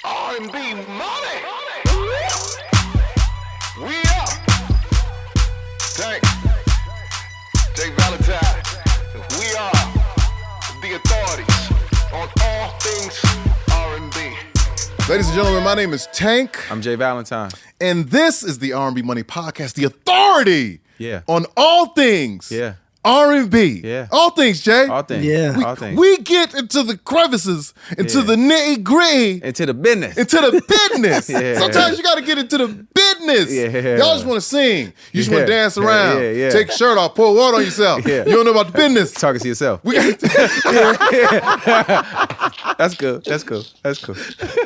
R&B MONEY. We up. Tank. J Valentine. We are the authorities on all things R&B. Ladies and gentlemen, my name is Tank. I'm J Valentine. And this is the R&B Money Podcast, the authority on all things R&B. Yeah. All things, Jay. All things. Yeah. All things. We get into the crevices, into the nitty gritty, Into the business. into the business. Yeah. Sometimes you got to get into the business. Yeah. Y'all just want to sing. You just want to Yeah. dance around. Yeah. Take your shirt off, pour water on yourself. Yeah. You don't know about the business. Talking to yourself. We got That's good. That's cool. That's cool.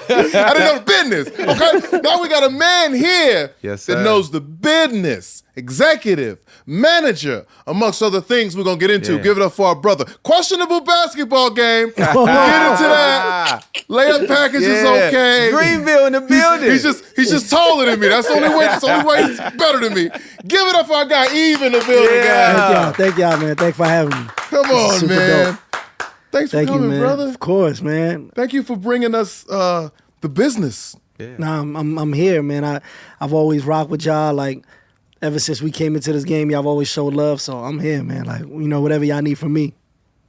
I didn't know the business. Okay, now we got a man here Yes, that sir. knows the business, executive, manager, amongst other things we're gonna get into. Yeah. Give it up for our brother. Questionable basketball game. Get into that. Layup package is okay. Dreamville in the building. He's just taller than me. That's the only way he's better than me. Give it up for our guy Eve in the building, Yeah. guys. Thank y'all, man. Thanks for having me. Come on, Super man. dope. Thanks for Thank you, coming, man. brother. Of course, man. Thank you for bringing us the business. Nah, I'm here, man. I've always rocked with y'all. Like ever since we came into this game, y'all have always showed love. So I'm here, man. Like whatever y'all need from me.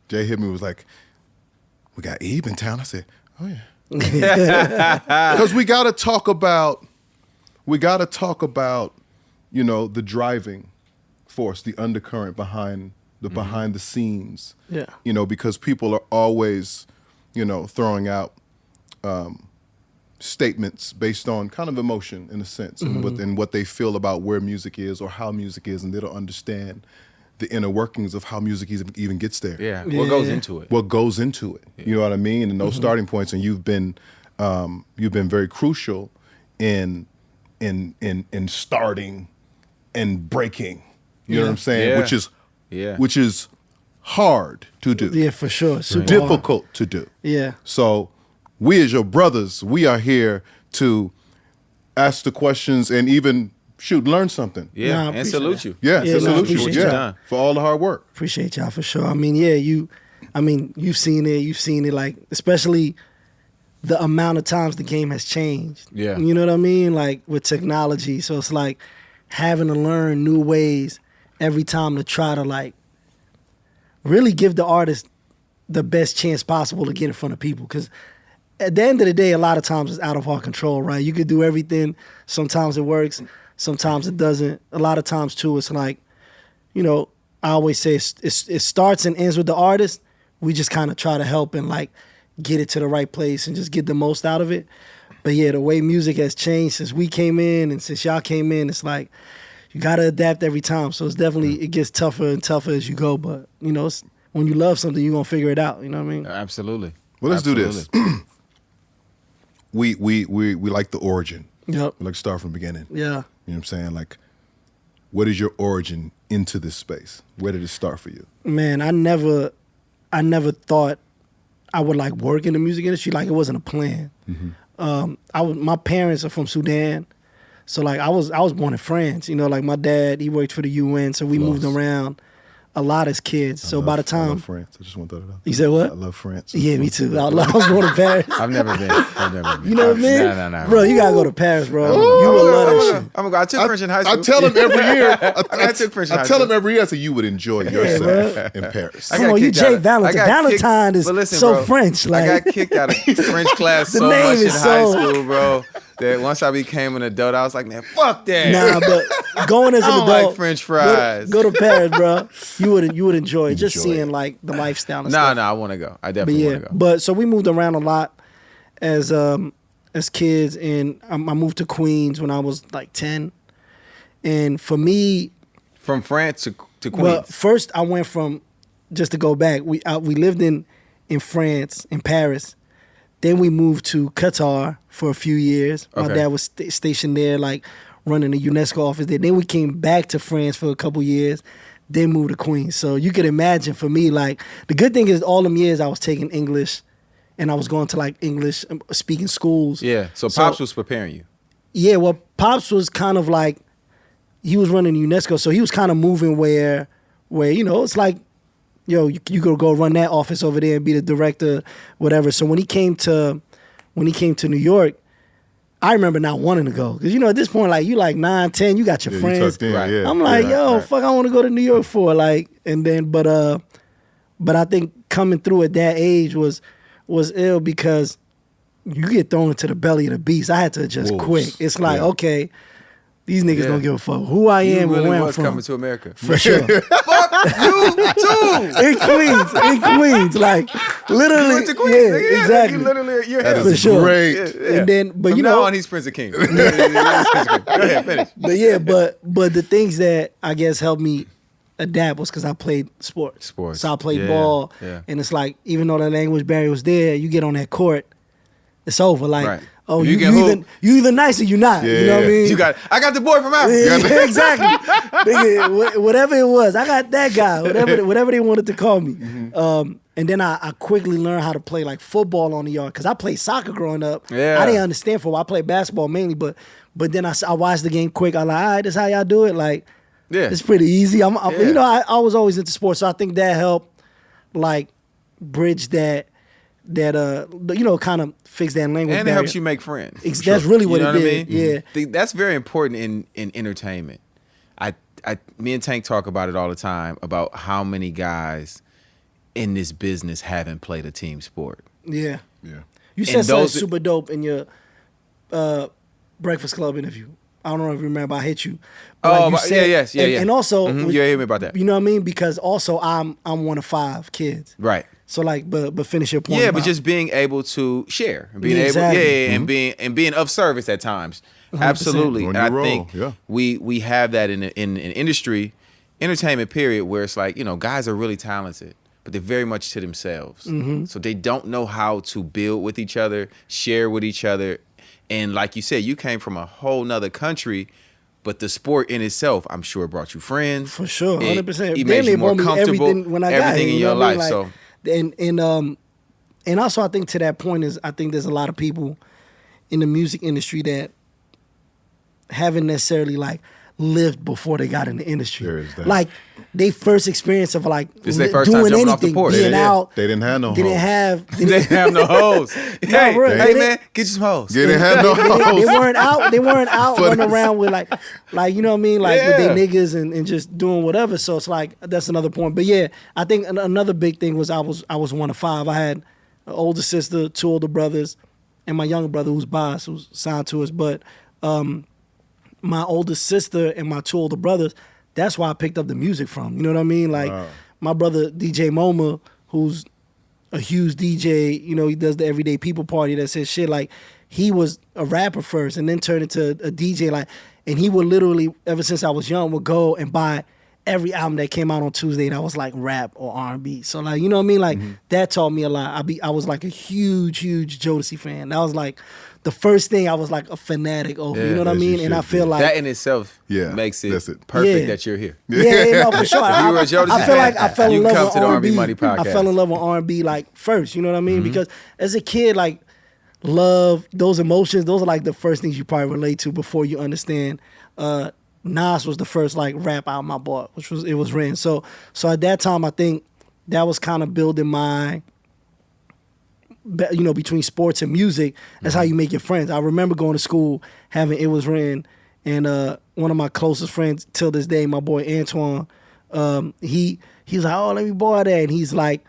Jay hit me, was like, we got Eve in town. I said, oh yeah. Because we gotta talk about, the driving force, the undercurrent behind the scenes. Yeah. Because people are always, throwing out statements based on kind of emotion in a sense, and what they feel about where music is or how music is, and they don't understand the inner workings of how music even gets there. Yeah. What goes into it? What goes into it? You know what I mean? And those starting points, and you've been very crucial in starting and breaking. You know what I'm saying? Yeah. Which is hard to do. Yeah, for sure. Super Difficult to do. Yeah. So we as your brothers, we are here to ask the questions and even learn something. Yeah. Nah, I And appreciate salute that. you. Yeah, Yeah, salute you. appreciate Yeah, y'all. for all the hard work. Appreciate y'all for sure. I mean, yeah, you've seen it. You've seen it, like, especially the amount of times the game has changed. Yeah. You know what I mean? Like, with technology. So it's like having to learn new ways every time to try to, like, really give the artist the best chance possible to get in front of people. Because at the end of the day, a lot of times it's out of our control, right? You could do everything. Sometimes it works. Sometimes it doesn't. A lot of times, too, it's like, I always say it starts and ends with the artist. We just kind of try to help and, like, get it to the right place and just get the most out of it. But, yeah, the way music has changed since we came in and since y'all came in, it's like you got to adapt every time. So it's definitely, it gets tougher and tougher as you go. But, it's, when you love something, you're going to figure it out. You know what I mean? Absolutely. Well, let's do this. We like the origin. Yep. We like to start from the beginning. Yeah. You know what I'm saying? Like, what is your origin into this space? Where did it start for you? Man, I never thought I would, like, work in the music industry. Like, it wasn't a plan. My parents are from Sudan, so, like, I was born in France. Like, my dad, he worked for the UN, so we moved around a lot as kids. So by the I time love France. I just want that to know. You said what? I love France. Yeah, me too. I was born in Paris. I've never been. You know what I mean? No. Bro, you gotta go to Paris, bro. You will love that shit. I'm gonna go. I took French in high school. I tell him every year. I took French in high I tell him school. every year. I say you would enjoy yourself in Paris. I Come got on, you kicked out J of- Valentine. I got kicked- Valentine is But listen, so bro, French. Like, I got kicked out of French class The so name much in is high so- school, bro, that once I became an adult, I was like, man, fuck that. nah, but going as an I don't adult, like French fries. Go to Paris, bro. You would enjoy just seeing, like, the lifestyle and stuff. No, I want to go. I But definitely yeah, want to go. but so we moved around a lot as kids, and I moved to Queens when I was like 10. And for me, From France to Queens. well, first I went from, just to go back, we lived in France, in Paris. Then we moved to Qatar for a few years. My Okay. dad was stationed there, like running the UNESCO office there. Then we came back to France for a couple years, then moved to Queens. So you could imagine for me, like, the good thing is all them years I was taking English and I was going to, like, English speaking schools. Yeah, so Pops was preparing you. Yeah, well, Pops was kind of like, he was running UNESCO, so he was kind of moving where it's like, you could go run that office over there and be the director, whatever. So when he came to when he came to New York, I remember not wanting to go. Because, at this point, like, you like 9, 10, you got your friends. You tucked in, Right. yeah. I'm like, Yeah, fuck, I want to go to New York for, like, and then, but I think coming through at that age was ill because you get thrown into the belly of the beast. I had to adjust Wolves. quick. It's like, Yeah. okay, these niggas Yeah. don't give a fuck who I You am or really where I'm was from. coming to America. For sure. You too. in Queens, like literally. You went to Queens. Yeah, nigga. exactly. You literally, you're That hell. is For sure. great. And then, but From you now know, on, he's Prince of King. Go ahead, finish. but yeah, but the things that I guess helped me adapt was because I played sports. Sports. So I played Yeah, ball, yeah. and it's like even though the language barrier was there, you get on that court, it's over. Like, Right. oh, You you can hoop. either nice or you not. You know what I Yeah. mean? I got the boy from Africa. Yeah, exactly. Nigga, whatever it was, I got that guy. Whatever they wanted to call me. And then I quickly learned how to play like football on the yard because I played soccer growing up. Yeah. I didn't understand football. I played basketball mainly, but then I watched the game quick. I like, all right, this how y'all do it. Like, Yeah. it's pretty easy. Yeah. I was always into sports, so I think that helped like bridge that kind of fix that language And it barrier. helps you make friends. That's really what You know it what I did. mean? Yeah. That's very important in entertainment. Me and Tank talk about it all the time about how many guys in this business haven't played a team sport. Yeah. Yeah. You And said something those- super dope in your Breakfast Club interview. I don't know if you remember. I hit you. Oh, you yeah. And also, Mhm, you hit me about that. You know what I mean? Because also, I'm one of 5 kids. Right. So like, but finish your point. Yeah, about, but just being able to share, being Yeah, able, exactly. and being of service at times. 100%. Absolutely, On and I your think role, yeah. we have that in an industry, entertainment period, where it's like guys are really talented, but they're very much to themselves. So they don't know how to build with each other, share with each other, and like you said, you came from a whole nother country. But the sport in itself, I'm sure, brought you friends. for sure, 100%. It made you more comfortable. Everything when I got everything here, in you your know what I life. mean? So And also I think to that point is I think there's a lot of people in the music industry that haven't necessarily like lived before they got in the industry. There is that. Like they first experience of like This their first time doing jumping off the anything, porch. being Yeah. out. They didn't have no They didn't hoes. have. they didn't have no hoes. Hey, bro, hey they man, get you some hoes. They didn't have no They hoes. weren't out. They weren't out For running this. around with like you know what I mean, like with Yeah. their niggas and just doing whatever. So it's like that's another point. But yeah, I think another big thing was I was one of 5. I had an older sister, 2 older brothers, and my younger brother who's boss, who's signed to us. But my older sister and my 2 older brothers, that's why I picked up the music from. You know what I mean? Like Wow. my brother DJ MoMA, who's a huge DJ, he does the Everyday People Party, that's his shit. Like he was a rapper first and then turned into a DJ. Like, and he would literally, ever since I was young, would go and buy every album that came out on Tuesday that was like rap or R&B. So like, you know what I mean? Like that taught me a lot. I was like a huge Jodeci fan. That was like the first thing I was like a fanatic over. Yeah, you know what I as you mean? And I should feel be. like That in itself Yeah, makes that's it it. perfect Yeah. that you're here. no, for sure. If you were a Jodeci I feel fan, like I fell you in can love come with to the R&B. R&B Money I podcast. fell in love with R&B like first. You know what I mean? Because as a kid, like love, those emotions, those are like the first things you probably relate to before you understand. Nas was the first like rap album I bought, which was It Was Written. So at that time, I think that was kind of building my, between sports and music. That's how you make your friends. I remember going to school having It Was Written, and one of my closest friends till this day, my boy Antoine, he was like, oh, let me borrow that, and he's like,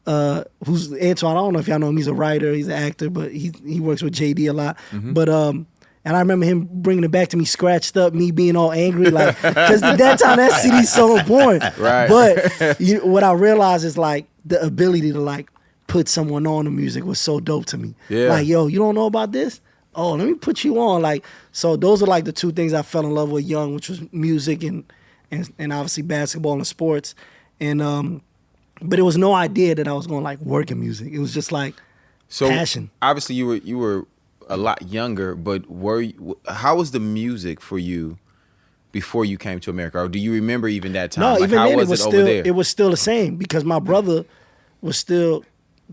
who's Antoine? I don't know if y'all know him. He's a writer, he's an actor, but he works with JD a lot. But and I remember him bringing it back to me, scratched up, me being all angry, like, because at that time that CD's so important. Right. But what I realized is like the ability to like put someone on the music was so dope to me. Yeah. Like, yo, you don't know about this? Oh, let me put you on. Like, so those are like the 2 things I fell in love with young, which was music and obviously basketball and sports. And but it was no idea that I was gonna like work in music. It was just like passion. Obviously, you were a lot younger, but how was the music for you before you came to America? Or do you remember even that time? No, Like, even how then was it was it still over there? it was still the same because my brother was still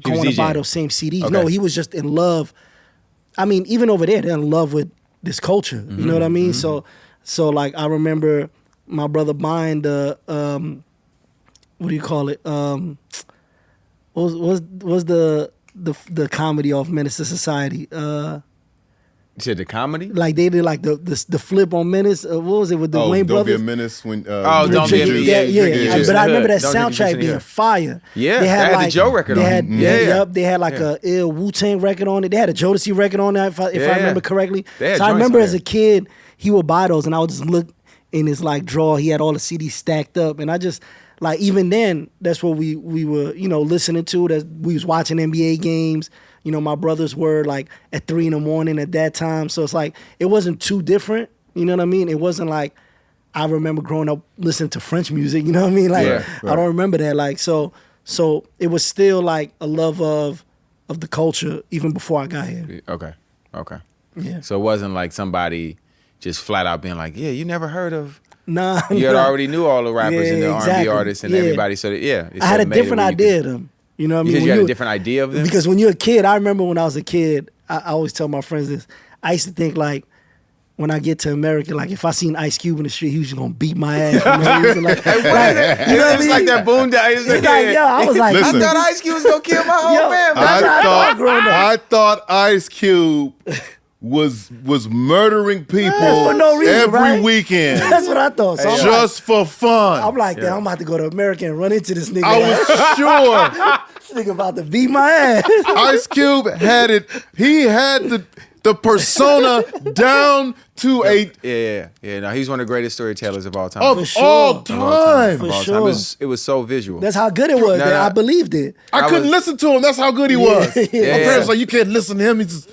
He was going to buy DJing. those same CDs. Okay. No, he was just in love. I mean, even over there, they're in love with this culture. You know what I mean? So like I remember my brother buying the what do you call it? Was the comedy off Menace to Society. You said the comedy? Like they did like the flip on Menace. What was it with the Wayne Don't brothers? be a menace when. Don't be a menace. Yeah. But I remember that Don't drink the juice soundtrack in being here. fire. Yeah, they had the Joe record they on had, it. Yup, they had like a ill Wu-Tang record on it. They had a Jodeci record on it, if I remember correctly. They had So I joints remember on as there. a kid, he would buy those, and I would just look in his like drawer. He had all the CDs stacked up, and I just like even then, that's what we were listening to. That we was watching NBA games. My brothers were like at 3 a.m. at that time. So it's like, it wasn't too different. You know what I mean? It wasn't like, I remember growing up listening to French music. You know what I mean? Like, Right. I don't remember that. Like, so it was still like a love of the culture even before I got here. Okay. Yeah. So it wasn't like somebody just flat out being like, yeah, you never heard of. Nah. You had already knew all the rappers and the R&B exactly. artists and everybody. So that, yeah. I had a different idea of them. You know what I mean? Because you When had a different idea of them? Because when you're a kid, I remember when I was a kid, I always tell my friends this. I used to think like, when I get to America, like if I seen Ice Cube in the street, he was just gonna beat my ass. You know what I mean? Like, you know what I mean? like that boondock. It's like, yo, I was like, Listen. I thought Ice Cube was gonna kill my whole Yo, family. I thought Ice Cube was murdering people For no reason, every right? weekend That's what I thought. So just for fun. I'm like, damn, I'm about to go to America and run into this nigga. I was sure This nigga about to beat my ass. Ice Cube had it. He had the persona down to a Yeah. No, he's one of the greatest storytellers of all time. of sure. all Of time. For Of all sure. time. It was so visual. That's how good it was. No, man. no. I believed it. I couldn't listen to him. That's how good he was. Yeah. My parents were like, you can't listen to him. He's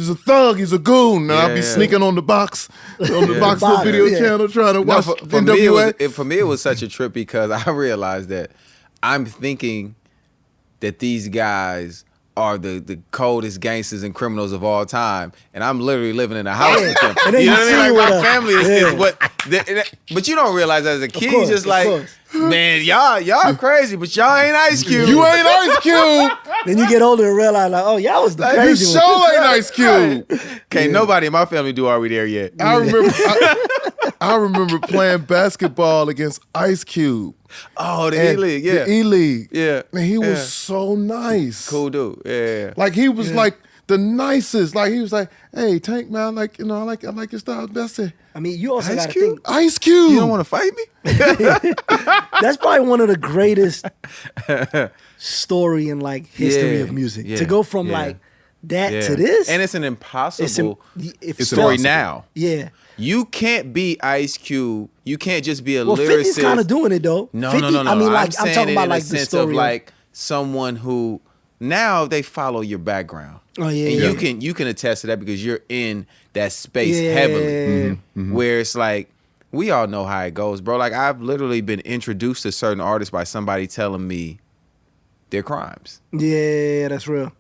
a thug. He's a goon. And I'd be sneaking on the box, Box, video yeah. channel trying to No, watch for me, NWA. for me, it was such a trip because I realized that I'm thinking that these guys are the coldest gangsters and criminals of all time, and I'm literally living in a house with them. And then You know you what I see mean? Like what my family is yeah. what, but you don't realize as a kid, course, you're just of like, course. man, y'all crazy, but y'all ain't Ice Cube. You ain't Ice Cube. Then you get older and realize, like, oh, y'all was the You crazy one. sure ain't Ice Cube. Can't nobody in my family do Are We There Yet. I remember playing basketball against Ice Cube. Oh, the And E-League, yeah. The E-League. Yeah. Man, he Yeah. was so nice. Cool dude, yeah. Like he was like the nicest. Like he was like, hey, Tank man, like, I like your style. That's it. I mean, you also Ice got to Cube? think, Ice Cube. You don't want to fight me? that's probably one of the greatest story in like history Yeah, of music. yeah, To go from yeah. like that Yeah. to this. And it's an impossible it's story impossible. now. Yeah. You can't be Ice Cube. You can't just be a Well, 50's lyricist. kind of doing it though. No. 50, I mean, like I'm saying talking it about in like a the sense story of like someone who now they follow your background. Oh, yeah, And yeah. you can attest to that because you're in that space Yeah. heavily. Where it's like we all know how it goes, bro. Like I've literally been introduced to certain artists by somebody telling me their crimes. Yeah, that's real.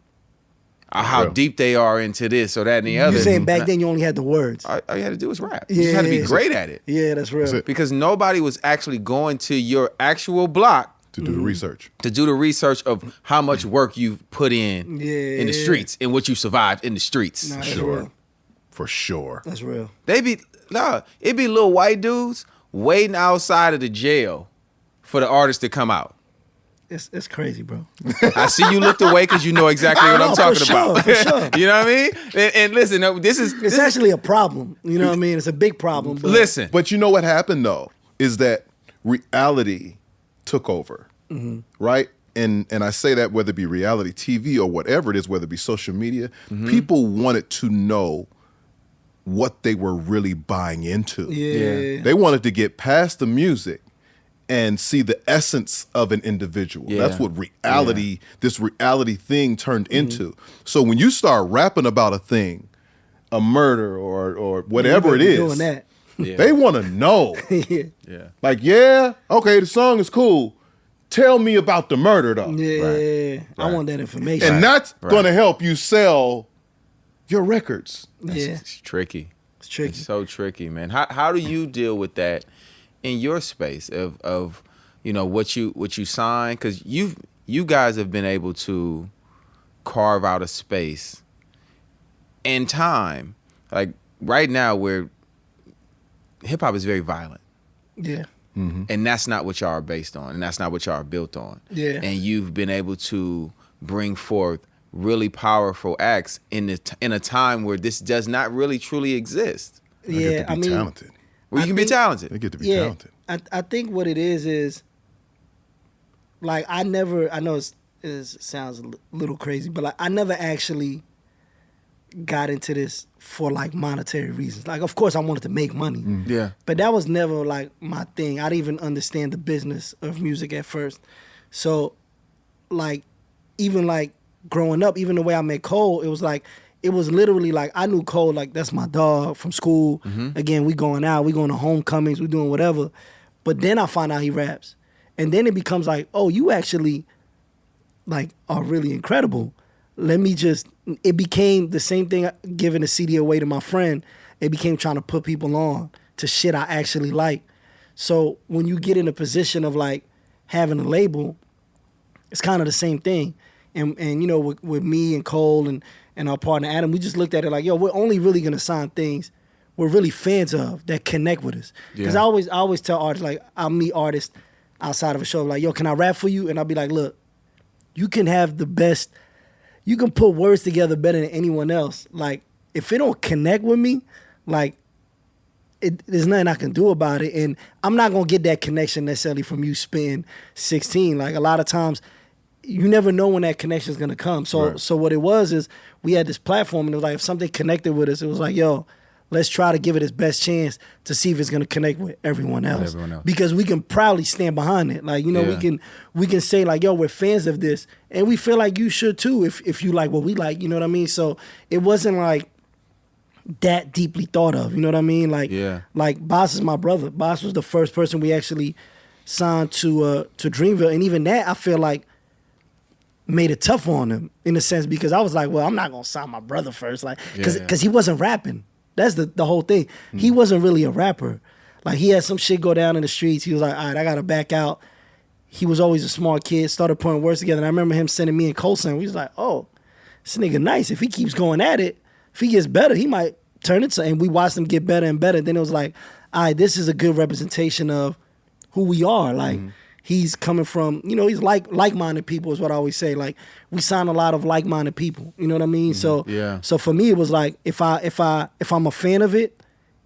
How Real. deep they are into this or that and the other. You saying back then you only had the words. All you had to do was rap. You just had to be Yeah. great at it. Yeah, that's real. it. Because nobody was actually going to your actual block To do the research. to do the research of how much work you've put in the Yeah. streets and what you survived in the streets. Nah, that's Sure. real. For sure. That's real. It'd be little white dudes waiting outside of the jail for the artist to come out. It's crazy, bro. I see you looked away because you know exactly what I'm No, talking for about. sure, for sure. You know what I mean? And listen, It's actually a problem. You know what I mean? It's a big problem. But listen. But you know what happened though is that reality took over, right? And I say that whether it be reality TV or whatever it is, whether it be social media, people wanted to know what they were really buying into. Yeah. They wanted to get past the music and see the essence of an individual. Yeah. That's what reality, this reality thing turned into. So when you start rapping about a thing, a murder or whatever it is, Doing that. Yeah. they want to know. Yeah. Yeah. Like, yeah, okay, the song is cool. Tell me about the murder though. Yeah. I want that information. And that's Right. going to help you sell your records. yeah. It's tricky. It's tricky. It's so tricky, man. How do you deal with that in your space of you know what you sign? Because you guys have been able to carve out a space and time. Like right now, where hip hop is very violent, Yeah. and that's not what y'all are based on, and that's not what y'all are built on. Yeah. And you've been able to bring forth really powerful acts in in a time where this does not really truly exist. They get to be talented. Where you can be talented. They get to be talented. I think what it is like I know it sounds a little crazy, but like I never actually got into this for like monetary reasons. Like, of course I wanted to make money. Yeah. But that was never like my thing. I didn't even understand the business of music at first. So like, even like growing up, even the way I met Cole, it was literally like I knew Cole, like that's my dog from school. Again, we going out, we going to homecomings, we doing whatever. But then I find out he raps. And then it becomes like, oh, you actually like are really incredible. It became the same thing giving a CD away to my friend. It became trying to put people on to shit I actually like. So when you get in a position of like having a label, it's kind of the same thing. And you know, with me and Cole and our partner Adam, we just looked at it like, yo, we're only really gonna sign things we're really fans of that connect with us. Because I always tell artists, like I'll meet artists outside of a show, like, yo, can I rap for you? And I'll be like, look, you can have the best, you can put words together better than anyone else. Like, if it don't connect with me, like, there's nothing I can do about it. And I'm not going to get that connection necessarily from you spitting 16. Like, a lot of times, you never know when that connection is going to come. So So what it was is we had this platform, and it was like if something connected with us, it was like, yo, let's try to give it its best chance to see if it's going to connect with everyone else. Because we can proudly stand behind it. Like, you know, we can say like, yo, we're fans of this. And we feel like you should too if you like what we like, you know what I mean? So it wasn't like that deeply thought of, you know what I mean? Like, like Boss is my brother. Boss was the first person we actually signed to Dreamville. And even that, I feel like, made it tough on him in a sense, because I was like, well, I'm not going to sign my brother first. Like, because he wasn't rapping. That's the whole thing. He wasn't really a rapper. Like, he had some shit go down in the streets. He was like, all right, I got to back out. He was always a smart kid, started putting words together. And I remember him sending me and Cole something. We was like, oh, this nigga nice. If he keeps going at it, if he gets better, he might turn it to, and we watched him get better and better. Then it was like, all right, this is a good representation of who we are. Like, he's coming from, you know, he's like-minded people is what I always say. Like, we sign a lot of like-minded people. You know what I mean? So for me, it was like, if I'm a fan of it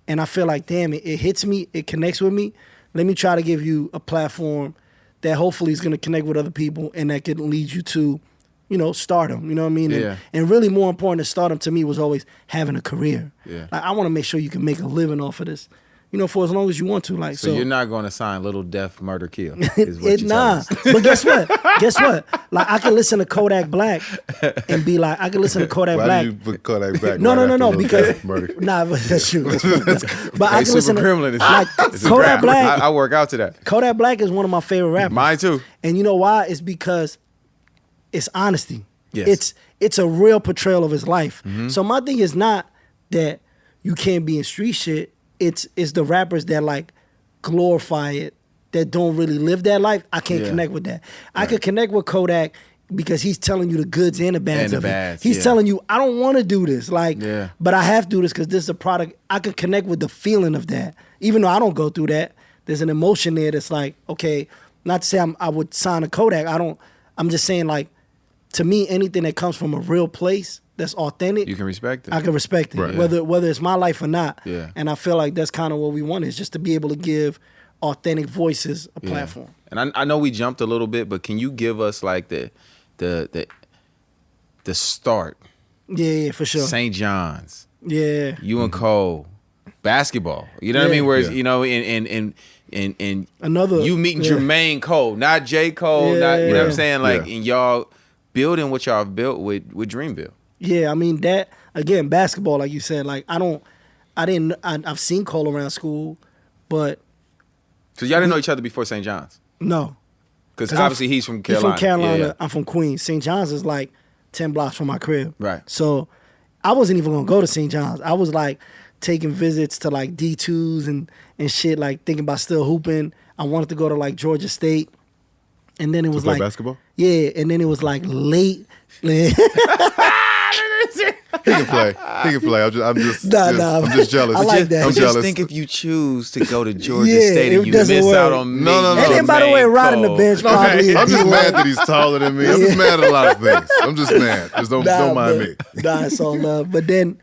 and I feel like, damn, it hits me, it connects with me, let me try to give you a platform that hopefully is going to connect with other people and that could lead you to, you know, stardom. You know what I mean? And really more important than stardom to me was always having a career. Like, I want to make sure you can make a living off of this, you know, for as long as you want to. Like, so you're not going to sign Little Death Murder Kill. Is what you're nah. But guess what? Like, I can listen to Kodak Black and be like, I can listen to Kodak Black. Why do you put Kodak Black? No, because nah, that's true. But I can listen to like Kodak Black. I work out to that. Kodak Black is one of my favorite rappers. Mine too. And you know why? It's because it's honesty. Yes. It's a real portrayal of his life. So my thing is not that you can't be in street shit. It's the rappers that like glorify it, that don't really live that life. I can't connect with that. I could connect with Kodak because he's telling you the goods and the bads of it. He's telling you, I don't want to do this, like, but I have to do this because this is a product. I could connect with the feeling of that, even though I don't go through that. There's an emotion there that's like, okay, not to say I would sign a Kodak. I'm just saying, like, to me, anything that comes from a real place that's authentic, you can respect it. I can respect it, whether it's my life or not. And I feel like that's kind of what we want, is just to be able to give authentic voices a platform. And I know we jumped a little bit, but can you give us like the start? Yeah, for sure. St. John's. Yeah. You and Cole. Basketball. You know what I mean? Whereas, you know, in another, you meeting Jermaine Cole, not J. Cole, not, you know what I'm saying? Like, and y'all building what y'all have built with Dreamville. Yeah, I mean, that, again, basketball, like you said, like, I've seen Cole around school, but. So y'all didn't know each other before St. John's? No. Because obviously he's from Carolina. He's from Carolina. I'm from Queens. St. John's is like 10 blocks from my crib. Right. So I wasn't even going to go to St. John's. I was like taking visits to like D2s and shit, like thinking about still hooping. I wanted to go to like Georgia State. And then it was like. Basketball? Yeah. And then it was like late. He can play. He can play. I'm just jealous. I like that. I'm But jealous. just think if you choose to go to Georgia Yeah, State it and you doesn't miss work. out on No. And then, by the way, riding the bench probably is I'm just D1. mad that he's taller than me. I'm just mad at a lot of things. I'm just mad. Just don't mind me. Nah, it's all love. But then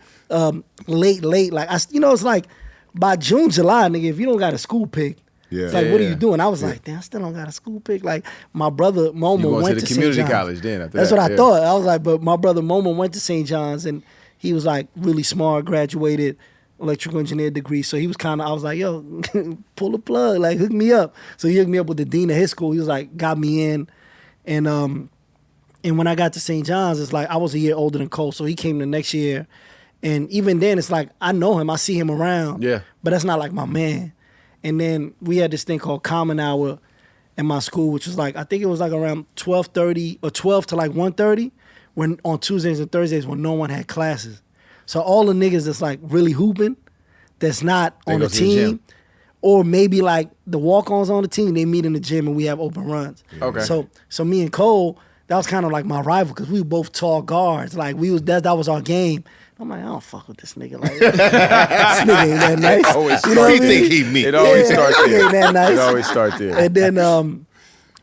late, like it's like by June, July, nigga, if you don't got a school pick, Yeah. it's like, what are Yeah. you doing? I was like, damn, I still don't got a school pick. Like my brother Momo You going went to the to community St. John's. college then after That's that, what I yeah. thought. I was like, but my brother Momo went to St. John's and he was like really smart, graduated electrical engineer degree. So he was kind of, I was like, yo, pull the plug, like hook me up. So he hooked me up with the dean of his school. He was like, got me in. And when I got to St. John's, it's like I was a year older than Cole. So he came the next year. And even then, it's like I know him, I see him around. Yeah. But that's not like my man. And then we had this thing called Common Hour in my school, which was like, I think it was like around 12:30 or 12 to like 1:30 when on Tuesdays and Thursdays when no one had classes. So all the niggas that's like really hooping, that's not They on go the to the team, gym. or maybe like the walk-ons on the team, they meet in the gym and we have open runs. Okay. So me and Cole, that was kind of like my rival because we were both tall guards. Like that was our game. I'm like, I don't fuck with this nigga. Like, this nigga ain't that nice. Always You know what I He mean? think he me. It always Yeah, starts he there. ain't that nice. It always starts there. And then,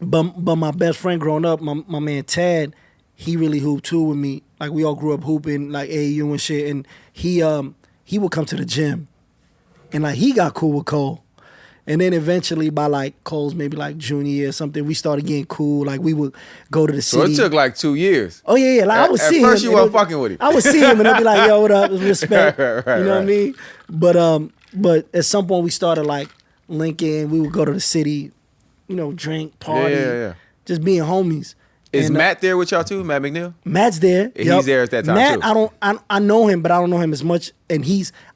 but my best friend growing up, my man Tad, he really hooped too with me. Like we all grew up hooping, like AAU and shit. And he would come to the gym, and like he got cool with Cole. And then eventually, by like Cole's maybe like junior year or something, we started getting cool. Like we would go to the So city. it took like 2 years. Oh yeah. Like I would At see first him. you and weren't fucking with him. I would see him and I'd be like, "Yo, what up?" Respect. Right, you know what I right. mean? But at some point we started like linking. We would go to the city, drink, party, Yeah. just being homies. Is And, Matt there with y'all too? Matt McNeil? Matt's there. He's Yup. there at that time, Matt, too. I know him, but I don't know him as much. And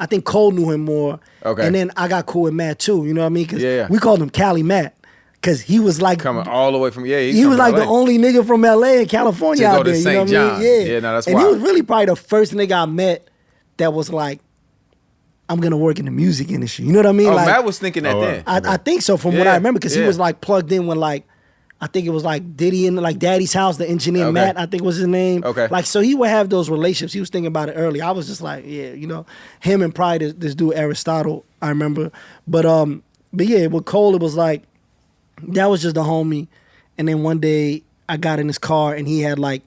I think Cole knew him more. Okay. And then I got cool with Matt too. You know what I mean? Because Yeah. we called him Cali Matt, because he was like Coming all the way from he's he was from like LA. the only nigga from LA and California To go out to there. You St. know what I John's. mean? Yeah, no, that's and he wild. was really probably the first nigga I met that was like, I'm gonna work in the music industry. You know what I mean? Oh, like, Matt was thinking that Oh, then. I think so from what I Yeah, remember, because he yeah. was like plugged in when like I think it was like Diddy and like Daddy's House, the engineer Okay. Matt, I think was his name. Okay. Like so he would have those relationships. He was thinking about it early. I was just like, yeah, him and probably this dude Aristotle, I remember. But yeah, with Cole, it was like that was just the homie. And then one day I got in his car and he had like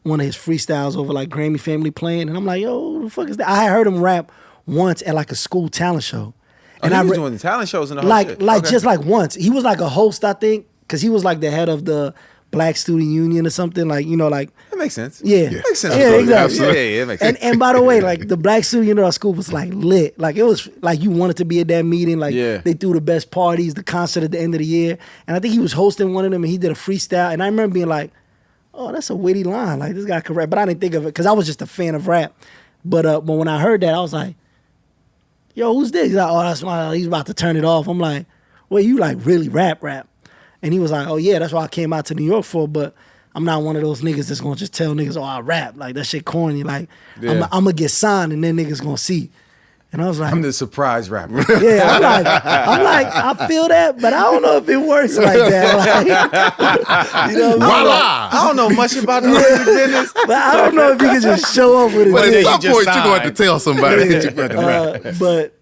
one of his freestyles over like Grammy Family playing, and I'm like, yo, what the fuck is that? I had heard him rap once at like a school talent show. And I he was re- doing the talent shows and the whole like shit. like Okay. just like once. He was like a host, I think, because he was like the head of the Black Student Union or something. Like like That makes sense. yeah, Makes sense. Yeah, exactly. Yeah, it makes sense. And by the way, like the Black Student Union at our school was like lit. Like it was like you wanted to be at that meeting. Like Yeah. they threw the best parties, the concert at the end of the year, and I think he was hosting one of them, and he did a freestyle. And I remember being like, oh, that's a witty line. Like this guy could rap, but I didn't think of it because I was just a fan of rap. But when I heard that, I was like, yo, who's this? He's like, oh, that's why he's about to turn it off. I'm like, well, you like really rap. And he was like, oh yeah, that's why I came out to New York for, but I'm not one of those niggas that's gonna just tell niggas, oh, I rap. Like that shit corny. Like Yeah. I'm gonna get signed and then niggas gonna see. And I was like, I'm the surprise rapper. yeah, I'm like, I feel that, but I don't know if it works like that. Like, you know what I mean? Voila! I don't know much about the music business. But I don't know if you can just show up with it. But Yeah, at you some just point, you're going to have signed. to tell somebody.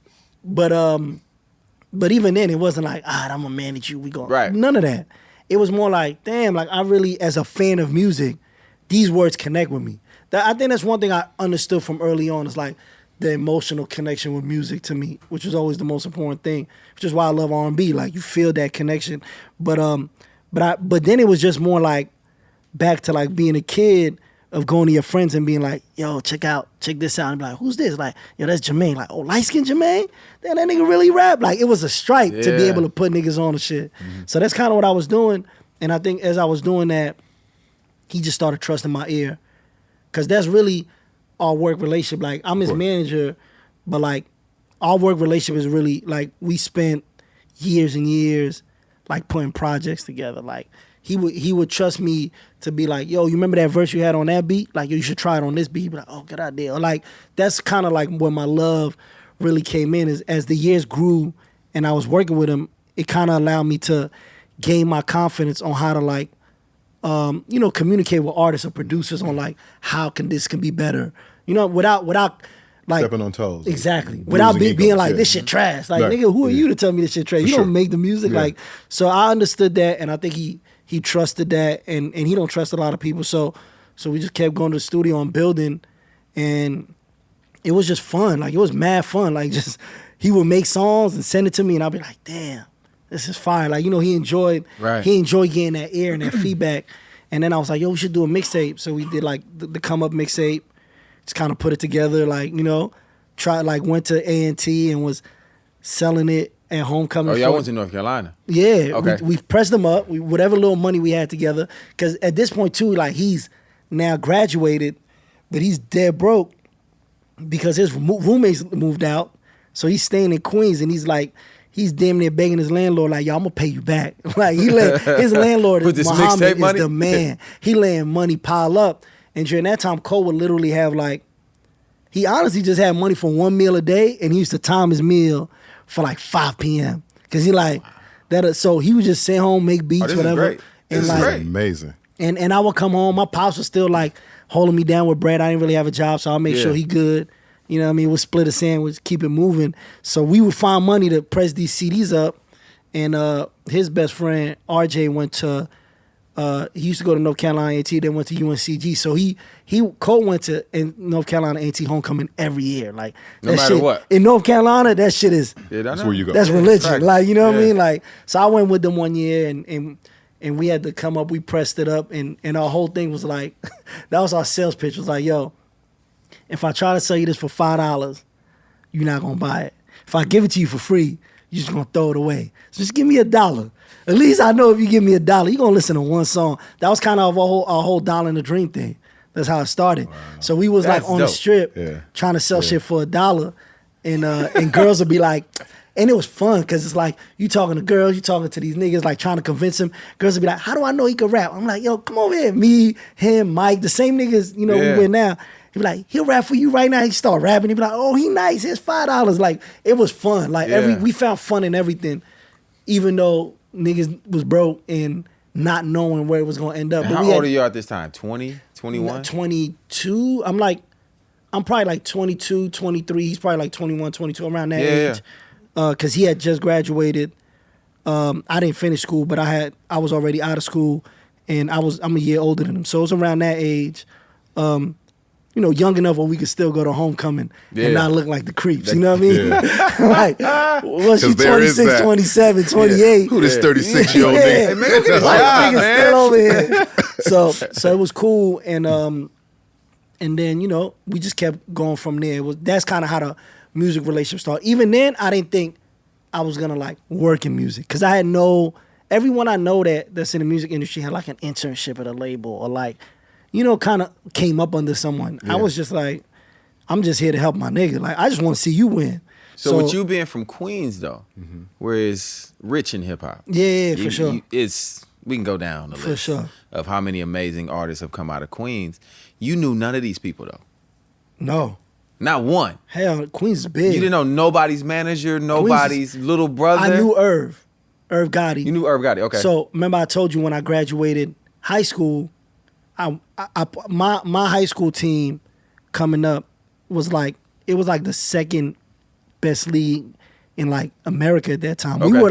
But even then, it wasn't like, I'm gonna manage you. We go Right. None of that. It was more like, damn, like I really, as a fan of music, these words connect with me. I think that's one thing I understood from early on. Is like the emotional connection with music to me, which was always the most important thing. Which is why I love R&B. Like you feel that connection. But then it was just more like back to like being a kid of going to your friends and being like, yo, check this out. And be like, who's this? Like, yo, that's Jermaine. Like, oh, light-skinned Jermaine? Damn, that nigga really rap. Like, it was a stripe to be Yeah. able to put niggas on and shit. So that's kind of what I was doing. And I think as I was doing that, he just started trusting my ear. Because that's really our work relationship. Like, I'm his manager, but like, our work relationship is really, like, we spent years and years, like, putting projects together. Like, he would trust me to be like, yo, you remember that verse you had on that beat? Like, yo, you should try it on this beat. He'd be like, oh, good idea. Or like, that's kind of like where my love really came in. Is as the years grew and I was working with him, it kind of allowed me to gain my confidence on how to like communicate with artists or producers on like how this can be better. Without like stepping on toes. Exactly. Bruising Without being egos, like yeah. this shit trash. Like Right. nigga, who are you to tell me this shit trash? For You sure. don't make the music. Yeah. Like so I understood that, and I think he trusted that, and he don't trust a lot of people. So we just kept going to the studio and building, and it was just fun. Like it was mad fun. Like just he would make songs and send it to me, and I'd be like, damn, this is fire. Like he enjoyed getting that ear and that feedback. And then I was like, yo, we should do a mixtape. So we did like the Come Up mixtape. Just kind of put it together, like, went to Aint and was selling it at Homecoming. Oh, y'all went to North Carolina? Yeah. Okay. We pressed them up, whatever little money we had together. Because at this point, too, like, he's now graduated, but he's dead broke because his roommates moved out. So he's staying in Queens, and he's damn near begging his landlord, like, yo, I'm going to pay you back. Like, his landlord is Muhammad, is the man. He letting money pile up. And during that time, Cole would literally have he honestly just had money for one meal a day, and he used to time his meal for 5 p.m. Because so he would just sit home, make beats, this whatever. Is great. This is great. Amazing. And I would come home, my pops was still holding me down with bread. I didn't really have a job, so I'll make sure he good. You know what I mean? We'll split a sandwich, keep it moving. So we would find money to press these CDs up. And his best friend, RJ, went to, he used to go to North Carolina A&T, then went to UNCG. So Cole went to North Carolina A&T homecoming every year. Like, no that matter shit, what. In North Carolina, that shit is, That's where you go. that's religion. Right. Like, you know what I Yeah. mean? Like, so I went with them one year, and we had to come up, we pressed it up, and our whole thing was like, that was our sales pitch, was like, yo, if I try to sell you this for $5, you're not gonna buy it. If I give it to you for free, you're just gonna throw it away. So just give me $1. At least I know if you give me $1, you're gonna listen to one song. That was kind of our whole Dollar in the Dream thing. That's how it started. Wow. So we was That's on dope. the strip trying to sell shit for $1, and girls would be like, and it was fun because it's like you talking to girls, you talking to these niggas, like trying to convince them. Girls would be like, how do I know he can rap? I'm like, yo, come over here. Me, him, Mike, the same niggas, we with now. He'd be like, he'll rap for you right now. He start rapping. He'd be like, oh, he nice. Here's $5. Like, it was fun. Like, we found fun in everything, even though niggas was broke and not knowing where it was going to end up. How old are you at this time? 20, 21? 22. I'm probably 22, 23. He's probably 21, 22, around that age. Because he had just graduated. I didn't finish school, but I was already out of school, and I'm a year older than him. So it was around that age. Young enough where we could still go to homecoming and not look like the creeps. You know what I mean? Yeah. Was she 26, 27, 28? Who this 36-year-old nigga? Hey, man, go get a job, Niggas man. still over here. So it was cool, and then we just kept going from there. That's kind of how the music relationship started. Even then, I didn't think I was gonna work in music because I had everyone I know that's in the music industry had an internship at a label or kind of came up under someone. I was just like, I'm just here to help my nigga. Like, I just want to see you win. So with you being from Queens, though, where it's rich in hip-hop. Yeah, for sure. We can go down the list sure. of how many amazing artists have come out of Queens. You knew none of these people, though. No. Not one. Hell, Queens is big. You didn't know nobody's manager, nobody's little brother. I knew Irv Gotti. You knew Irv Gotti, okay. So, remember I told you when I graduated high school, my high school team coming up was it was the second best league in America at that time. Okay. We were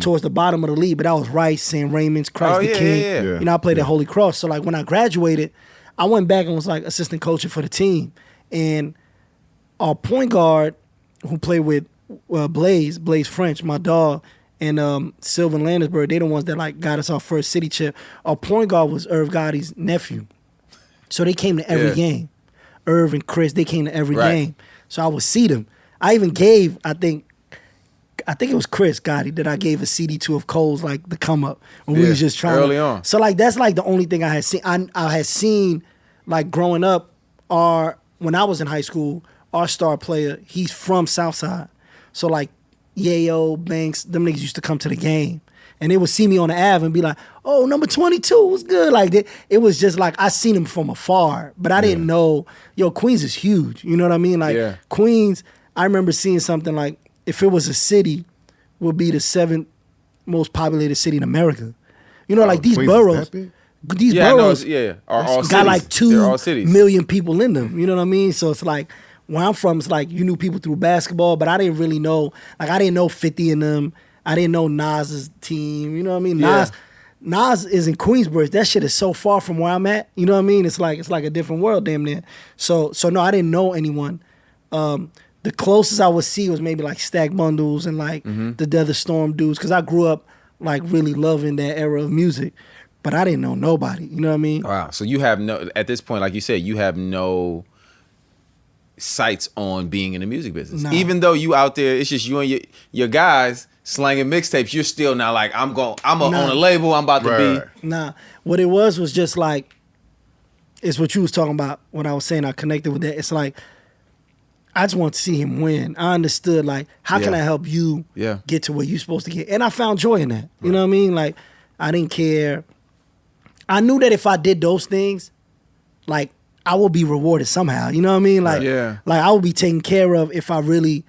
towards the bottom of the league, but that was Rice, St. Raymond's, Christ the King. Yeah. I played at Holy Cross. So when I graduated, I went back and was assistant coaching for the team. And our point guard who played with Blaze French, my dog, and Sylvan Landisburg, they the ones that got us our first city chip. Our point guard was Irv Gotti's nephew. So they came to every game. Irv and Chris, they came to every game. So I would see them. I even gave, I think it was Chris Gotti that I gave a CD to of Cole's the come up when we was just trying early on. So that's the only thing I had seen. I had seen growing up, when I was in high school, our star player, he's from Southside. So Yayo, Banks, them niggas used to come to the game. And they would see me on the Ave and be like, oh, number 22 was good. It was just I seen him from afar. But I didn't know, Queens is huge. You know what I mean? Queens, I remember seeing something if it was a city, would be the 7th most populated city in America. These Queens boroughs. These Yeah, I know. boroughs Are all cities. got like They're all 2 cities. million people in them. You know what I mean? So it's like where I'm from, it's like you knew people through basketball, but I didn't really know. Like I didn't know 50 in them. I didn't know Nas's team. You know what I mean? Yeah. Nas is in Queensbridge. That shit is so far from where I'm at. You know what I mean? It's like a different world, damn near. So no, I didn't know anyone. The closest I would see was maybe like Stack Bundles and like the Desert Storm dudes, because I grew up like really loving that era of music, but I didn't know nobody. You know what I mean? Wow. So you have no, at this point, like you said, you have no sights on being in the music business. Nah. Even though you out there, it's just you and your guys slanging mixtapes. You're still not like I'm on a label. I'm about to be. Right. Nah. What it was just like, it's what you was talking about when I was saying I connected with that. It's like, I just want to see him win. I understood, like, how can I help you get to where you're supposed to get? And I found joy in that. You know what I mean? Like, I didn't care. I knew that if I did those things, like, I will be rewarded somehow. You know what I mean? Like, like I will be taken care of if I really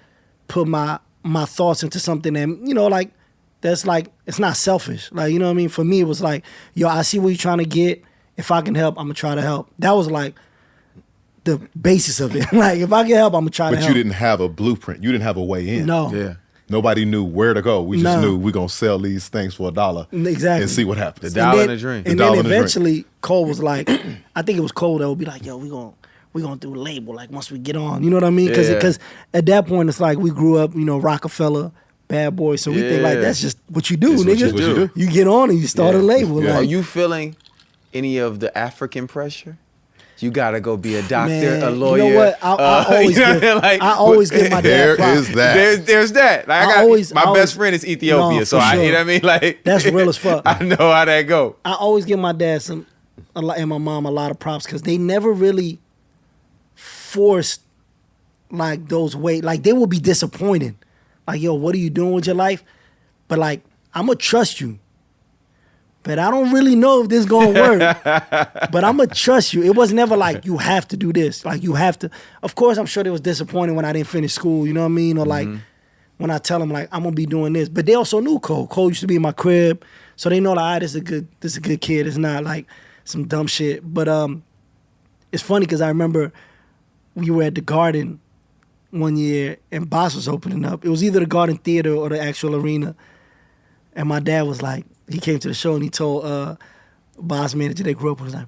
put my thoughts into something that, you know, like, that's like, it's not selfish. Like, you know what I mean? For me, it was like, yo, I see what you're trying to get. If I can help, I'm going to try to help. That was like the basis of it. Like, if I can help, I'm going to try to help. But you didn't have a blueprint. You didn't have a way in. No. Yeah. Nobody knew where to go. We just knew we're going to sell these things for $1 exactly. and see what happens. The dollar and a drink. And then eventually, Cole was like, I think it was Cole that would be like, yo, we're gonna do a label, like, once we get on. You know what I mean? Because at that point, it's like we grew up, you know, Rockefeller, Bad Boy, so we think, like, that's just what you do, It's nigga. what you do. You get on and you start a label. Yeah. Are Like, you feeling any of the African pressure? You gotta go be a doctor, man, a lawyer. You know what? I always give my dad There props. is that. There's that. Like, my best friend is Ethiopia, No, so for I, you sure. know what I mean? Like, That's real as fuck. I know how that go. I always give my dad and my mom a lot of props because they never really forced like those ways. Like, they will be disappointed. Like, yo, what are you doing with your life? But like, I'm gonna trust you. But I don't really know if this gonna work. But I'm gonna trust you. It was never like, you have to do this. Like, you have to. Of course, I'm sure they was disappointed when I didn't finish school. You know what I mean? Or like when I tell them like I'm gonna be doing this. But they also knew Cole. Cole used to be in my crib, so they know like, this is a good kid. It's not like some dumb shit. But it's funny because I remember we were at the Garden one year and Boss was opening up. It was either the Garden Theater or the actual arena. And my dad was like, he came to the show and he told Boss manager they grew up with, was like,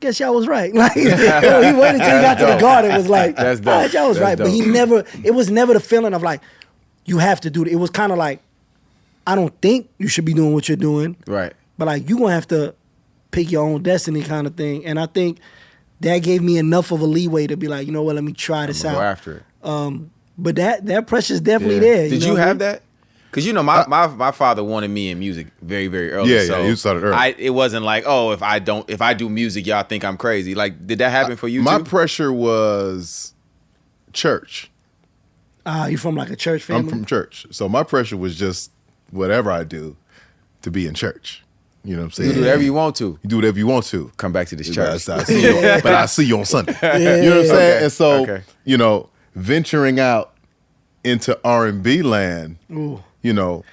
guess y'all was right. Like, he waited until he got to the Garden. It was like, That's dope. all right, y'all was right. Dope. But it was never the feeling of like, you have to do it. It was kind of like, I don't think you should be doing what you're doing. Right. But like, you're going to have to pick your own destiny kind of thing. And I think that gave me enough of a leeway to be like, you know what, let me try this out. Go after it. But that pressure's definitely there. Did you have that? Because, you know, my father wanted me in music very, very early. Yeah, so you started early. It wasn't like, oh, if I do music, y'all think I'm crazy. Like, did that happen for you My too? pressure was church. You from like a church family? I'm from church. So my pressure was just whatever I do to be in church. You know what I'm saying? You do whatever you want to. You do whatever you want to. Come back to this But church. I see you, but I see you on Sunday. You know what I'm saying? Okay. And so, Okay. you know, venturing out into R&B land, you know,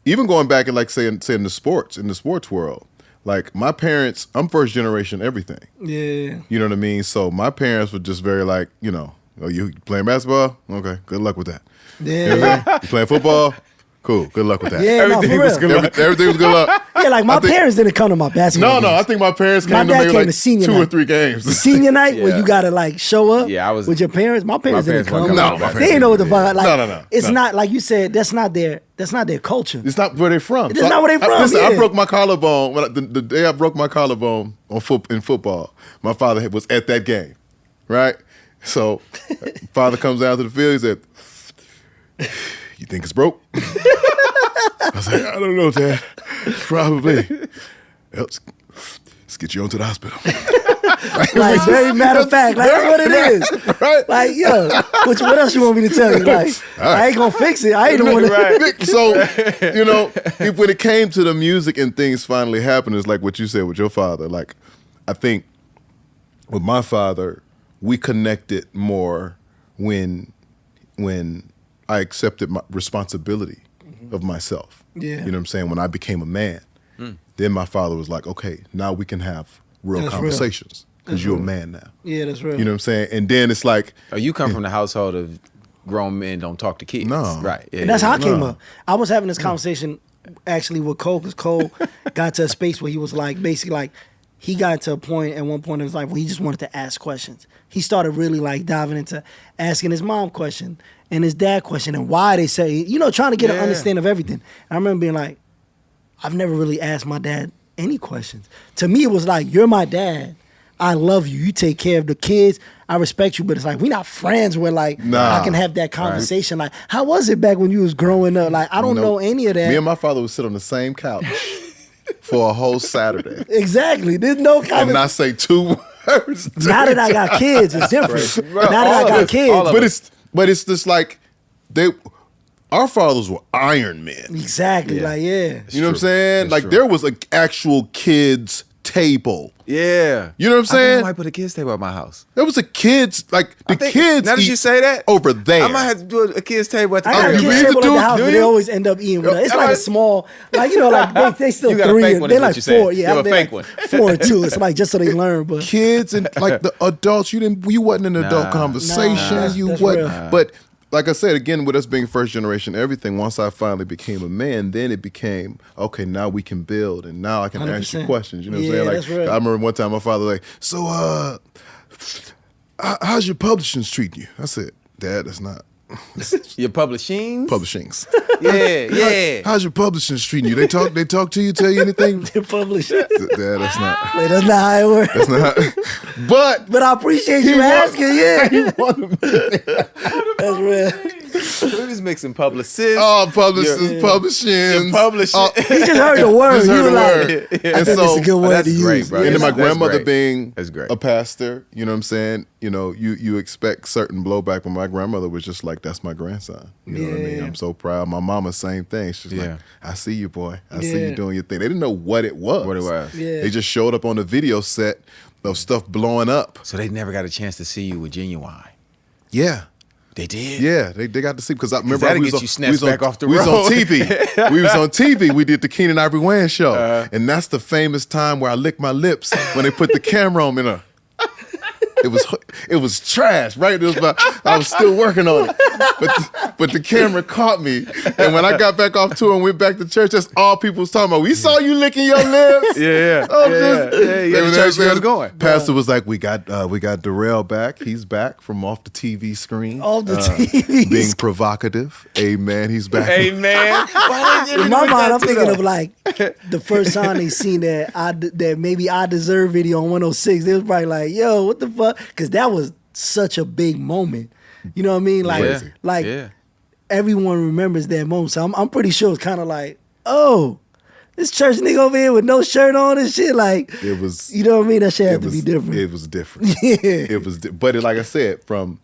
even going back and like saying in the sports world, like my parents, I'm first generation everything. Yeah. You know what I mean? So my parents were just very like, you know, oh, you playing basketball? Okay, good luck with that. Yeah. You know what I mean? You playing football? Cool, good luck with that. Yeah, no, for Everything real. was good luck. Everything was good luck. Yeah, like my parents didn't come to my basketball No, games. I think my parents My came to dad maybe came like to senior 2 or night. 3 games. Senior night where Yeah. you gotta like show up Yeah, I was- with your parents. My parents didn't parents come. weren't coming. No, my They parents didn't know what the didn't. fuck. Like, No. It's not like you said. That's not their culture. It's not where they're from. It's not where they from, Listen, I yeah. broke my collarbone. The day I broke my collarbone in football, my father was at that game, right? So, father comes down to the field. He said, "You think it's broke?" I was like, "I don't know, Dad. Probably. Let's get you onto the hospital." Like, very matter of fact, like that's what it is. Right? Like, yo, what else you want me to tell you? Like, I ain't gonna fix it. I ain't the one. So, you know, when it came to the music and things finally happened, it's like what you said with your father. Like, I think with my father, we connected more when I accepted my responsibility of myself. Yeah. You know what I'm saying? When I became a man Then my father was like, okay, now we can have real That's conversations because That's you're real. a man now. Yeah, that's real. You know what I'm saying? And then it's like, Oh, you come from the household of grown men don't talk to kids. No. Right. Yeah, And that's yeah, how I came No. up. I was having this conversation actually with Cole, because Cole got to a space where he was like, basically like, he got to a point at one point in his life where he just wanted to ask questions. He started really like diving into asking his mom question and his dad question and why they say, you know, trying to get an Yeah. understanding of everything. And I remember being like, I've never really asked my dad any questions. To me, it was like, you're my dad. I love you. You take care of the kids. I respect you. But it's like, we're not friends where like, Nah. I can have that conversation. Like, how was it back when you was growing up? Like, I don't know any of that. Me and my father would sit on the same couch for a whole Saturday Exactly. There's no and conversation. not say 2 words. Now that I got kids, it's different. Now that I got kids, But it's just like our fathers were Iron Men. exactly. Yeah. Like, yeah. You know what I'm saying? It's Like true. there was an actual kids table. Yeah. You know what I'm I saying? think I might put a kids table at my house. There was a kids like the I think- kids. Now that eat you say that, over there. I might have to do a kids table at the I got a you crib. kids used to table at do the it, house, do but they you? always end up eating with us. It's like a small, like, you know, like they still You got a 3. fake one, They're is what like you're saying. 4. You Yeah, have a they're fake like one. 4 and 2. It's like just so they learn. But kids and like the adults. You wasn't in adult Nah. conversation. Nah, you that's wasn't. real. But like I said again, with us being first generation, everything. Once I finally became a man, then it became okay. Now we can build, and now I can ask you 100%. questions. You know what Yeah, I'm saying? that's Like real. I remember one time my father like, so how's your publishing treating you? I said, Dad, that's not Your publishing? publishings. Yeah, yeah. How's your publishing treating you? They talk to you, tell you anything? they publish it. Dad, that's not. Like, that's not how it works. That's not. But But I appreciate you asking. Yeah, that's real. We're just mixing publicists. oh, publishers, Your- publishing, your publishing. He just heard the word. Just He heard was the like, word. I And think so it's a good word that's to great, use. bro. and then my That's grandmother great. being That's great. a pastor, you know what I'm saying? You know, you expect certain blowback, but my grandmother was just like, that's my grandson. You know what I mean? Yeah. I'm so proud. My mama, same thing. She's Yeah. like, I see you, boy. I see Yeah. you doing your thing. They didn't know what it was. What it was. Yeah. They just showed up on the video set of stuff blowing up. So they never got a chance to see you with Genuine. Yeah. They did? Yeah, they got to see because I remember that'll we was get on, you snatched we was on- back off the we was on road. TV. We was on TV. We did the Keenan Ivory Wayans show, and that's the famous time where I licked my lips when they put the camera on me. It was trash, right? It was I was still working on it, but the camera caught me, and when I got back off tour and went back to church, that's all people was talking about. We saw you licking your lips. Yeah. Oh, yeah. just- Yeah, yeah. And The church was going. Pastor was like, "We got Darrell back. He's back from off the TV screen. Off the TV being provocative. Amen. He's back. Hey, man. Why didn't you In my make mind, that I'm to thinking them? of like the first time they seen that maybe I Deserve video on 106. They was probably like, "Yo, what the fuck?" Because that was such a big moment. You know what I mean? Like, Yeah. like Yeah. everyone remembers that moment. So I'm pretty sure it's kind of like, oh, this church nigga over here with no shirt on and shit. Like, It was. you know what I mean? That shit had It to was be different. It was different. Yeah. It was. But like I said, from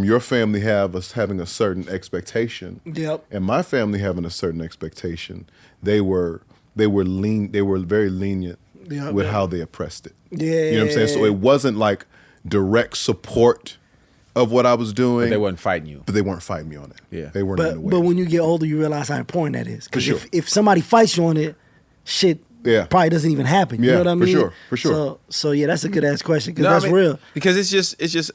your family having a certain expectation, Yep. and my family having a certain expectation, they were very lenient Yep, with yep. how they oppressed it. Yeah. You know what I'm saying? So it wasn't like direct support of what I was doing. But they wasn't fighting you. But they weren't fighting me on it. Yeah. They weren't in the way. But when you get older, you realize how important that is. Because For sure. if somebody fights you on it, shit Yeah. probably doesn't even happen. You Yeah, know what I for mean? sure, for sure. So yeah, that's a good ass question because No, I that's mean, real. Because it's just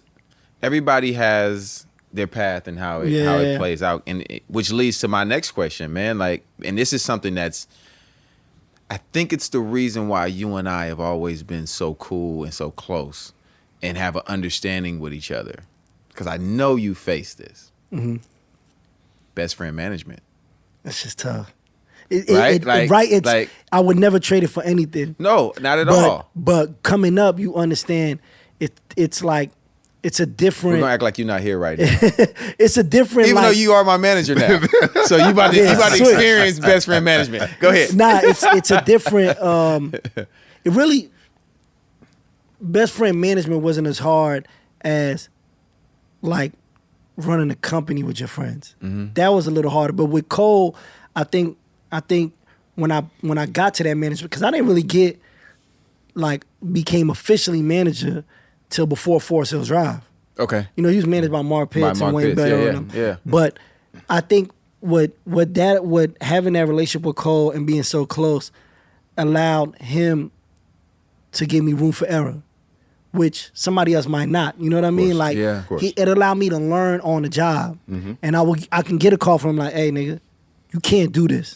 everybody has their path and how it Yeah. plays out, and which leads to my next question, man. Like, and this is something that's, I think it's the reason why you and I have always been so cool and so close, and have an understanding with each other. Because I know you face this. Mm-hmm. Best friend management. That's just tough. Right? It's Like- I would never trade it for anything. No, not at but, all. But coming up, you understand it's like it's a We're different. gonna act like you're not here right now. It's a different. Even like, though you are my manager now. So you about to, Yeah, you about to switch. experience best friend management. Go ahead. Nah, it's a different. It really, best friend management wasn't as hard as like running a company with your friends. That was a little harder. But with Cole, I think when I got to that management, because I didn't really get like became officially manager till before Forest Hills Drive. Okay. You know, he was managed by Mark Pitts Mark and Wayne Pitts, Bell yeah, and them. yeah. But I think what having that relationship with Cole and being so close, allowed him to give me room for error, which somebody else might not. You know what I mean? Like, Yeah. Of course. it allowed me to learn on the job. And I can get a call from him like, hey, nigga, you can't do this.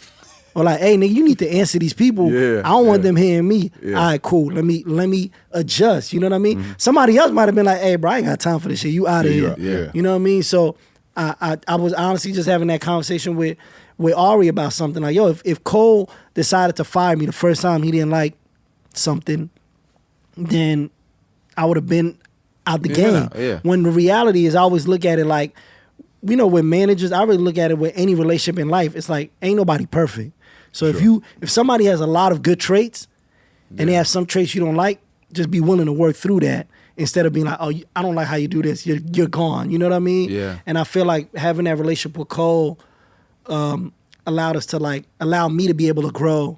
Or like, hey, nigga, you need to answer these people. Yeah, I don't want yeah. them hearing me. Yeah. All right, cool. Let me adjust. You know what I mean? Somebody else might have been like, hey, bro, I ain't got time for this shit. You out of here. Yeah. You know what I mean? So I was honestly just having that conversation with Ari about something. Like, yo, if Cole decided to fire me the first time he didn't like something, then I would have been out the game. Yeah. When the reality is, I always look at it like, you know, with managers, I really look at it with any relationship in life. It's like, ain't nobody perfect. So if somebody has a lot of good traits and they have some traits you don't like, just be willing to work through that instead of being like, oh, I don't like how you do this. You're gone. You know what I mean? Yeah. And I feel like having that relationship with Cole allowed us to allow me to be able to grow.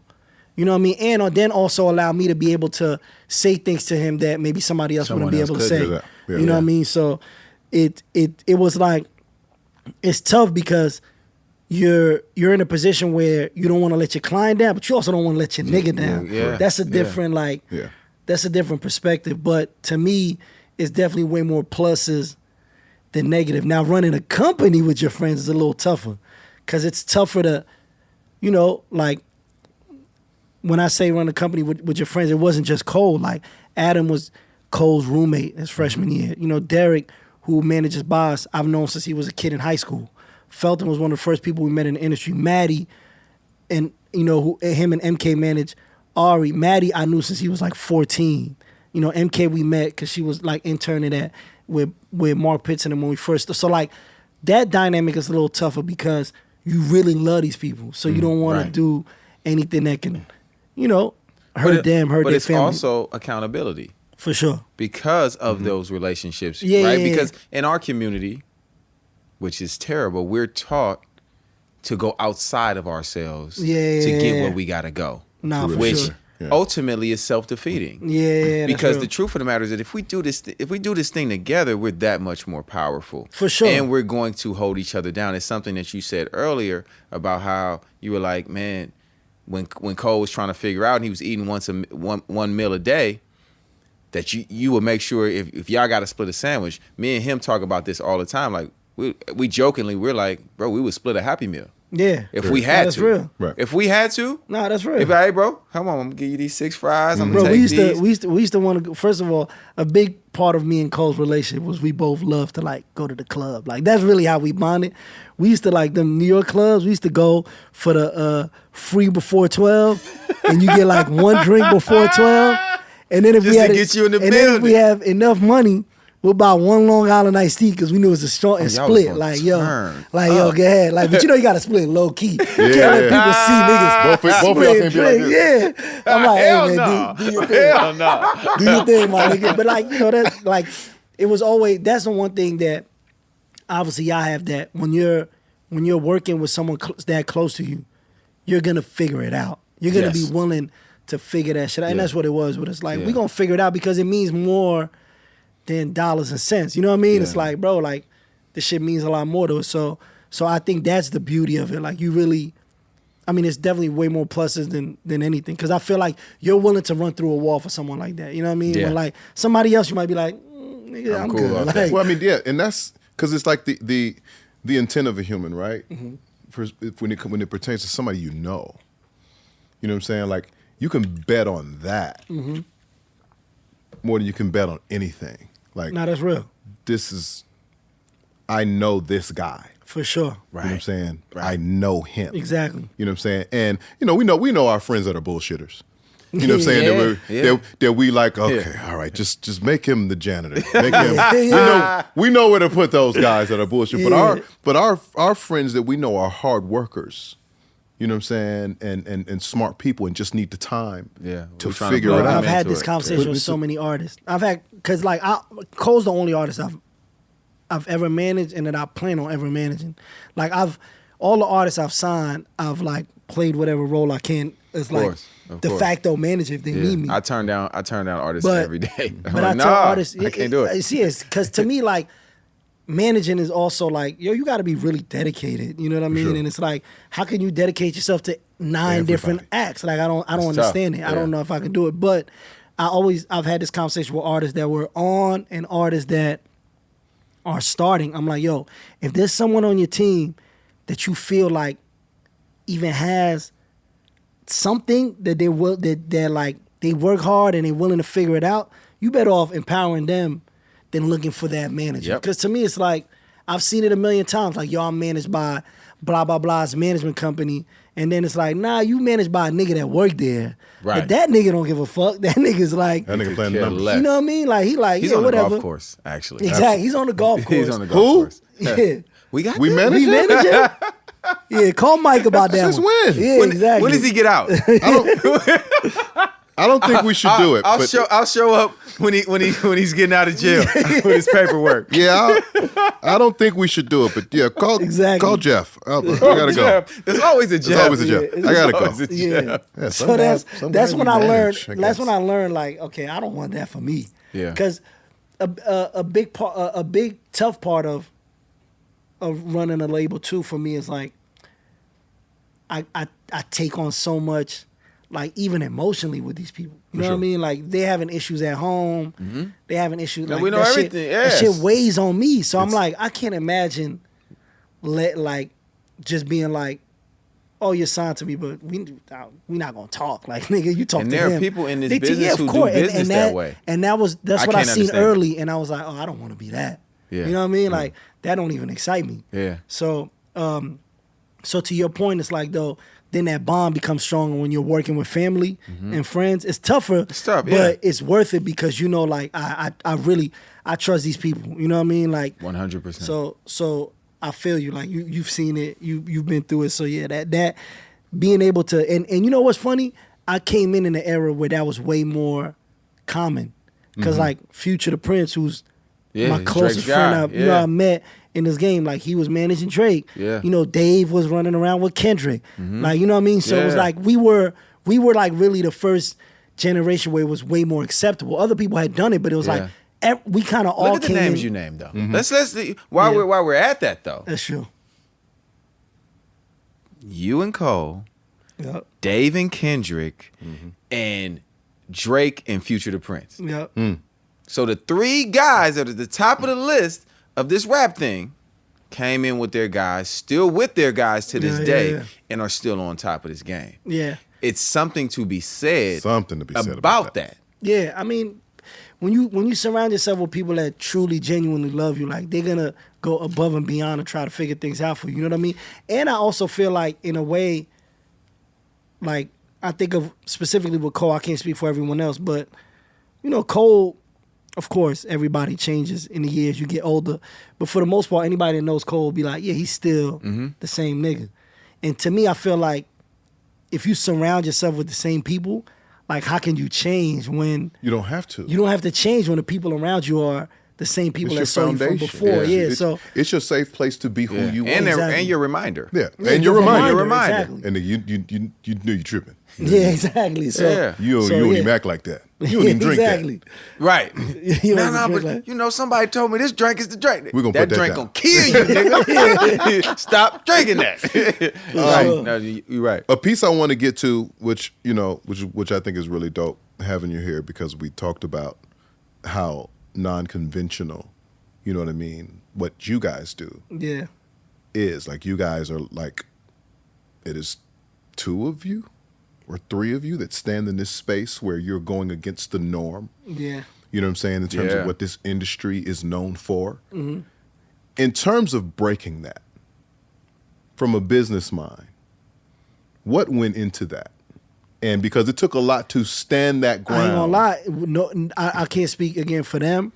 You know what I mean? And then also allow me to be able to say things to him that maybe somebody else Someone wouldn't be else able to could say. do that. Yeah. You know what I mean? So it was like, it's tough because you're in a position where you don't want to let your client down, but you also don't want to let your nigga down. Yeah. That's a different that's a different perspective. But to me, it's definitely way more pluses than negative. Now, running a company with your friends is a little tougher because it's tougher to, you know, like when I say run a company with your friends, it wasn't just Cole. Like Adam was Cole's roommate his freshman year. You know, Derek, who manages Boss, I've known since he was a kid in high school. Felton was one of the first people we met in the industry. Maddie, and you know, him and MK managed Ari. Maddie, I knew since he was like 14. You know, MK we met because she was like interning with Mark Pitts and him when we first. So like that dynamic is a little tougher because you really love these people, so you don't want to do anything that can, you know, hurt their family. But it's also accountability. For sure. Because of those relationships, Yeah, right? yeah, Because in our community, which is terrible, we're taught to go outside of ourselves to get where we gotta go. Nah, for which sure. ultimately is self-defeating. Yeah, because that's the truth of the matter is that if we do this thing together, we're that much more powerful. For sure. And we're going to hold each other down. It's something that you said earlier about how you were like, man, when Cole was trying to figure out and he was eating one meal a day, that you would make sure if y'all got to split a sandwich, me and him talk about this all the time. Like we jokingly, we're like, bro, we would split a Happy Meal. Yeah. If we had that's to. real. Right. If we had to. Nah, that's real. If hey, bro, come on, I'm gonna give you these 6 fries. I'm Bro, gonna take these. we used to want to go. First of all, a big part of me and Cole's relationship was we both loved to like go to the club. Like that's really how we bonded. We used to like them New York clubs. We used to go for the free before 12, and you get like one drink before 12. And then if Just we had to get you in the and then if we building. have enough money, we'll buy one Long Island iced tea because we knew it was a strong and y'all was split. gonna Like turn yo, go ahead. Like, but you know you gotta split low key. You can't let people see niggas. Both of y'all split can't be like drink. this. Yeah, I'm like, Hell hey man, no. do your thing. Hell no. Do your thing, my nigga. But like, you know, that's like, it was always, that's the one thing that obviously y'all have, that when you're working with someone that close to you, you're gonna figure it out. You're gonna Yes. be willing to figure that shit out. And Yeah. that's what it was with us. Like, Yeah. we gonna figure it out because it means more than dollars and cents. You know what I mean? It's like, bro, like, this shit means a lot more to us. So I think that's the beauty of it. Like, you really, I mean, it's definitely way more pluses than anything. Because I feel like you're willing to run through a wall for someone like that. You know what I mean? Yeah. When like somebody else, you might be like, nigga, I'm cool good. about Like, that. Well, I mean, yeah, and that's because it's like the intent of a human, right? When it pertains to somebody you know what I'm saying? Like, you can bet on that more than you can bet on anything. Like, nah, that's real. I know this guy. For sure. You know what I'm saying? Right. I know him. Exactly. You know what I'm saying? And we know our friends that are bullshitters. You know what I'm saying? Yeah. That we like, okay, all right, just make him the janitor. Make him we know where to put those guys that are bullshit. Yeah. But our friends that we know are hard workers. You know what I'm saying? And smart people and just need the time Yeah, to we're trying to figure build it them out. I've had into this it. conversation with so many artists. I've had, because like Cole's the only artist I've ever managed and that I plan on ever managing. Like, all the artists I've signed, I've like played whatever role I can as like Of de course. facto manager if they need me. I turn down artists But- every day. I'm But like, I tell nah, artists, I can't do it. See, it's because to me, like, managing is also like, yo, you got to be really dedicated. You know what I mean? sure. And it's like, how can you dedicate yourself to 9 different Everybody. acts. Like I don't It's understand tough. it. I don't Yeah. know if I can do it. But I've had this conversation with artists that were on and artists that are starting. I'm like, yo, if there's someone on your team that you feel like even has something that they're like they work hard and they're willing to figure it out, you better off empowering them than looking for that manager. Yep. Because to me, it's like I've seen it a million times. Like, yo, I'm managed by blah blah blah's management company, and then it's like, nah, you managed by a nigga that worked there. Right. But that nigga don't give a fuck. That nigga's like, That nigga playing the Care numbers. less. you know what I mean? Like He's yeah, on whatever. the golf course, actually. Exactly. He's on the golf course. He's on the golf Who? course. Yeah. We got We this? manage We him? manage him? Yeah, call Mike about that Since one. when? Yeah, exactly. When does he get out? I don't think we should do it. I'll but show up when he's getting out of jail with his paperwork. Yeah, I don't think we should do it. But yeah, call Jeff. I gotta go. Jeff. There's always a Jeff. There's always a Jeff. Yeah, I gotta always a go. Yeah. Jeff. Yeah, So that's when I learned. That's guess. when I learned. Like, okay, I don't want that for me. Yeah. Because a big tough part of running a label too for me is like I take on so much, like even emotionally with these people. You know what I mean? Like they having issues at home. They having issues. No, Like, we know that everything. Shit, Yes. That shit weighs on me. So I'm like, I can't imagine just being like, oh, you're signed to me, but we not gonna talk. Like, nigga, you talk And to there are him. people in this They- business of who do course. business that way. And that's I what I can't seen understand it. early, and I was like, oh, I don't want to be that. Yeah. You know what I mean? Like that don't even excite me. Yeah. So, so to your point, it's like though, then that bond becomes stronger when you're working with family and friends. It's tougher. It's tough, but yeah. it's worth it because you know, like I really trust these people. You know what I mean? Like 100%. So I feel you. Like you've seen it. You've been through it. So yeah, that being able to and you know what's funny? I came in an era where that was way more common because like Future the Prince, who's Yeah, my he's closest Drake's friend guy. I met in this game. Like he was managing Drake. Yeah. You know, Dave was running around with Kendrick. Like, you know what I mean? So it was Yeah. like we were like really the first generation where it was way more acceptable. Other people had done it, but it was Yeah. like we kind of all Look at the came names in. you named though. Mm-hmm. Let's while Yeah. we're at that though. That's true. You and Cole, Yep. Dave and Kendrick, Mm-hmm. and Drake and Future the Prince. Yep. So the 3 guys that are at the top of the list of this rap thing came in with their guys, still with their guys to this Yeah, day, yeah. and are still on top of this game. Yeah. It's something to be said. Something to be said about that. Yeah, I mean, when you surround yourself with people that truly, genuinely love you, like they're gonna go above and beyond and try to figure things out for you. You know what I mean? And I also feel like, in a way, like I think of specifically with Cole. I can't speak for everyone else, but you know, Cole. Of course, everybody changes in the years you get older, but for the most part, anybody that knows Cole will be like, yeah, he's still the same nigga. And to me, I feel like if you surround yourself with the same people, like how can you change when You don't have to. you don't have to change when the people around you are the same people that It's saw your you from foundation. before? Yeah, It's, so it's your safe place to be who Yeah. you and are. their- Exactly. and your reminder. Yeah, yeah, and your reminder. Your reminder. Exactly. And then you knew you're tripping. Yeah, exactly. So Yeah. You so, don't yeah. even act like that. You don't even drink exactly. Right. You no, don't but drink like- you know, somebody told me this drink is the drink. We gonna that put that drink down. gonna kill you, nigga. Stop drinking that. Right. sure. No, you're right. A piece I want to get to, which I think is really dope, having you here because we talked about how non-conventional, you know what I mean, what you guys do Yeah. is. Like you guys are like, it is 2 of you or 3 of you that stand in this space where you're going against the norm. Yeah. You know what I'm saying? In terms Yeah. of what this industry is known for. In terms of breaking that, from a business mind, what went into that? And because it took a lot to stand that I ground. ain't gonna lie. No, I can't speak again for them,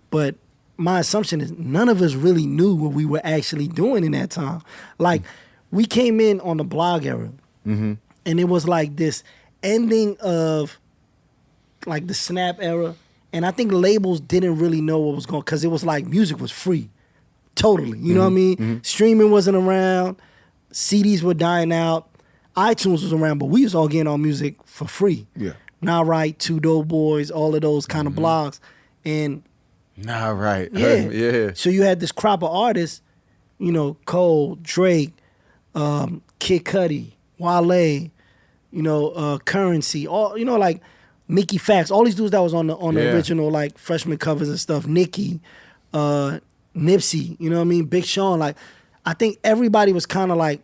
but my assumption is none of us really knew what we were actually doing in that time. Like, we came in on the blog era, and it was like this ending of like the Snap era, and I think labels didn't really know what was going, because it was like music was free, totally. You know what I mean? Streaming wasn't around, CDs were dying out, iTunes was around, but we was all getting our music for free. Yeah. Now Right, Two Dope Boys, all of those kind of blogs, and Nah, right. yeah. Yeah. So you had this crop of artists, you know, Cole, Drake, Kid Cudi, Wale, Currency, all like Mickey Fax, all these dudes that was on the original like freshman covers and stuff. Nicki, Nipsey, you know what I mean? Big Sean, like I think everybody was kind of like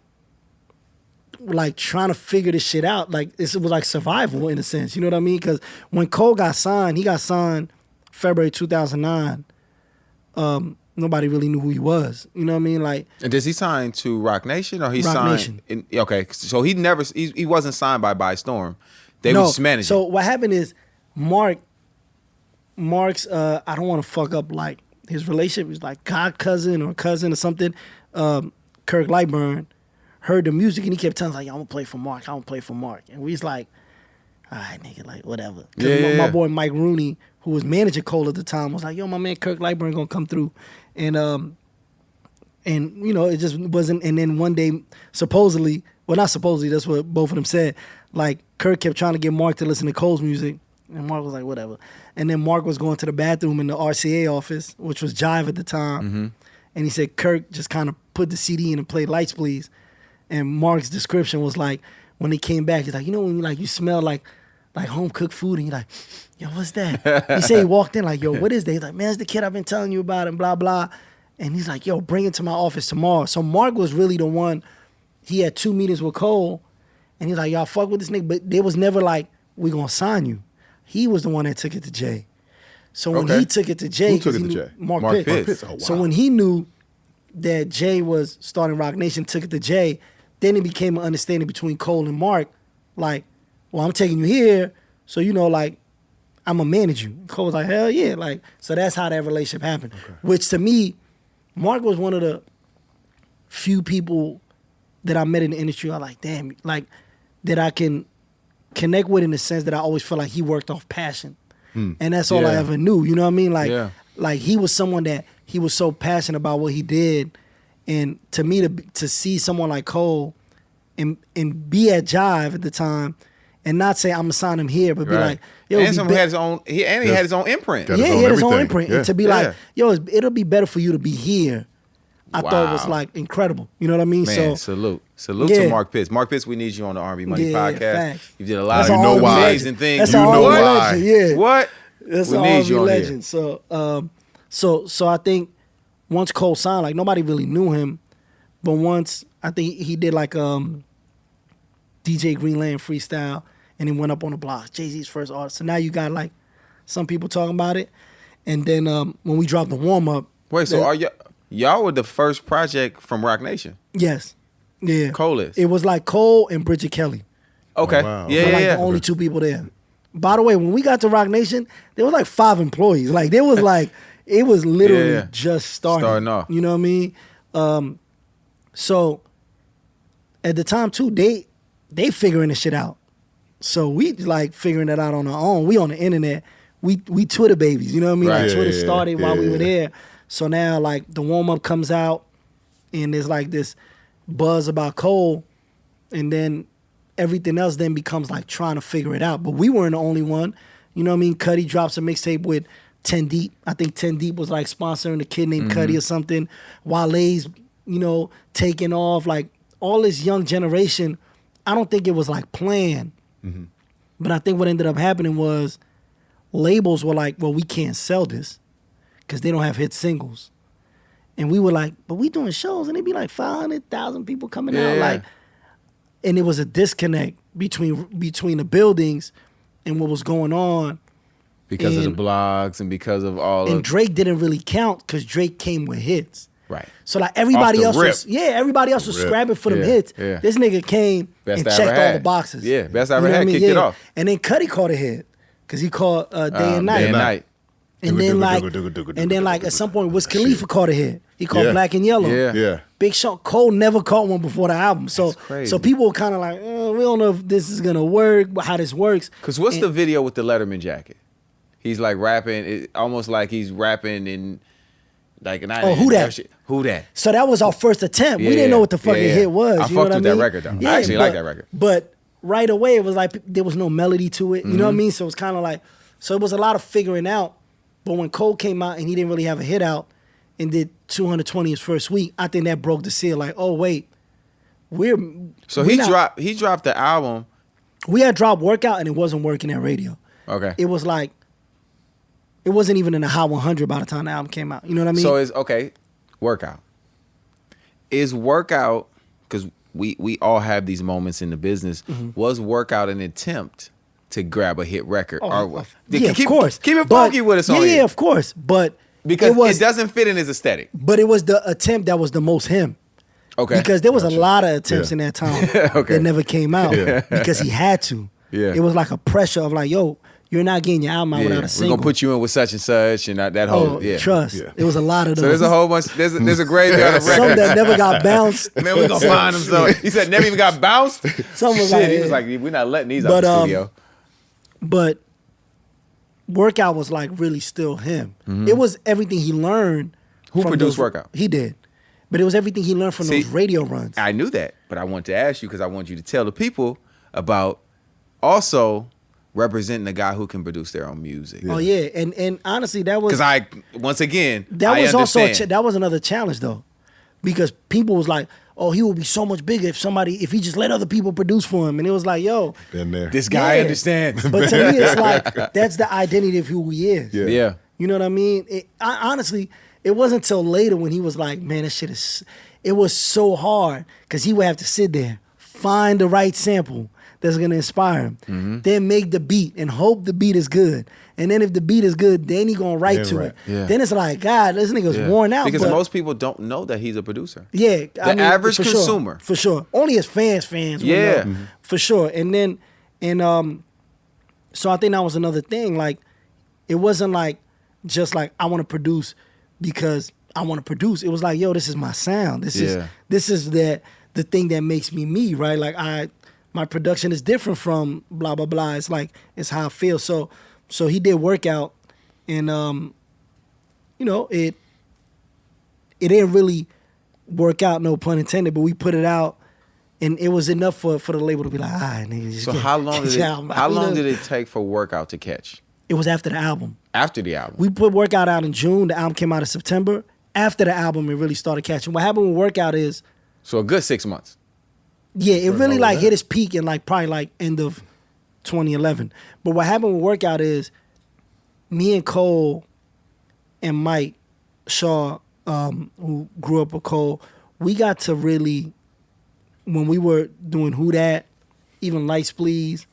trying to figure this shit out. Like it was like survival in a sense, you know what I mean? Because when Cole got signed, he got signed February 2009. Nobody really knew who he was. You know what I mean? Like, and does he sign to Rock Nation or he Roc signed? Nation. Okay, so he wasn't signed by Storm. They was just managing. So what happened is Mark's I don't want to fuck up like his relationship was like god cousin or cousin or something. Kirk Lightburn heard the music and he kept telling us like, I'm gonna play for Mark. And we was like, all right, nigga, like whatever. Cause my boy Mike Rooney, who was managing Cole at the time, was like, yo, my man Kirk Lightburn gonna come through. And it just wasn't. And then one day, supposedly, well, not supposedly, that's what both of them said. Like Kirk kept trying to get Mark to listen to Cole's music, and Mark was like, whatever. And then Mark was going to the bathroom in the RCA office, which was Jive at the time, and he said Kirk just kind of put the CD in and played Lights Please. And Mark's description was like, when he came back, he's like, when you smell like home cooked food, and you're like, yo, what's that? He said he walked in like, yo, what is that? He's like, man, it's the kid I've been telling you about and blah, blah. And he's like, yo, bring it to my office tomorrow. So Mark was really the one, he had 2 meetings with Cole, and he's like, y'all fuck with this nigga, but there was never like, we gonna sign you. He was the one that took it to Jay. So when he took it to Jay, who took it to Jay? Mark Pitts. Mark Pitts. Oh, wow. So when he knew that Jay was starting Roc Nation, took it to Jay, then it became an understanding between Cole and Mark, like, well, I'm taking you here, so like, I'm gonna manage you. Cole was like, hell yeah, like, so that's how that relationship happened. Okay. Which to me, Mark was one of the few people that I met in the industry. I like, damn, like, that I can connect with in the sense that I always feel like he worked off passion. And that's all I ever knew, you know what I mean? Like, like he was someone that he was so passionate about what he did. And to me, to see someone like Cole and be at Jive at the time and not say I'm gonna sign him here, but be like, yo, and someone had his own. He had his own imprint. He had his own imprint, and to be like, yo, it'll be better for you to be here. I thought it was like incredible. You know what I mean? Man, so salute to Mark Pitts. Mark Pitts, we need you on the R&B Money podcast. Facts. You did a lot of amazing things. That's you know why. Legend, yeah. What? That's we an need you on legend. Here. So I think once Cole signed, like nobody really knew him, but once I think he did like DJ Greenland freestyle, and then went up on the block. Jay-Z's first artist. So now you got like some people talking about it, and then when we dropped the warm up. Wait, so are y'all were the first project from Roc Nation? Yes. Yeah. Cole is. It was like Cole and Bridget Kelly. Okay. Oh, wow. Yeah, Were like yeah. the only 2 people there. By the way, when we got to Roc Nation, there was like 5 employees. Like there was like it was literally just starting off. You know what I mean? So at the time too, they figuring this shit out. So we like figuring it out on our own. We on the internet. We Twitter babies. You know what I mean? Right. Like Twitter Yeah, started while we were yeah. there. So now like the warm up comes out, and there's like this buzz about Cole, and then everything else then becomes like trying to figure it out. But we weren't the only one. You know what I mean? Cuddy drops a mixtape with 10 Deep. I think 10 Deep was like sponsoring a kid named Cuddy or something. Wale's, taking off. Like all this young generation, I don't think it was like planned. But I think what ended up happening was labels were like, well, we can't sell this because they don't have hit singles. And we were like, but we doing shows, and it'd be like 500,000 people coming out. Like, and it was a disconnect between the buildings and what was going on. Because of the blogs and because of all and Drake didn't really count because Drake came with hits. Right. So like everybody else rip. was everybody else was scrapping for them hits. Yeah. This nigga came Best and I checked ever all had. the boxes. Yeah, best I ever You know had, what I mean? kicked it off. And then Cuddy caught a hit because he called Day and Night. Day and Night. And then like at some point Wiz Khalifa caught a hit. He called Black and Yellow. Yeah. Big Sean Cole never caught one before the album. So crazy. so people were kind of like, we don't know if this is gonna work, how this works. Because what's the video with the Letterman jacket? He's like rapping, almost like he's rapping in like an Who that? Who that? So that was our first attempt. We didn't know what the fucking hit was. I you know fucked what with I mean? that record though. I actually like that record. But right away it was like there was no melody to it. You know what I mean? So it was kind of like, so it was a lot of figuring out. But when Cole came out and he didn't really have a hit out and did 220 his first week, I think that broke the seal. Like, oh wait, So we're not- he dropped the album. We had dropped Workout and it wasn't working at radio. Okay. It was like, it wasn't even in the Hot 100 by the time the album came out. You know what I mean? So it's okay. Workout. Is Workout, because we all have these moments in the business, was Workout an attempt to grab a hit record? Yeah, of course. Keep it But- funky with us on Yeah, here. of course. But Because it was, it doesn't fit in his aesthetic. but it was the attempt that was the most him. Okay. Because there was a lot of attempts in that time Okay. that never came out because he had to. Yeah. It was like a pressure of like, yo, you're not getting your album out without a We're single. gonna put you in with such and such and that whole Trust. Yeah. It was a lot of those. So there's a whole bunch. There's a graveyard of Some records. that never got bounced. Man, we gonna find them. So he said never even got bounced. Some was Shit, like, he was like, we're not letting these out But, the studio. But Workout was like really still him. It was everything he learned. Who from produced those- Workout? He did. But it was everything he learned from See, those radio runs. I knew that, but I want to ask you because I want you to tell the people about also representing a guy who can produce their own music. Oh yeah, and honestly, that was Because once again, that I was also understand. that was another challenge though, because people was like, "Oh, he would be so much bigger if he just let other people produce for him." And it was like, "Yo, Been there. This guy yeah. understands. But to me, it's like that's the identity of who he is. Yeah. Yeah. You know what I mean? Honestly, it wasn't until later when he was like, "Man, that shit is." It was so hard because he would have to sit there, find the right sample that's gonna inspire him, then make the beat and hope the beat is good. And then if the beat is good, then he gonna write Then to write. it. Yeah. Then it's like, God, this nigga's Yeah. worn out. Because but most people don't know that he's a producer. yeah, The average for consumer. sure, for sure. Only his fans will Yeah. know, for sure. And then, so I think that was another thing. Like, it wasn't like just like I want to produce because I want to produce. It was like, yo, this is my sound. This is the thing that makes me, right? Like my production is different from blah blah blah. It's like it's how I feel. So he did Workout, and it didn't really work out, no pun intended, but we put it out and it was enough for the label to be like, all right, nigga, just So get- how long get did your it, album out." how You long know? did it take for Workout to catch? It was after the album. After the album. We put Workout out in June. The album came out in September. After the album, it really started catching. What happened with Workout is, So a good 6 months. yeah, it really know like that. hit its peak in like probably like end of 2011. But what happened with Workout is, me and Cole and Mike Shaw, who grew up with Cole, we got to really, when we were doing Who Dat, even Lights Please,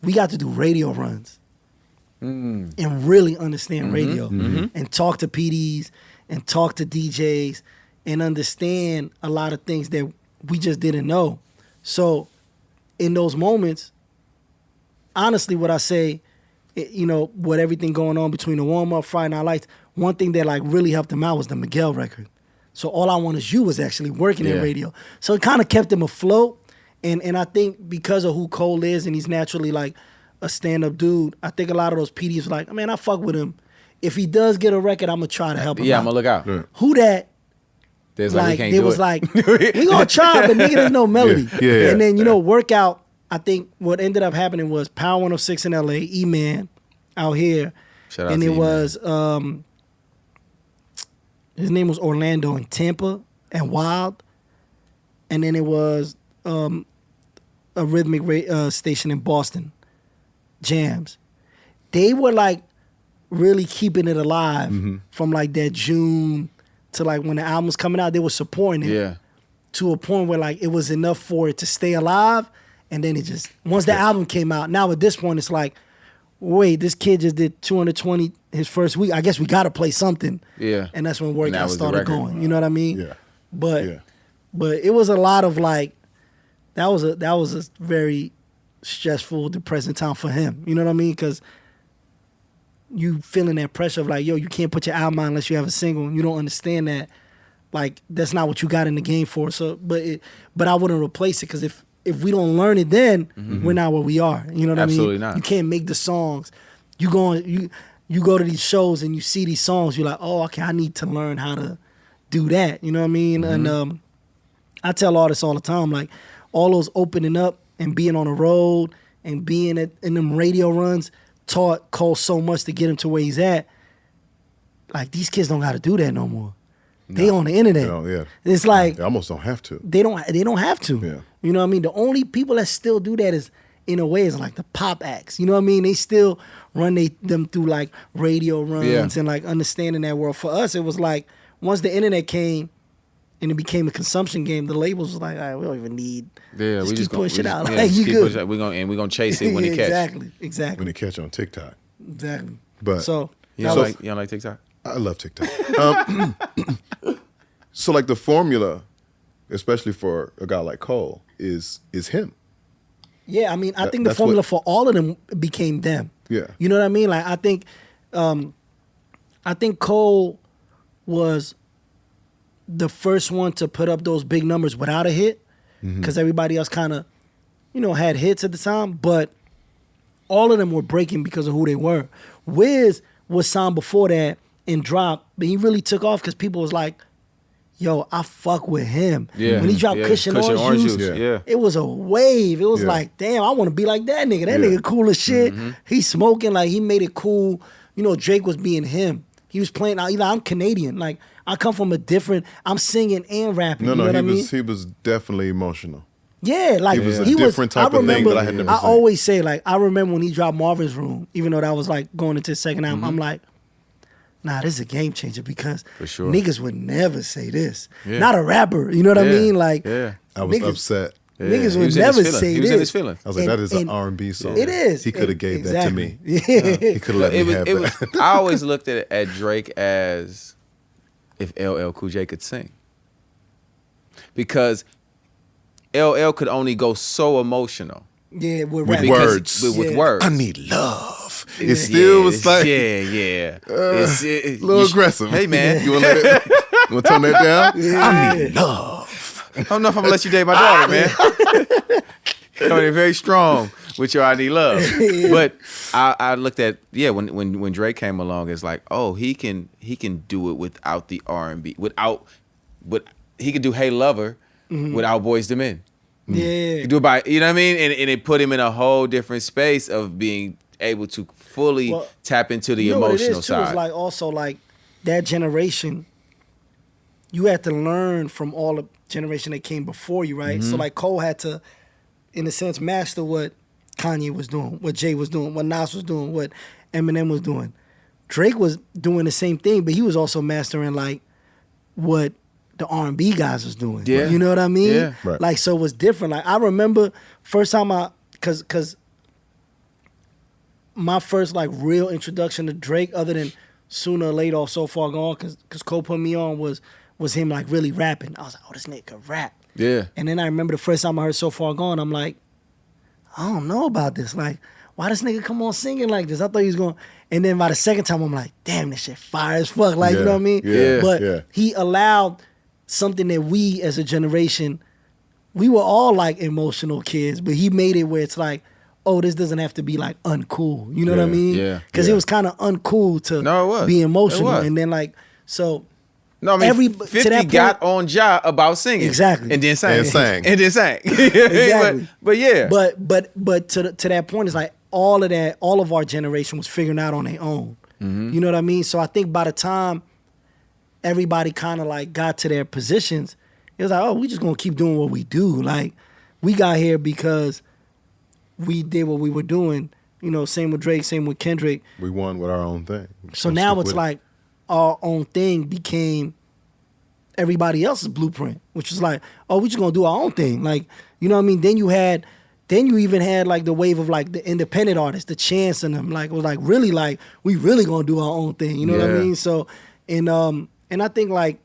we got to do radio runs and really understand radio and talk to PDs and talk to DJs and understand a lot of things that we just didn't know. So in those moments, honestly, what I say, with everything going on between the warm-up, Friday Night Lights, one thing that like really helped him out was the Miguel record. So All I Want Is You was actually working in Yeah. radio. So it kind of kept him afloat. And I think because of who Cole is and he's naturally like a stand-up dude, I think a lot of those PDs were like, man, I fuck with him. If he does get a record, I'm going to try to help him Yeah, out. I'm going to look out. Yeah. Who Dat, There's like, we like, can't they do was it. like, we gonna try, but nigga, there's no melody. Yeah. And then, Workout, I think what ended up happening was Power 106 in LA, E-Man out here. Shout out and to it E-Man. was, his name was Orlando in Tampa and Wild. And then it was a rhythmic station in Boston, Jams. They were like really keeping it alive from like that June to like when the album was coming out. They were supporting it Yeah. to a point where like it was enough for it to stay alive. And then it just, once the album came out, now at this point it's like, wait, this kid just did 220 his first week. I guess we got to play something. Yeah. And that's when that Workout was the started record. going. You know what I mean? Yeah. But Yeah. but it was a lot of like, that was a very stressful, depressing time for him. You know what I mean? Because you feeling that pressure of like, yo, you can't put your album out unless you have a single, and you don't understand that. Like, that's not what you got in the game for. So, but I wouldn't replace it because if we don't learn it, then we're not where we are. You know what Absolutely I mean? not. You can't make the songs. You go to these shows and you see these songs. You're like, oh, okay, I need to learn how to do that. You know what I mean? And I tell artists all the time, like, all those opening up and being on the road and being in them radio runs taught Cole so much to get him to where he's at. Like, these kids don't got to do that no more. They on the internet. You know, yeah. It's like They almost don't have to. they don't have to. Yeah. You know what I mean? The only people that still do that is in a way is like the pop acts. You know what I mean? They still run them through like radio runs and like understanding that world. For us, it was like once the internet came and it became a consumption game, the labels was like, all right, we don't even need. Yeah, just we keep just pushing it out. Yeah, Like, you keep good. pushing it. We're gonna chase it when it catch. Exactly. When they catch on TikTok. Exactly. But So You that don't was- like TikTok? I love TikTok. So like the formula, especially for a guy like Cole, is him. Yeah, I mean, I think the that's formula what- for all of them became them. Yeah. You know what I mean? Like I think Cole was the first one to put up those big numbers without a hit, because everybody else kind of, had hits at the time, but all of them were breaking because of who they were. Wiz was signed before that and dropped, but he really took off because people was like, yo, I fuck with him. Yeah. When he dropped Cushion Orange Juice, Yeah. it was a wave. It was Yeah. like, damn, I want to be like that nigga. That Yeah. nigga cool as shit. He smoking, like he made it cool. Drake was being him. He was playing, I'm Canadian. Like I come from a different, I'm singing and rapping. No, you know what I mean? he was definitely emotional. Yeah, like He was a different type of thing that I had never I seen. always say, like, I remember when he dropped Marvin's Room, even though that was like going into his second album, I'm like, nah, this is a game changer because For sure. niggas would never say this. Yeah. Not a rapper, you know what I Yeah. mean? Like, Yeah. I was niggas- upset. Yeah. Niggas He would was in his never feelings. say He was this. in his feelings. I was like, And- that is an and- R&B song. It is. He could have gave that to me. Yeah. He could have let me have It that. was. I always looked at Drake as if LL Cool J could sing, because LL could only go so emotional Yeah, with With rap. words. with Yeah. words. I need love. It still was like yeah. a little aggressive. Hey man, You want to turn that down? Yeah. I need love. I don't know if I'm gonna let you date my daughter, man. Coming in very strong with your I need love. But I looked at when Drake came along, it's like, oh, he can do it without the R&B, but he could do Hey Lover without Boyz II Men. He Yeah. could do it by, you know what I mean? And it put him in a whole different space of being able to fully Well, tap into the You know what it emotional is, too, is side. like also like that generation, you had to learn from all the generation that came before you, right? So like Cole had to, in a sense, master what Kanye was doing, what Jay was doing, what Nas was doing, what Eminem was doing. Drake was doing the same thing, but he was also mastering like what the R&B guys was doing. Yeah. You know what I mean? Yeah. Right. Like, so it was different. Like, I remember first time cause my first like real introduction to Drake, other than Sooner or Later or So Far Gone, cause Cole put me on, was him like really rapping. I was like, oh, this nigga can rap. Yeah. And then I remember the first time I heard So Far Gone, I'm like, I don't know about this. Like, why this nigga come on singing like this? I thought he was going. And then by the second time, I'm like, damn, this shit fire as fuck. Like, you know what I mean? Yeah, But yeah. he allowed something that we as a generation, we were all like emotional kids, but he made it where it's like, oh, this doesn't have to be like uncool. You know what I Yeah, mean? yeah, Because yeah. it was kind of uncool to No, it was. be emotional. It was. And then like, so No, I mean, to 50 that point- got on Ja about singing. Exactly. And then sang. And sang. And then sang. Exactly. but yeah. But to that point, it's like all of our generation was figuring out on their own. You know what I mean? So I think by the time everybody kind of like got to their positions, it was like, oh, we just gonna keep doing what we do. Like we got here because we did what we were doing. You know, same with Drake, same with Kendrick. We won with our own thing. So Let's now stick it's with it. like our own thing became everybody else's blueprint, which is like, oh, we just gonna do our own thing. Like, you know what I mean? Then you even had like the wave of like the independent artists, the Chance and them. Like it was like really like we really gonna do our own thing. You know what I Yeah. mean? So and I think like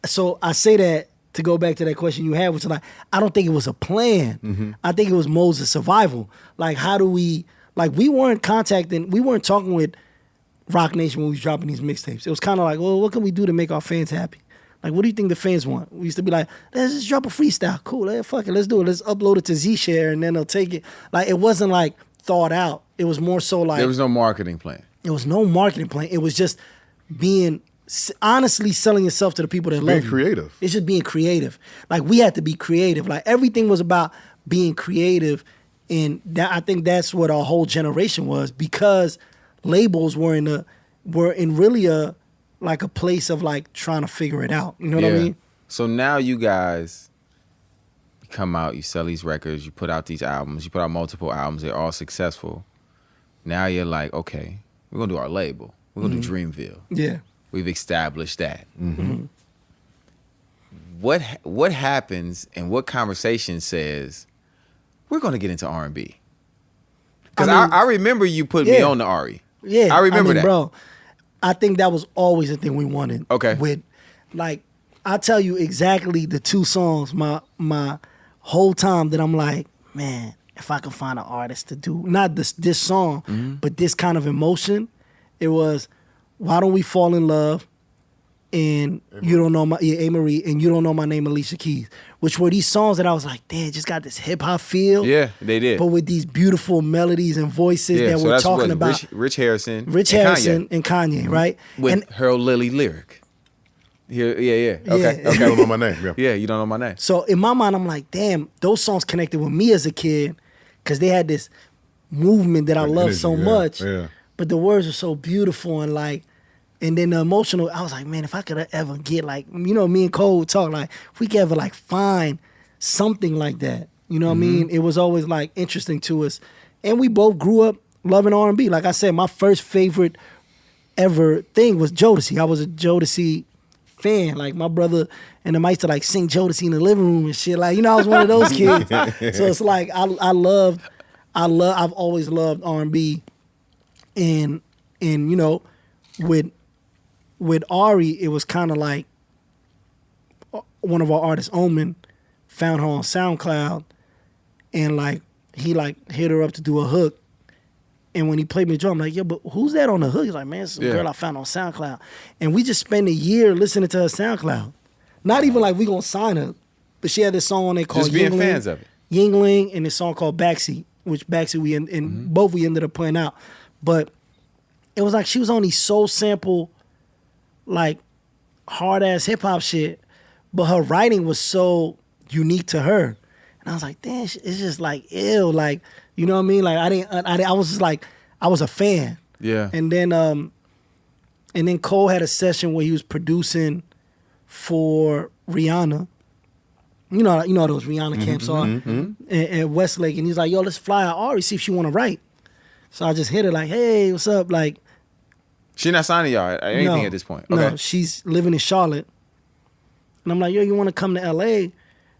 so I say that to go back to that question you had, which is like I don't think it was a plan. I think it was Moses' survival. Like how do we like we weren't talking with Rock Nation when we was dropping these mixtapes. It was kind of like, well, what can we do to make our fans happy? Like, what do you think the fans want? We used to be like, let's just drop a freestyle. Cool, fuck it, let's do it. Let's upload it to Zshare and then they'll take it. Like, it wasn't like thought out. It was more so like there was no marketing plan. there was no marketing plan. It was just being honestly selling yourself to the people that love being you. creative. It's just being creative. Like we had to be creative. Like everything was about being creative, and that I think that's what our whole generation was because labels were in really a like a place of like trying to figure it out. You know what I mean? So now you guys come out, you sell these records, you put out these albums, you put out multiple albums, they're all successful. Now you're like, okay, we're gonna do our label. We're gonna do Dreamville. Yeah. We've established that. What happens and what conversation says we're gonna get into R&B? Because I remember you put me on the Ari. Yeah, I remember that, bro. I think that was always the thing we wanted. Okay. With, like, I tell you exactly the 2 songs. My whole time that I'm like, man, if I could find an artist to do not this song, but this kind of emotion, it was, why don't we fall in love? And you don't know Marie, and you don't know my name, Alicia Keys, which were these songs that I was like, damn, just got this hip hop feel. Yeah, they did. But with these beautiful melodies and voices that we're talking about. Rich Harrison, and Kanye, right? With Harold Lilly lyric. Yeah. Okay. You don't know my name. Yeah, you don't know my name. So in my mind, I'm like, damn, those songs connected with me as a kid because they had this movement that I loved so much. Yeah. But the words are so beautiful and like. And then the emotional, I was like, man, if I could ever get like, you know, me and Cole would talk like, if we could ever like find something like that, you know what I mean? It was always like interesting to us. And we both grew up loving R&B. Like I said, my first favorite ever thing was Jodeci. I was a Jodeci fan. Like my brother and them used to like sing Jodeci in the living room and shit. Like, you know, I was one of those kids. So it's like, I've always loved R&B. And you know, with Ari, it was kind of like one of our artists, Omen, found her on SoundCloud, and like he like hit her up to do a hook. And when he played me the drum, I'm like, yo, but who's that on the hook? He's like, man, it's some girl I found on SoundCloud. And we just spent a year listening to her SoundCloud. Not even like we gonna sign her, but she had this song on there called Just being Yingling, fans of it. Yingling, and this song called Backseat, which Backseat both we ended up putting out. But it was like she was on these soul sample, like hard ass hip hop shit, but her writing was so unique to her, and I was like, damn, it's just like ill, like, you know what I mean? Like I was just like, I was a fan. Yeah. And then Cole had a session where he was producing for Rihanna. You know those Rihanna camps are at Westlake, and he's like, yo, let's fly out Ari, see if she want to write. So I just hit her like, hey, what's up? Like, She's not signing y'all at anything at this point. Okay. No, she's living in Charlotte. And I'm like, yo, you want to come to LA?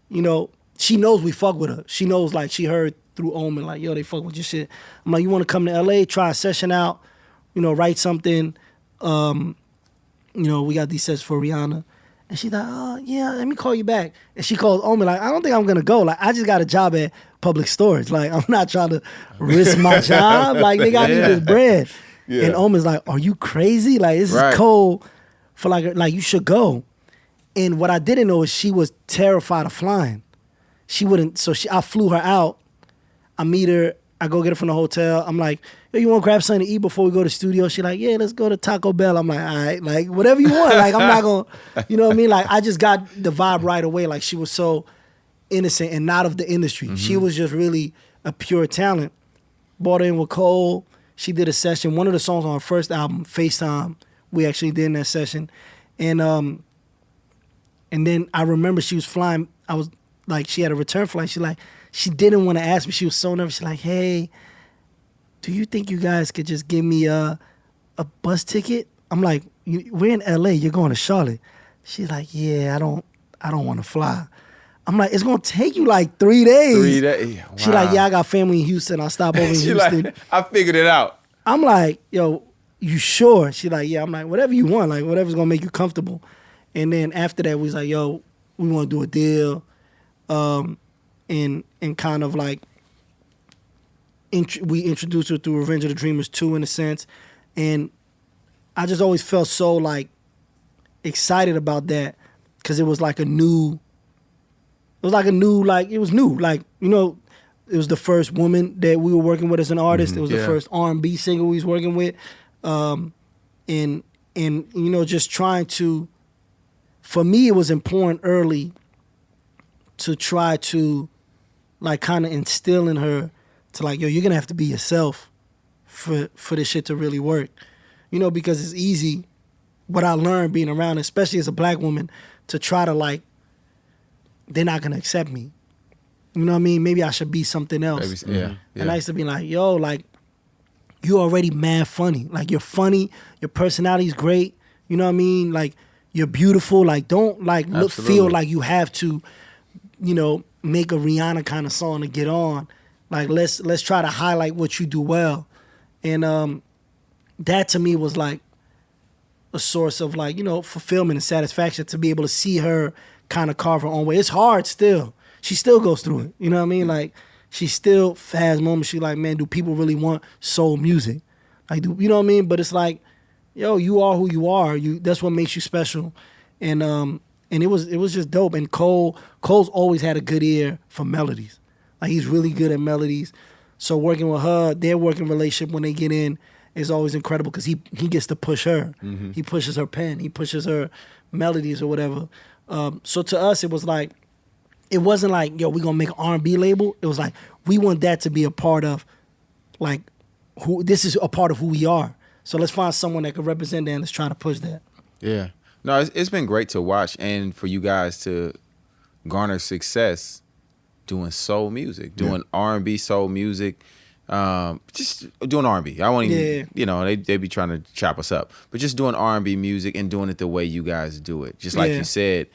You know, she knows we fuck with her. She knows, like, she heard through Omen, like, yo, they fuck with your shit. I'm like, you want to come to LA, try a session out, you know, write something. You know, we got these sets for Rihanna. And she's like, oh, yeah, let me call you back. And she calls Omen, like, I don't think I'm going to go. Like, I just got a job at Public Storage. Like, I'm not trying to risk my job. Like, nigga, I need this bread. Yeah. And Omen's like, are you crazy? Like, this is cold for like, you should go. And what I didn't know is she was terrified of flying. She wouldn't, so I flew her out. I meet her, I go get her from the hotel. I'm like, yo, you want to grab something to eat before we go to the studio? She's like, yeah, let's go to Taco Bell. I'm like, all right, like, whatever you want. Like, I'm not going to, you know what I mean? Like, I just got the vibe right away. Like, she was so innocent and not of the industry. She was just really a pure talent. Brought her in with Cole. She did a session. One of the songs on her first album, FaceTime, we actually did in that session. And then I remember she was flying. I was like, she had a return flight. She didn't want to ask me. She was so nervous. She's like, hey, do you think you guys could just give me a bus ticket? I'm like, we're in LA. You're going to Charlotte. She's like, yeah, I don't want to fly. I'm like, it's gonna take you like 3 days. 3 days. Wow. She like, yeah, I got family in Houston. I'll stop over in Houston. Like, I figured it out. I'm like, yo, you sure? She like, yeah. I'm like, whatever you want, like whatever's gonna make you comfortable. And then after that, we was like, yo, we want to do a deal, and kind of like, we introduced her through Revenge of the Dreamers 2 in a sense, and I just always felt so like excited about that because it was like a new. It was like a new, like, it was new. Like, you know, it was the first woman that we were working with as an artist. It was the first R&B singer we was working with. And you know, just trying to, for me, it was important early to try to, like, kind of instill in her to, like, yo, you're going to have to be yourself for this shit to really work. You know, because it's easy what I learned being around, especially as a black woman, to try to like, they're not gonna accept me. You know what I mean? Maybe I should be something else. Maybe, yeah. And I used to be like, yo, like, you already mad funny. Like, you're funny. Your personality's great. You know what I mean? Like, you're beautiful. Like, don't like feel like you have to, you know, make a Rihanna kind of song to get on. Like, let's try to highlight what you do well. And that to me was like a source of like, you know, fulfillment and satisfaction to be able to see her kind of carve her own way. It's hard still. She still goes through it. You know what I mean? Like, she still has moments she like, man, do people really want soul music? Like, you know what I mean? But it's like, yo, you are who you are. That's what makes you special. And it was just dope. And Cole's always had a good ear for melodies. Like, he's really good at melodies. So working with her, their working relationship when they get in is always incredible because he gets to push her. Mm-hmm. He pushes her pen. He pushes her melodies or whatever. So to us, it was like, it wasn't like, yo, we're going to make an R&B label. It was like, we want that to be a part of, like, this is a part of who we are. So let's find someone that can represent that and let's try to push that. Yeah. No, it's been great to watch and for you guys to garner success doing soul music, doing R&B soul music, just doing R&B. I won't even, you know, they be trying to chop us up. But just doing R&B music and doing it the way you guys do it. Just like you said,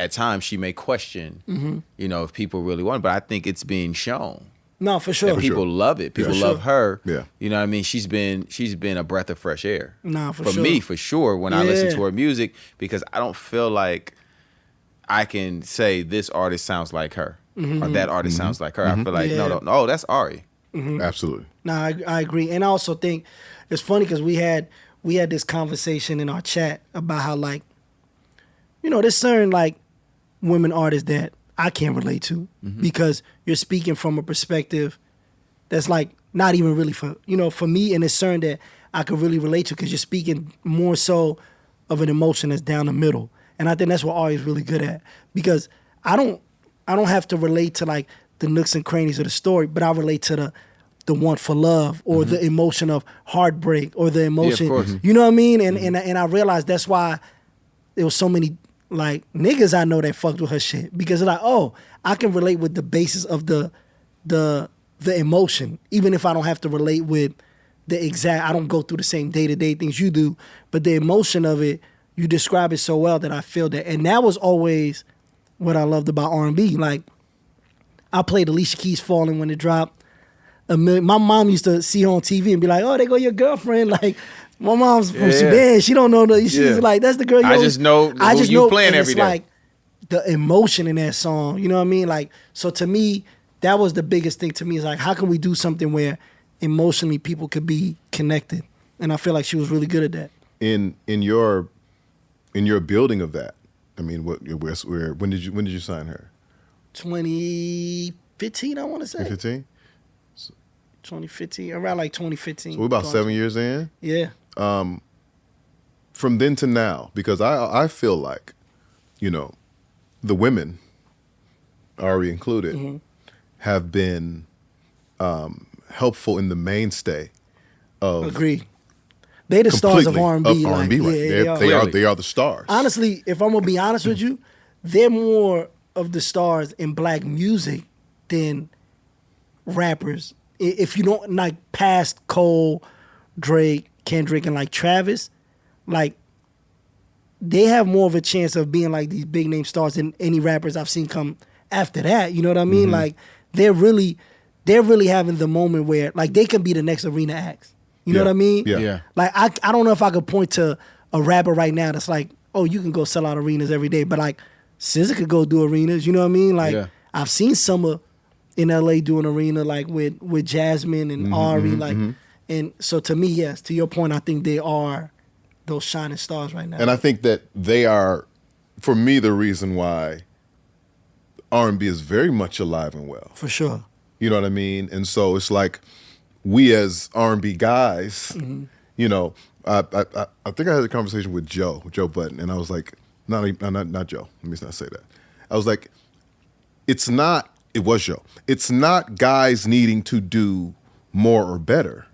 at times she may question, you know, if people really want it, but I think it's being shown. No, for sure. That people love it. People love her. Yeah. You know what I mean? She's been a breath of fresh air. Nah, for sure. For me, for sure, when I listen to her music, because I don't feel like I can say this artist sounds like her or that artist sounds like her. I feel like, no, that's Ari. Absolutely. No, I agree. And I also think it's funny because we had this conversation in our chat about how, like, you know, there's certain, like, women artists that I can't relate to because you're speaking from a perspective that's like not even really for me, and it's certain that I could really relate to because you're speaking more so of an emotion that's down the middle. And I think that's what Ari is really good at because I don't have to relate to like the nooks and crannies of the story, but I relate to the want for love or the emotion of heartbreak or the emotion, you know what I mean? And I realized that's why there was so many like niggas I know that fucked with her shit because it's like, oh, I can relate with the basis of the emotion, even if I don't have to relate with the exact. I don't go through the same day-to-day things you do, but the emotion of it, you describe it so well that I feel that, and that was always what I loved about R&B. Like, I played Alicia Keys' "Falling" when it dropped. My mom used to see her on TV and be like, "Oh, there go your girlfriend." Like, my mom's from Sudan. She don't know. She's like, that's the girl. I just know you playing every day. Like the emotion in that song. You know what I mean? Like, so to me, that was the biggest thing to me. Is like, how can we do something where emotionally people could be connected? And I feel like she was really good at that. In your building of that, I mean, when did you sign her? 2015, I want to say. 2015. 2015, around like 2015. So we're about 7 years in. Yeah. From then to now, because I feel like, you know, the women, Ari included, have been helpful in the mainstay of. Agree. They the stars of R&B. Of R&B, right? They are the stars. Honestly, if I'm gonna be honest with you, they're more of the stars in black music than rappers. If you don't like past Cole, Drake, Kendrick, and like Travis, like they have more of a chance of being like these big name stars than any rappers I've seen come after that. You know what I mean? Like they're really having the moment where like they can be the next arena acts. You know what I mean? Yeah. Like I don't know if I could point to a rapper right now that's like, oh, you can go sell out arenas every day, but like SZA could go do arenas. You know what I mean? Like I've seen Summer in LA do an arena like with Jasmine and Ari, like, and so to me, yes, to your point, I think they are those shining stars right now. And I think that they are, for me, the reason why R&B is very much alive and well. For sure. You know what I mean? And so it's like we as R&B guys, you know, I think I had a conversation with Joe Budden, and I was like, not Joe. Let me not say that. I was like, it was Joe. It's not guys needing to do more or better.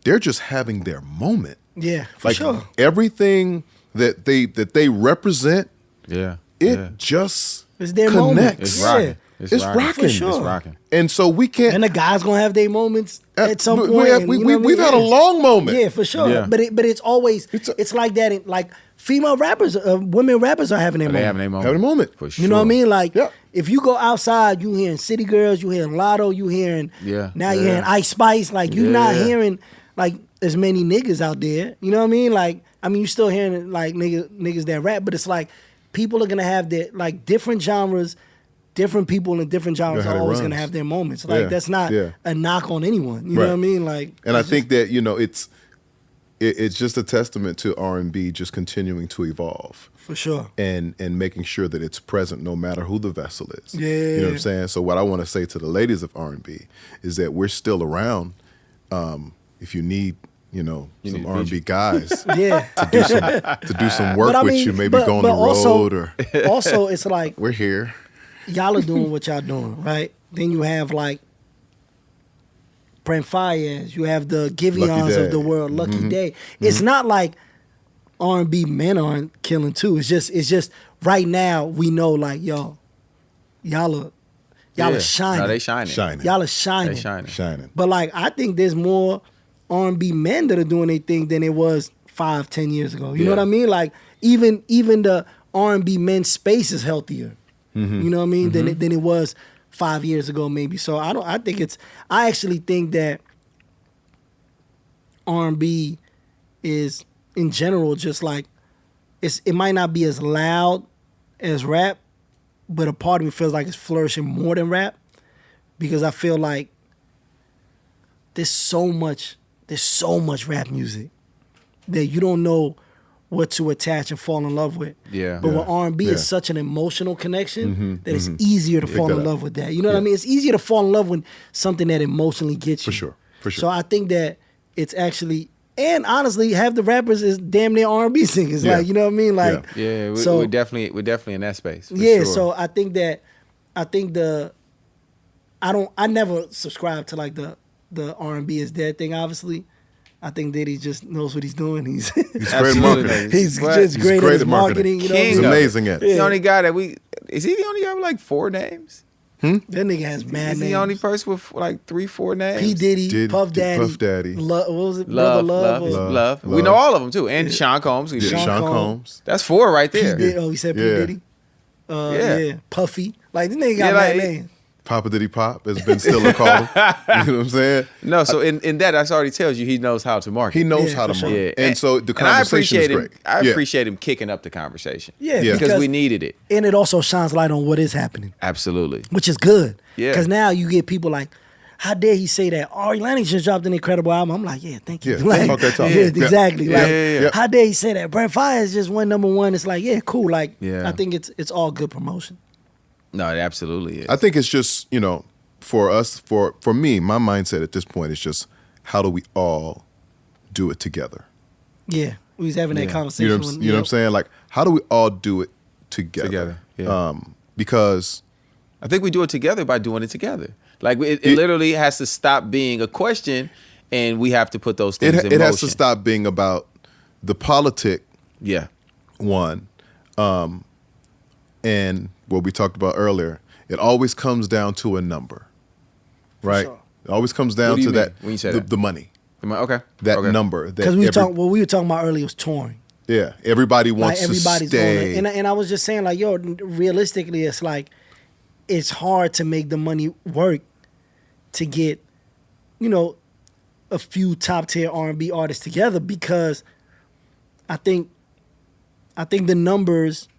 they're just having their moment. Yeah, for Like sure. everything that they represent, Yeah. it just It's their moment. connects. It's Yeah. rocking. It's rocking. For sure. It's rocking. And so we can't. And the guys gonna have their moments at some we- point. and, you know what I mean? we've had a long moment. Yeah, for sure. Yeah. But it's always it's like that. Like female rappers, women rappers are having their They moment. having their moment. Having a moment. For sure. You know what I mean? Like Yeah. if you go outside, you hearing City Girls, you hearing Lotto, you hearing now you Yeah. hearing Ice Spice. Like you not Yeah. hearing like as many niggas out there. You know what I mean? Like I mean you still hearing like niggas that rap, but it's like people are gonna have their like different genres. Different people in different genres Yeah, how are it always runs. gonna have their moments. Like Yeah. that's not Yeah. a knock on anyone. You know Right. what I mean? Like And I it's think that it's just a testament to R&B just continuing to evolve. for sure. And making sure that it's present no matter who the vessel is. Yeah. You know what I'm saying? So what I want to say to the ladies of R&B is that we're still around. If you need, some need R&B guys Yeah. to do some work But I with mean, you, maybe but- go on but the also- road or Also, it's like we're here. y'all are doing what y'all doing, right? Then you have like Brent Fayez, you have the Giveons Lucky of the Day. world, Lucky Day. It's not like R&B men aren't killing too. It's just right now we know like y'all are shining. No, they shining. Shining. Y'all are shining. They shining. Shining. But like I think there's more R&B men that are doing their thing than it was 5-10 years ago. You know Yeah. what I mean? Like even the R&B men's space is healthier. You know what I mean? Than it was 5 years ago maybe. So I actually think that R&B is in general just like it might not be as loud as rap, but a part of me feels like it's flourishing more than rap because I feel like there's so much rap music that you don't know what to attach and fall in love with. Yeah. But with Yeah. R&B, Yeah. it's such an emotional connection that it's easier to fall that in up. love with that. You know what I mean? It's easier to fall in love with something that emotionally gets you. For sure. So I think that it's actually, and honestly, half the rappers is damn near R&B singers. Yeah. Like, you know what I mean? Like, Yeah, so, we're definitely in that space. for yeah, sure. so I think I never subscribe to like the R&B is dead thing, obviously. I think Diddy just knows what he's doing. He's He's great at Absolutely. marketing. he's What? just He's great at great his at marketing. marketing. You know what I King He's mean? of amazing at it. The only guy that is he the only guy with like 4 names? That nigga has mad Is he names. the only person with like 3-4 names? P. Diddy, Puff Daddy. Puff Daddy. What was it? Love, Brother love, Love. love, We know all of them too, and Sean Combs. Yeah, Sean Sean Combs. Combs. That's 4 right there. P. Diddy. Oh, he said P. Yeah. Diddy. Yeah. Yeah. Puffy. Like, this nigga got Yeah, mad like- names. Papa Diddy Pop, as Ben Stiller called him. You know what I'm saying? No, so in that already tells you he knows how to market. He knows Yeah, how to for sure. market. Yeah, And so the and I conversation is appreciate great. him. I Yeah. appreciate him kicking up the conversation. Yeah, because we needed it. And it also shines light on what is happening, Absolutely. which is good. Yeah. Because now you get people like, how dare he say that? Ari Lennox just dropped an incredible album. I'm like, yeah, thank you. Yeah, like, talk that talk. yeah, Yeah. exactly. Yeah. Like, Yeah. how dare he say that? Brent Fayez just went #1. It's like, yeah, cool. Like, Yeah. I think it's all good promotion. No, it absolutely is. I think it's just, for us, for me, my mindset at this point is just how do we all do it together? Yeah, we was having that Yeah. conversation. You know what I'm saying? Like, how do we all do it together? Together, yeah. Because I think we do it together by doing it together. Like it literally has to stop being a question, and we have to put those things in it motion. has to stop being about the politic Yeah, one, and what we talked about earlier. It always comes down to a number, right? sure. It always comes down What do you to that, mean when you say the, that? the money, okay. that Okay. number. Because what we were talking about earlier was touring. Yeah, everybody Like wants everybody's to stay. going, and I was just saying, like, yo, realistically, it's like it's hard to make the money work to get, a few top tier R&B artists together because I think the numbers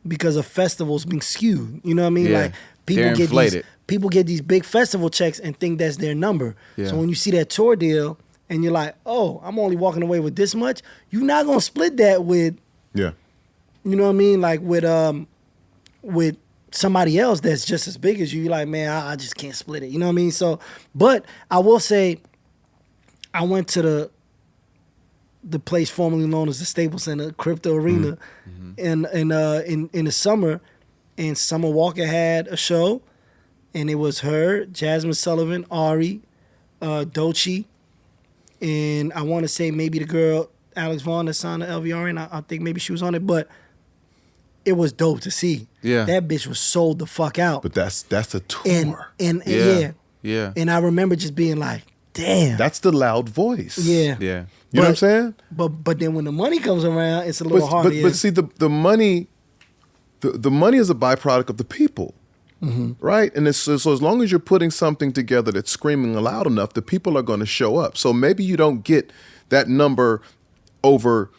because of festivals being skewed. You know what I mean? Yeah. Like They're inflated. people get these big festival checks and think that's their number. Yeah. So when you see that tour deal and you're like, oh, I'm only walking away with this much, you're not gonna split that with, Yeah, you know what I mean? Like with somebody else that's just as big as you. You're like, man, I just can't split it. You know what I mean? So, but I will say, I went to the place formerly known as the Staples Center, Crypto Arena, in the summer, and Summer Walker had a show, and it was her, Jasmine Sullivan, Ari, Doechii, and I want to say maybe the girl Alex Vaughn that signed the LVR, and I think maybe she was on it, but it was dope to see. Yeah. That bitch was sold the fuck out. But that's a tour. And Yeah. And I remember just being like, damn. That's the loud voice. Yeah. Yeah. You know what I'm saying? But then when the money comes around, it's a little harder. But see, the money, the money is a byproduct of the people, right? And so as long as you're putting something together that's screaming loud enough, the people are going to show up. So maybe you don't get that number over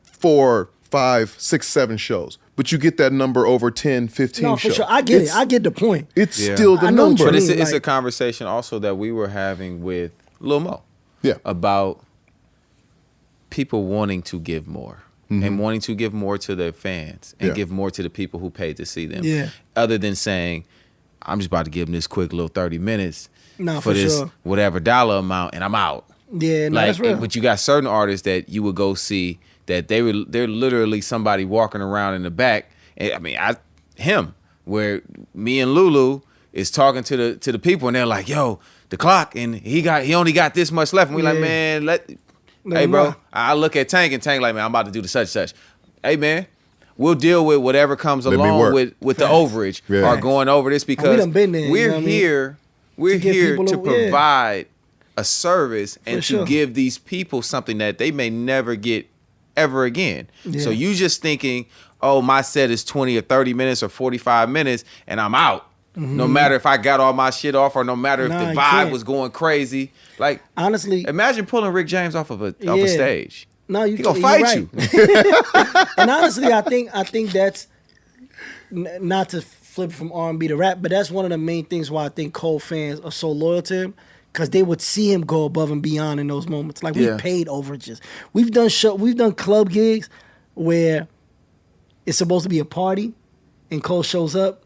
4, 5, 6, 7 shows, but you get that number over 10, 15 no, for shows. sure. I get it. I get the point. It's Yeah. still the I know what number. you But it's mean, it's a like- conversation also that we were having with Lil Mo. Yeah. About people wanting to give more and wanting to give more to their fans and Yeah. give more to the people who paid to see them. Yeah. Other than saying, I'm just about to give them this quick little 30 minutes No, for for this sure. whatever dollar amount and I'm out. Yeah, no, Like, that's real. but you got certain artists that you would go see that they're literally somebody walking around in the back. And, I mean, him, where me and Lulu is talking to the people and they're like, yo, the clock, and he only got this much left. And we like, Yeah. man, Let hey him bro. know. I look at Tank and Tank like, man, I'm about to do the such. Hey man, we'll deal with whatever comes Let me along work. with the Facts. overage Yeah. or going over this because done been there, you know we're what I mean? here. We're To give here people to a- yeah. provide a service and sure. to give these people something that they may never get ever again. Yeah. So you just thinking, oh, my set is 20 or 30 minutes or 45 minutes and I'm out. No matter if I got all my shit off or no matter if Nah, the you vibe can't. was going crazy. Like, Honestly, imagine pulling Rick James off of a Yeah. stage. no, He gonna you're fight right. you. And honestly, I think that's not to flip from R&B to rap, but that's one of the main things why I think Cole fans are so loyal to him, because they would see him go above and beyond in those moments. Like Yeah. we paid overages. We've done club gigs where it's supposed to be a party, and Cole shows up,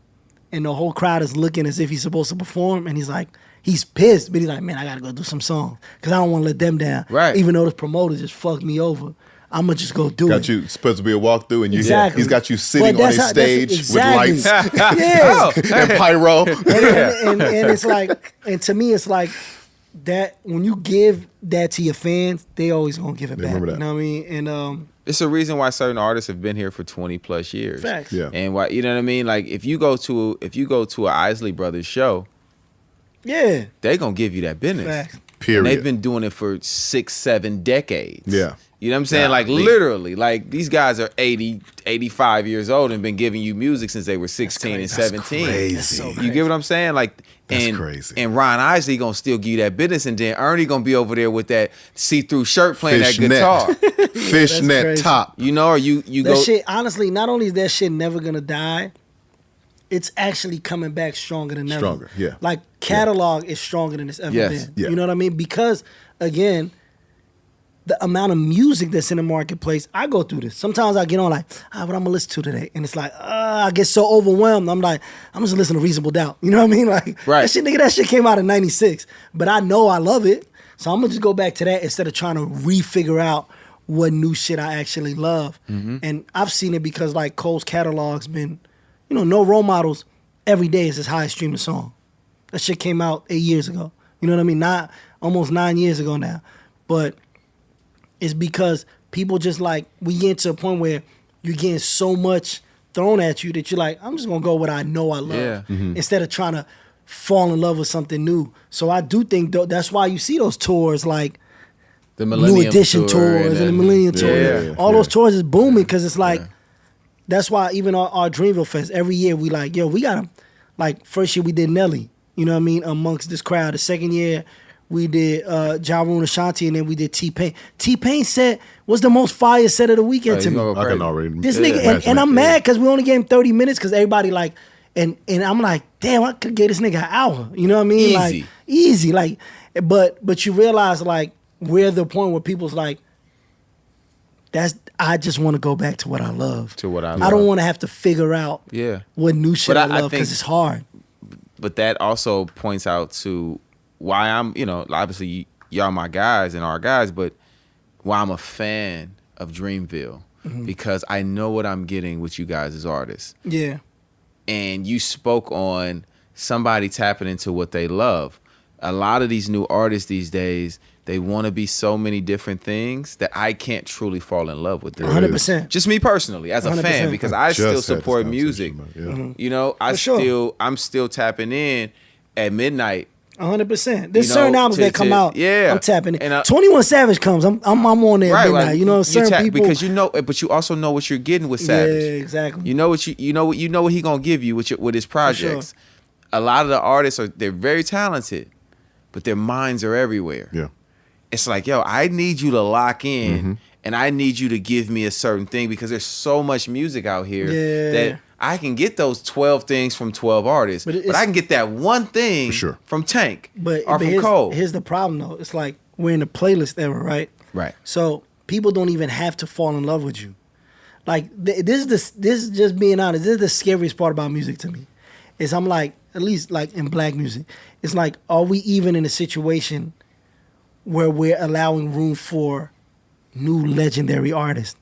and the whole crowd is looking as if he's supposed to perform, and he's pissed, but he's like, man, I gotta go do some songs because I don't want to let them down. Right. Even though the promoter just fucked me over, I'm gonna just go do it. Got you supposed to be a walkthrough, and Exactly. he's got you sitting But on that's a how- that's stage exactly. with lights Yes. and pyro. And it's like, and to me, it's like that when you give that to your fans, they always gonna give it They back. remember that. You know what I mean? And It's a reason why certain artists have been here for 20 plus years. facts. Yeah. And why, you know what I mean? Like if you go to a Isley Brothers show, Yeah. they gonna give you that business. Facts. Period. And they've been doing it for 6, 7 decades. Yeah. You know what I'm saying? Like Golly. literally, like these guys are 80, 85 years old and been giving you music since they were 16 and crazy. That's 17. crazy. That's so You get what I'm saying? Like, That's and, crazy. And Ron Isley gonna still give you that business, and then Ernie gonna be over there with that see-through shirt playing that guitar. Fishnet crazy. top. You know, or you That go. shit, honestly, not only is that shit never gonna die, it's actually coming back stronger than ever. Stronger, yeah. Like catalog is stronger than it's ever Yes. been. Yeah. You know what I mean? Because again, the amount of music that's in the marketplace, I go through this. Sometimes I get on like, what I'm gonna listen to today, and it's like, I get so overwhelmed. I'm like, I'm just listening to Reasonable Doubt. You know what I mean? Like, Right. that shit came out in '96, but I know I love it, so I'm gonna just go back to that instead of trying to refigure out what new shit I actually love. And I've seen it because like Cole's catalog's been, No Role Models every day is his highest streaming song. That shit came out 8 years ago. You know what I mean? Not almost 9 years ago now, but it's because people just like, we get to a point where you're getting so much thrown at you that you're like, I'm just gonna go what I know I love Yeah. instead of trying to fall in love with something new. So I do think that's why you see those tours like the New Millennium Edition Tour tours and the Millennium Tour. yeah, All yeah. those tours is booming because it's like, that's why even our Dreamville Fest, every year we like, we got to, like first year we did Nelly, you know what I mean, amongst this crowd. The second year we did Ja Rule and Ashanti, and then we did T-Pain. T-Pain set was the most fire set of the weekend to he's me. gonna go I can crazy. already. This yeah, nigga, imagine and that. I'm mad because we only gave him 30 minutes because everybody like, and I'm like, damn, I could give this nigga an hour. You know what I mean? Easy. Like, easy. Like, but you realize like we're at the point where people's like, I just want to go back to what I love. To what I I love. don't want to have to figure out Yeah. what new shit But I I love think- because it's hard. But that also points out to why I'm, obviously y'all my guys and our guys, but why I'm a fan of Dreamville. Because I know what I'm getting with you guys as artists. Yeah. And you spoke on somebody tapping into what they love. A lot of these new artists these days, they want to be so many different things that I can't truly fall in love with them. 100%. Just me personally, as a 100%. fan, because I Just still had this support conversation music. about it, yeah. You know, I'm still tapping in at midnight. 100%. There's You know, certain albums that come out. yeah. I'm tapping it. And 21 Savage comes. I'm on there at midnight. You know, certain people because you know, but you also know what you're getting with Savage. Yeah, exactly. You know what he gonna give you with his projects. A lot of the artists they're very talented, but their minds are everywhere. Yeah. It's like, yo, I need you to lock in, Mm-hmm. and I need you to give me a certain thing because there's so much music out here Yeah. that I can get those 12 things from 12 artists, but I can get that one thing For sure. from Tank But or from here's, Cole. here's the problem though. It's like we're in a playlist era, right? Right. So people don't even have to fall in love with you. Like this is just being honest. This is the scariest part about music to me. Is I'm like, at least like in black music, it's like, are we even in a situation where we're allowing room for new legendary artists?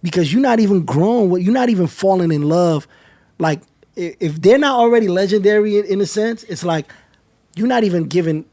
Because you're not even growing, you're not even falling in love. Like if they're not already legendary in a sense, it's like you're not even given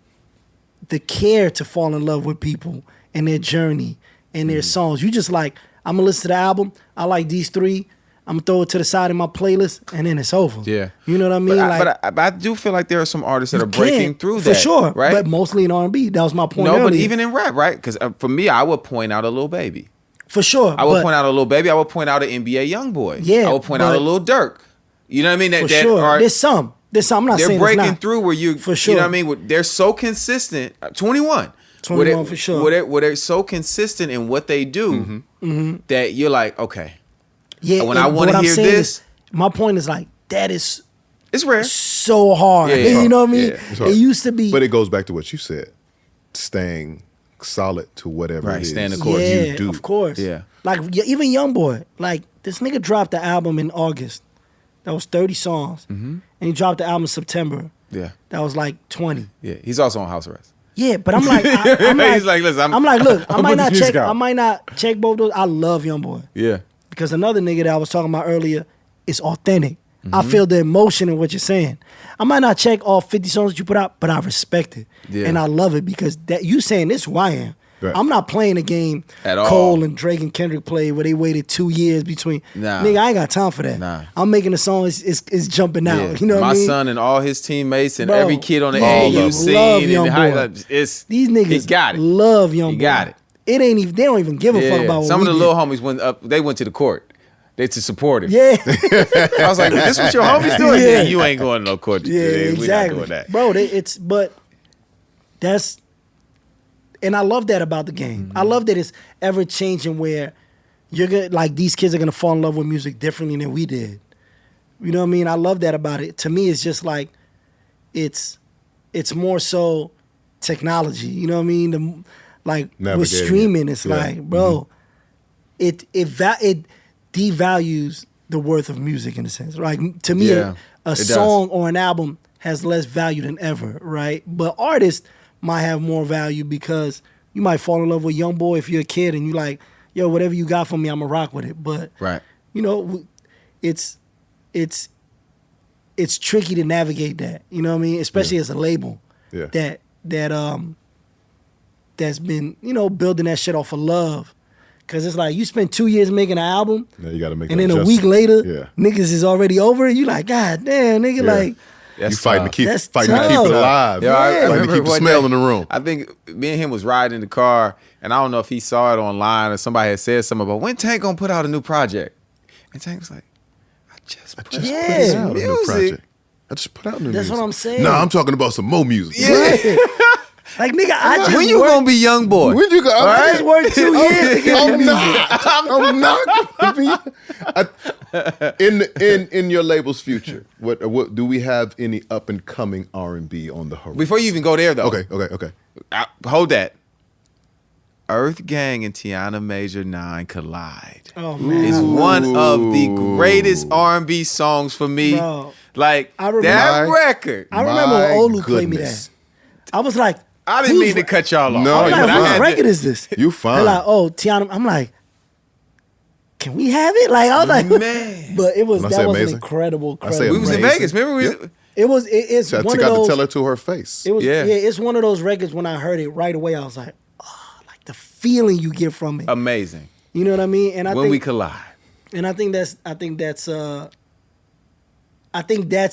the care to fall in love with people and their journey and their songs. You just like, I'm gonna listen to the album. I like these three. I'm gonna throw it to the side of my playlist, and then it's over. Yeah, you know what I mean. But I do feel like there are some artists that are breaking through that for sure, right? But mostly in R&B. That was my point. No, earlier. but even in rap, right? Because for me, I would point out a Lil Baby. For sure, I would point out a Lil Baby. I would point out an NBA YoungBoy. Yeah, I would point out a Lil Durk. You know what I mean? For sure, there's some. I'm not they're saying breaking it's not. through where you. For sure, you know what I mean? They're so consistent. 21. 21 for sure. Where they're so consistent in what they do that you're like, okay. Yeah, when I want to hear this, my point is like that is it's rare, so hard. Yeah, you know what I mean? Yeah. It used to be, But it goes back to what you said, staying solid to whatever Right, it is staying the course. yeah, you do. of course. Yeah. Like even YoungBoy, like this nigga dropped the album in August. That was 30 songs, and he dropped the album in September. Yeah, That was like 20. yeah. He's also on house arrest. Yeah, but I'm like, I'm like, He's like, listen, I'm like, look, I I'm might putting not this check, music out. I might not check both those. I love YoungBoy Yeah, because another nigga that I was talking about earlier is authentic. I feel the emotion in what you're saying. I might not check all 50 songs that you put out, but I respect it Yeah. and I love it because that you saying this is who I am. Right. I'm not playing a game At all. Cole and Drake and Kendrick played where they waited 2 years between. Nah. Nigga, I ain't got time for that. Nah. I'm making a song, it's jumping out. yeah. You know what My I mean? son and all his teammates and Bro, every kid on the all AAU love scene YoungBoy. and high, it's These niggas he got it. love YoungBoy. He got it. It ain't even, they don't even give a fuck Yeah. about what Some we of the did. little homies went up. They went to the court. They to support him. Yeah. I was like, "This what your homies doing? Yeah. Yeah. You ain't going to no court. Yeah, We're exactly. not doing that, Bro, but that's, and I love that about the game. Mm-hmm. I love that it's ever changing where you're gonna, like, these kids are gonna fall in love with music differently than we did. You know what I mean? I love that about it. To me, it's just like, it's more so technology. You know what I mean? With Navigating streaming, it. it's Yeah. like, bro, it devalues the worth of music in a sense. Like to me, Yeah, a it does. song or an album has less value than ever, right? But artists might have more value because you might fall in love with YoungBoy if you're a kid and you like, yo, whatever you got for me, I'ma rock with it. But right? you know, it's tricky to navigate that. You know what I mean? Especially as a label Yeah. that's been, you know, building that shit off of love. Cause it's like you spend 2 years making an album, Now you got to make and that then a adjustment. week later, Yeah. niggas is already over it. You like, God damn, nigga, Yeah. like, That's You fighting to tough. keep That's fighting to keep tough. it alive. Yeah, I Fighting to remember keep the one smell day, in the room. I think me and him was riding in the car, and I don't know if he saw it online or somebody had said something about when Tank gonna put out a new project. And Tank was like, I just put Just out put Yeah. out a new music. project. I just put out new That's music. what I'm saying. Nah, I'm talking about some more music. Yeah. like nigga, I just When you worked, gonna be young boy? When you go, I just worked 2 years to get the music. I'm not gonna be in your label's future. What do we have any up and coming R&B on the horizon? Before you even go there, though. Okay. Hold that. Earth Gang and Tiana Major 9 collide. Oh man, It's one of the greatest R&B songs for me. Bro, Like I remember- that record. I remember when My Olu played me that. goodness. I was like, I didn't whose mean to cut y'all off. No, I'm you're like, fine. whose record is this? You They're fine. like, oh, Tiana. I'm like, can we have it? Like, I was like, Man. but it was When I that say was an amazing, incredible. I say We was in amazing. Vegas. Remember we? Yep. It's I one got of to those. tell her to her face. It was Yeah. yeah. It's one of those records when I heard it right away. I was like, the feeling you get from it. Amazing. You know what I mean? And I When think we collide. and I think that's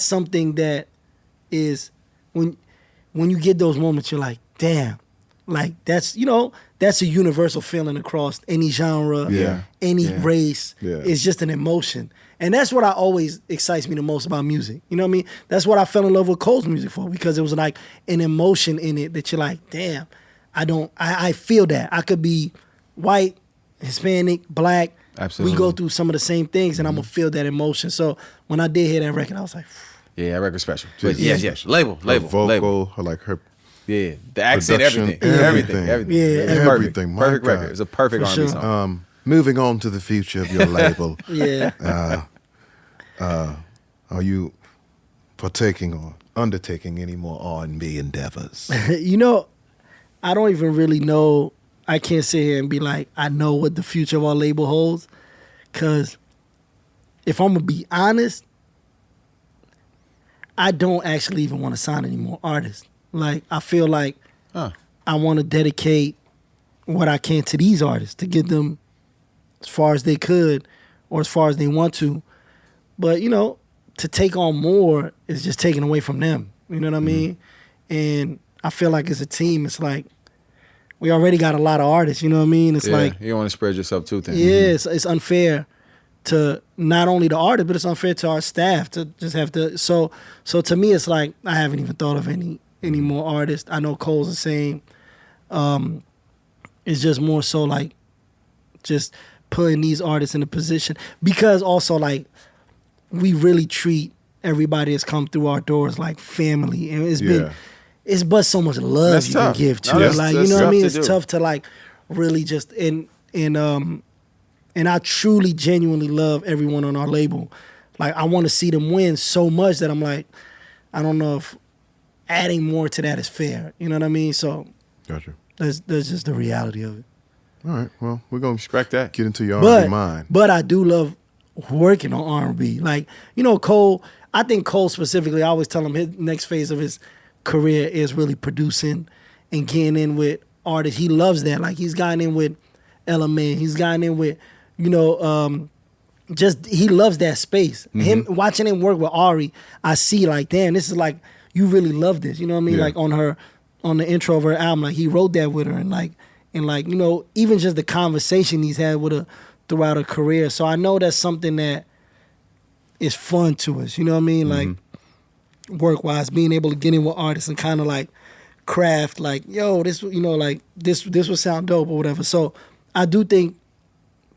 something that is when you get those moments, you're like, damn, like that's a universal feeling across any genre, Yeah. any Yeah. race. Yeah. It's just an emotion, and that's what I always excites me the most about music. You know what I mean? That's what I fell in love with Cole's music for, because it was like an emotion in it that you're like, damn, I feel that. I could be white, Hispanic, black. Absolutely. We go through some of the same things, and I'm gonna feel that emotion. So when I did hear that record, I was like, Yeah, that record special. But Jesus. yes. Label. Her vocal, her, like her Yeah, the accent, production, everything. Yeah, It's everything. My Perfect God. record. It's a perfect For R&B sure. song. Moving on to the future of your label. yeah. Are you partaking or undertaking any more R&B endeavors? I don't even really know. I can't sit here and be like, I know what the future of our label holds. Because if I'm going to be honest, I don't actually even want to sign any more artists. Like, I feel like I want to dedicate what I can to these artists to get them as far as they could or as far as they want to. But, to take on more is just taking away from them. You know what I mean? And I feel like as a team, it's like we already got a lot of artists. You know what I mean? It's like, you don't want to spread yourself too thin. yeah, it's unfair to not only the artist, but it's unfair to our staff to just have to. So to me, it's like I haven't even thought of any more artists. I know Cole's the same. It's just more so like just putting these artists in a position, because also like we really treat everybody that's come through our doors like family, and it's but so much love That's you tough. can give to No, it. that's- Like, you that's know what I tough mean? to It's do. tough to like really just and I truly, genuinely love everyone on our label. Like, I want to see them win so much that I'm like, I don't know if adding more to that is fair. You know what I mean? So Gotcha. that's just the reality of it. All right. Well, we're gonna Respect that. get into your R&B But mind. but I do love working on R&B. Like, Cole, I think Cole specifically, I always tell him his next phase of his career is really producing and getting in with artists. He loves that. Like, he's gotten in with Element. He's gotten in with, just he loves that space. Him watching him work with Ari, I see like, damn, this is like, you really love this. You know what I mean? Yeah. Like on the intro of her album, like he wrote that with her, and even just the conversation he's had with her throughout her career. So I know that's something that is fun to us. You know what I mean? Like, work wise, being able to get in with artists and kind of like craft, like, yo, this, like this would sound dope or whatever. So I do think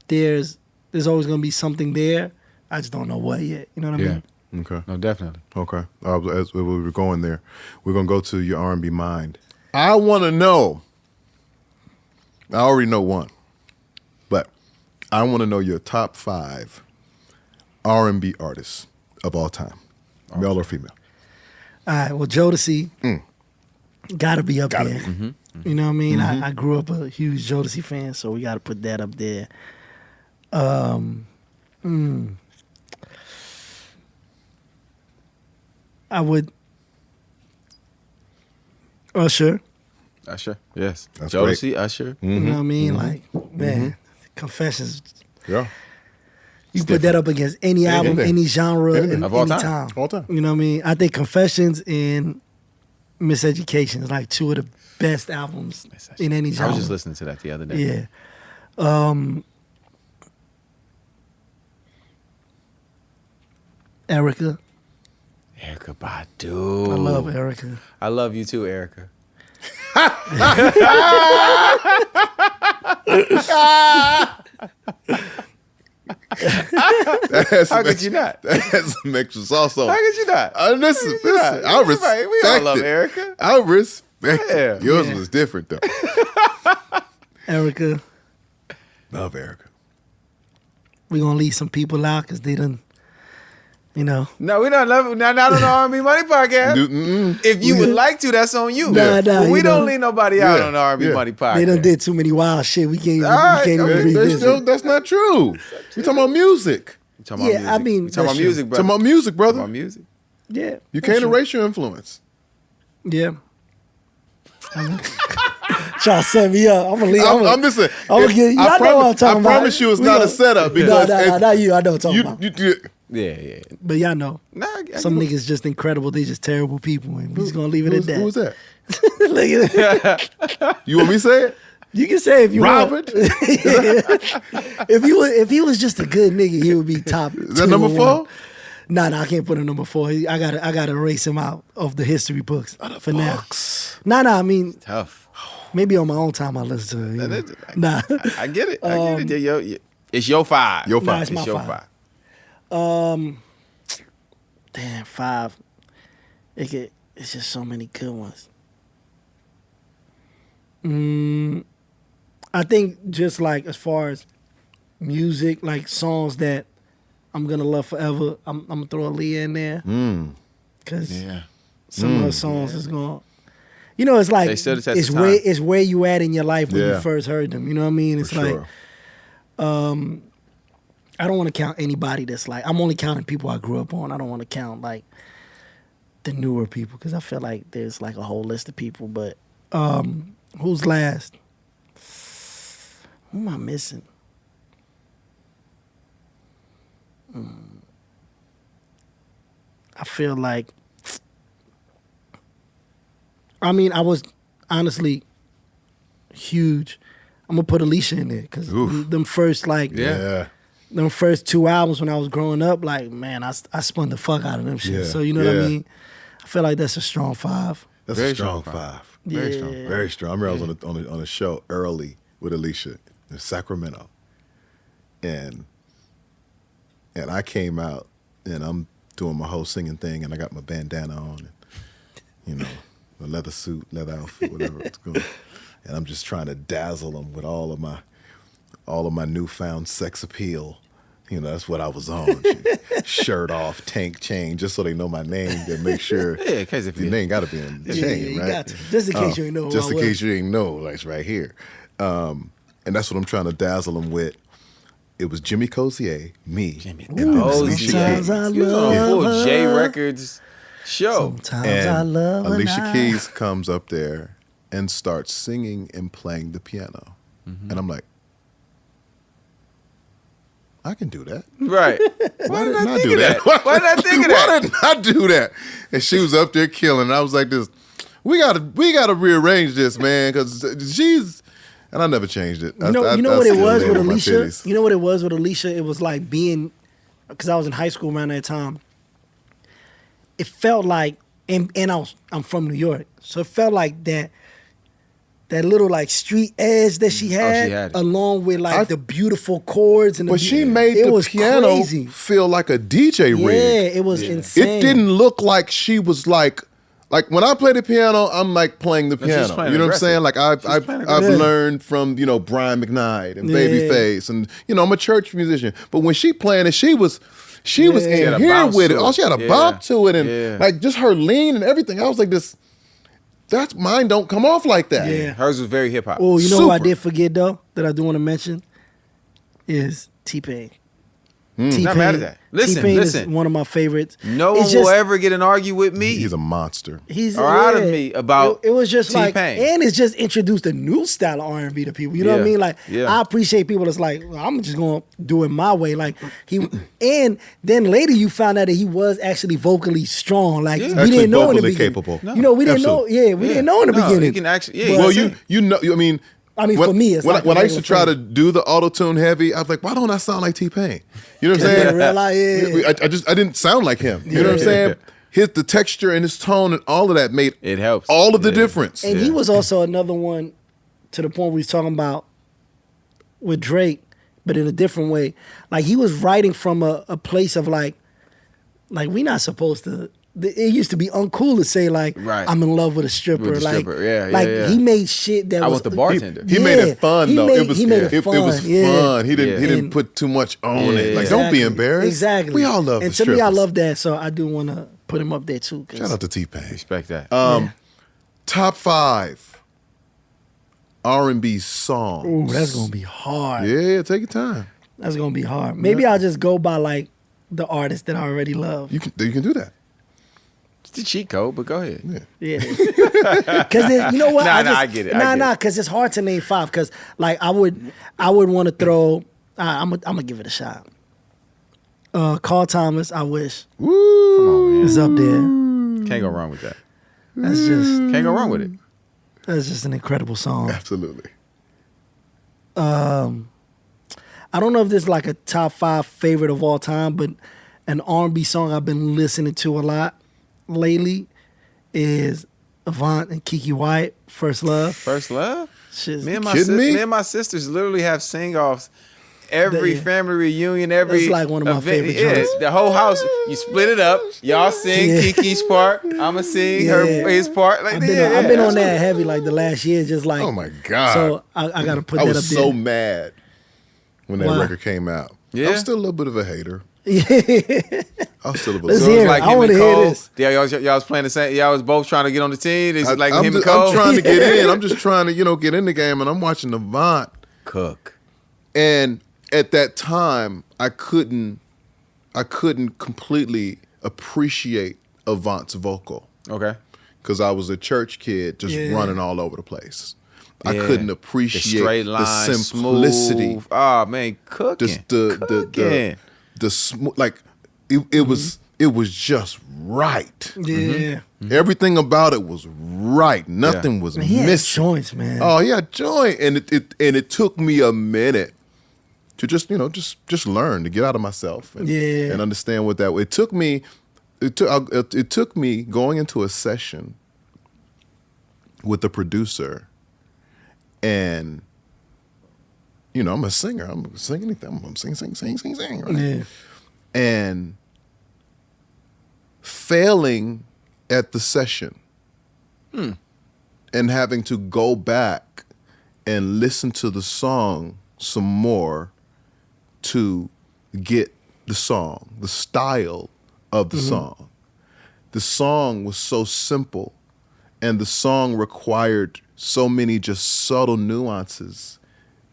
there's always gonna be something there. I just don't know what yet. You know what I mean? Okay. No, definitely. Okay. As we were going there, we're gonna go to your R&B mind. I want to know. I already know one, but I want to know your top 5 R&B artists of all time, male or female. All right. Well, Jodeci gotta be up there. You know what I mean? I grew up a huge Jodeci fan, so we gotta put that up there. I would Usher. Usher. Yes. That's Jodeci, Usher. You know what I mean? Like, man, Confessions. Yeah. You put that up against any album, Anything. any genre, Anything. and Of all any time. time. All time. You know what I mean? I think Confessions and Miseducation is like two of the best albums in any I genre. was just listening to that the other day. Yeah. Erica. Erykah Badu. I love Erica. I love you too, Erica. How could you not? That's some extra sauce on. How could you not? Listen. We all respect love it. Erica. I respect Yeah. it. Yours was different though. Erica. Love Erica. We're going to leave some people out because they done, No, we don't love it. Not on the R&B Money podcast. If you would like to, that's on you. Nah, But we you don't know. leave nobody out Yeah, on the R&B yeah. Money podcast. they done did too many wild shit. We can't, right, we can't okay. even revisit. That's not true. We talking about music. We talking about Yeah, music. I mean, we talking about that's music, Talking brother. about music, brother. Talking about music. Yeah. You can't erase your influence. Yeah. Trying to set me up. I'm gonna leave. I'm just saying. I'm gonna get. I know what I'm talking about. I promise you, it's not a setup because not you. I know what I'm talking about. Yeah. But y'all know, Nah, some niggas just incredible. They just terrible people, and we just gonna leave it at that. Who was that? Look at it. You want me to say it? You can say if you Robert? want. if he was just a good nigga, he would be top. Is that number 4? Nah, I can't put a number 4. I gotta erase him out of the history books for now. Nah, I mean, tough. maybe on my own time I listen to it. You know? Nah, I get it. I get it. It's your 5. Your 5. Nah, it's my your 5. 5. Damn, 5. It's just so many good ones. I think just like as far as music, like songs that I'm gonna love forever, I'm gonna throw Aaliyah in there. Cause some of her songs is gonna, you know, it's like They stood the test it's of time. where you at in your life when you first heard them. You know what I mean? It's like I don't want to count anybody that's like, I'm only counting people I grew up on. I don't want to count like the newer people because I feel like there's like a whole list of people. But who's last? Who am I missing? I feel like, I mean, I was honestly huge. I'm gonna put Alicia in there because them first them first 2 albums when I was growing up, like, man, I spun the fuck out of them shit. Yeah. So you know what I mean? I feel like that's a strong 5. That's Very a strong strong 5. Very Yeah. strong. Very strong. I remember I was on a show early with Alicia in Sacramento, and I came out and I'm doing my whole singing thing, and I got my bandana on, and, you know, a leather suit, leather outfit, whatever it's going, and I'm just trying to dazzle them with all of my newfound sex appeal. You know, that's what I was on. Shirt off, tank chain, just so they know my name to make sure. Yeah, in case if your you- name got to be in the chain, you right? got to. Just in case you ain't know. Just in case you didn't know, like it's right here. And that's what I'm trying to dazzle them with. It was Jimmy Cozier, me, and then Alicia Sometimes Keys. I You was on a love full J her. Records show. Sometimes And I love her Alicia now. Keys comes up there and starts singing and playing the piano. And I'm like, I can do that. Right. Why didn't I do that? Why did I think of that? Why didn't I do that? And she was up there killing. And I was like, "This, we gotta rearrange this, man, because she's." And I never changed it. You know I what it still was lay with on my Alicia? titties. You know what it was with Alicia? It was like being, because I was in high school around that time. It felt like, and I'm from New York, so it felt like that little like street edge that she had, had it. along with like the beautiful chords and. But she made the piano crazy. feel like a DJ rig. Yeah, it was insane. It didn't look like she was like when I play the piano, I'm like playing the she's piano. playing You know what I'm aggressive. saying? Like I've playing learned from, you know, Brian McKnight and Yeah. Babyface, and you know, I'm a church musician. But when she playing it, she was She in had a here bounce with it. to Oh, it. she had a Yeah. bop to it, and Yeah. like just her lean and everything. I was like, that's mine don't come off like that. Yeah. Hers was very hip hop. Oh, you know who I Super. did forget though that I do want to mention is T-Pain. Not mad at that. Listen, T-Pain listen. is one of my favorites. No It's one just- will ever get an argue with me. He's a monster. He's or out of me about it was just like, T-Pain. and it's just introduced a new style of R&B to people. You know what I Yeah. mean? Like, Yeah. I appreciate people that's like, well, I'm just gonna do it my way. Like and then later you found out that he was actually vocally strong. Like we Actually didn't know in the vocally beginning. capable. You know, we didn't know. Absolutely. Yeah, we didn't know in the beginning. You can actually, yeah. Well, you you know, I mean, for me, it's when, like when a I used to regular try to thing. do the auto tune heavy, I was like, why don't I sound like T-Pain? You know what I'm Yeah, saying? realize, yeah. I didn't sound like him. You know what I'm saying? The texture and his tone and all of that made It helps. all of the Yeah. difference. And he was also another one to the point we was talking about with Drake, but in a different way. Like he was writing from a place of like we not supposed to. It used to be uncool to say like Right. I'm in love with a stripper. With a like, stripper. Yeah, like yeah. he made shit that I was want the bartender. He made it fun he though. Made, it was he made it it fun. was yeah. fun. He didn't And- put too much on it. Yeah. Like don't be Exactly. embarrassed. Exactly. We all love And the to me, I strippers. love that. So I do want to put him up there too. 'Cause- Shout out to T-Pain. Respect that. Top 5 R&B songs. Ooh, that's gonna be hard. Yeah, take your time. That's gonna be hard. Maybe I'll just go by like the artist that I already love. You can do that. the cheat code, but go ahead. Yeah. Because you know what? I get it. Because it's hard to name 5. Because like I would want to throw. I'm gonna give it a shot. Carl Thomas, I wish. Woo! Come on, man. Is up there. Can't go wrong with that. That's just Can't go wrong with it. that's just an incredible song. Absolutely. I don't know if this is like a top 5 favorite of all time, but an R&B song I've been listening to a lot lately is Aint and Keke Wyatt, First Love. First Love? Shit's- Me kidding me? me and my sisters literally have sing-offs. Every family reunion, every That's like one of my event. favorite Yeah, joints. the whole house, you split it up. Y'all sing Yeah. Kiki's part. I'ma sing Yeah. his part. Like, I've been on that heavy like the last year, just like. Oh my God. So I gotta put I that up was there. so mad when that Why? record came out. Yeah? I'm still a little bit of a hater. Yeah. I'm still a Let's bit. So hear it's it. like I him wanna and hear Cole. this. Yeah, y'all was playing the same. Y'all was both trying to get on the team. It's like him and Cole. I'm trying to get in. I'm just trying to, get in the game, and I'm watching Aint. Cook. And at that time, I couldn't completely appreciate Avant's vocal Okay. because I was a church kid just Yeah. running all over the place. I Yeah. couldn't The appreciate straight line, the simplicity, smooth. Oh man, cooking. just the smooth. Like it was just right. Yeah. Everything about it was right. Nothing was Man, he had missing. joints, man. Oh yeah, joy, and it took me a minute to just learn to get out of myself and, Yeah. and understand what that. It took me going into a session with the producer, and I'm a singer. I'm singing. I'm sing, right? Yeah. And failing at the session and having to go back and listen to the song some more to get the song, the style of the song. The song was so simple, and the song required so many just subtle nuances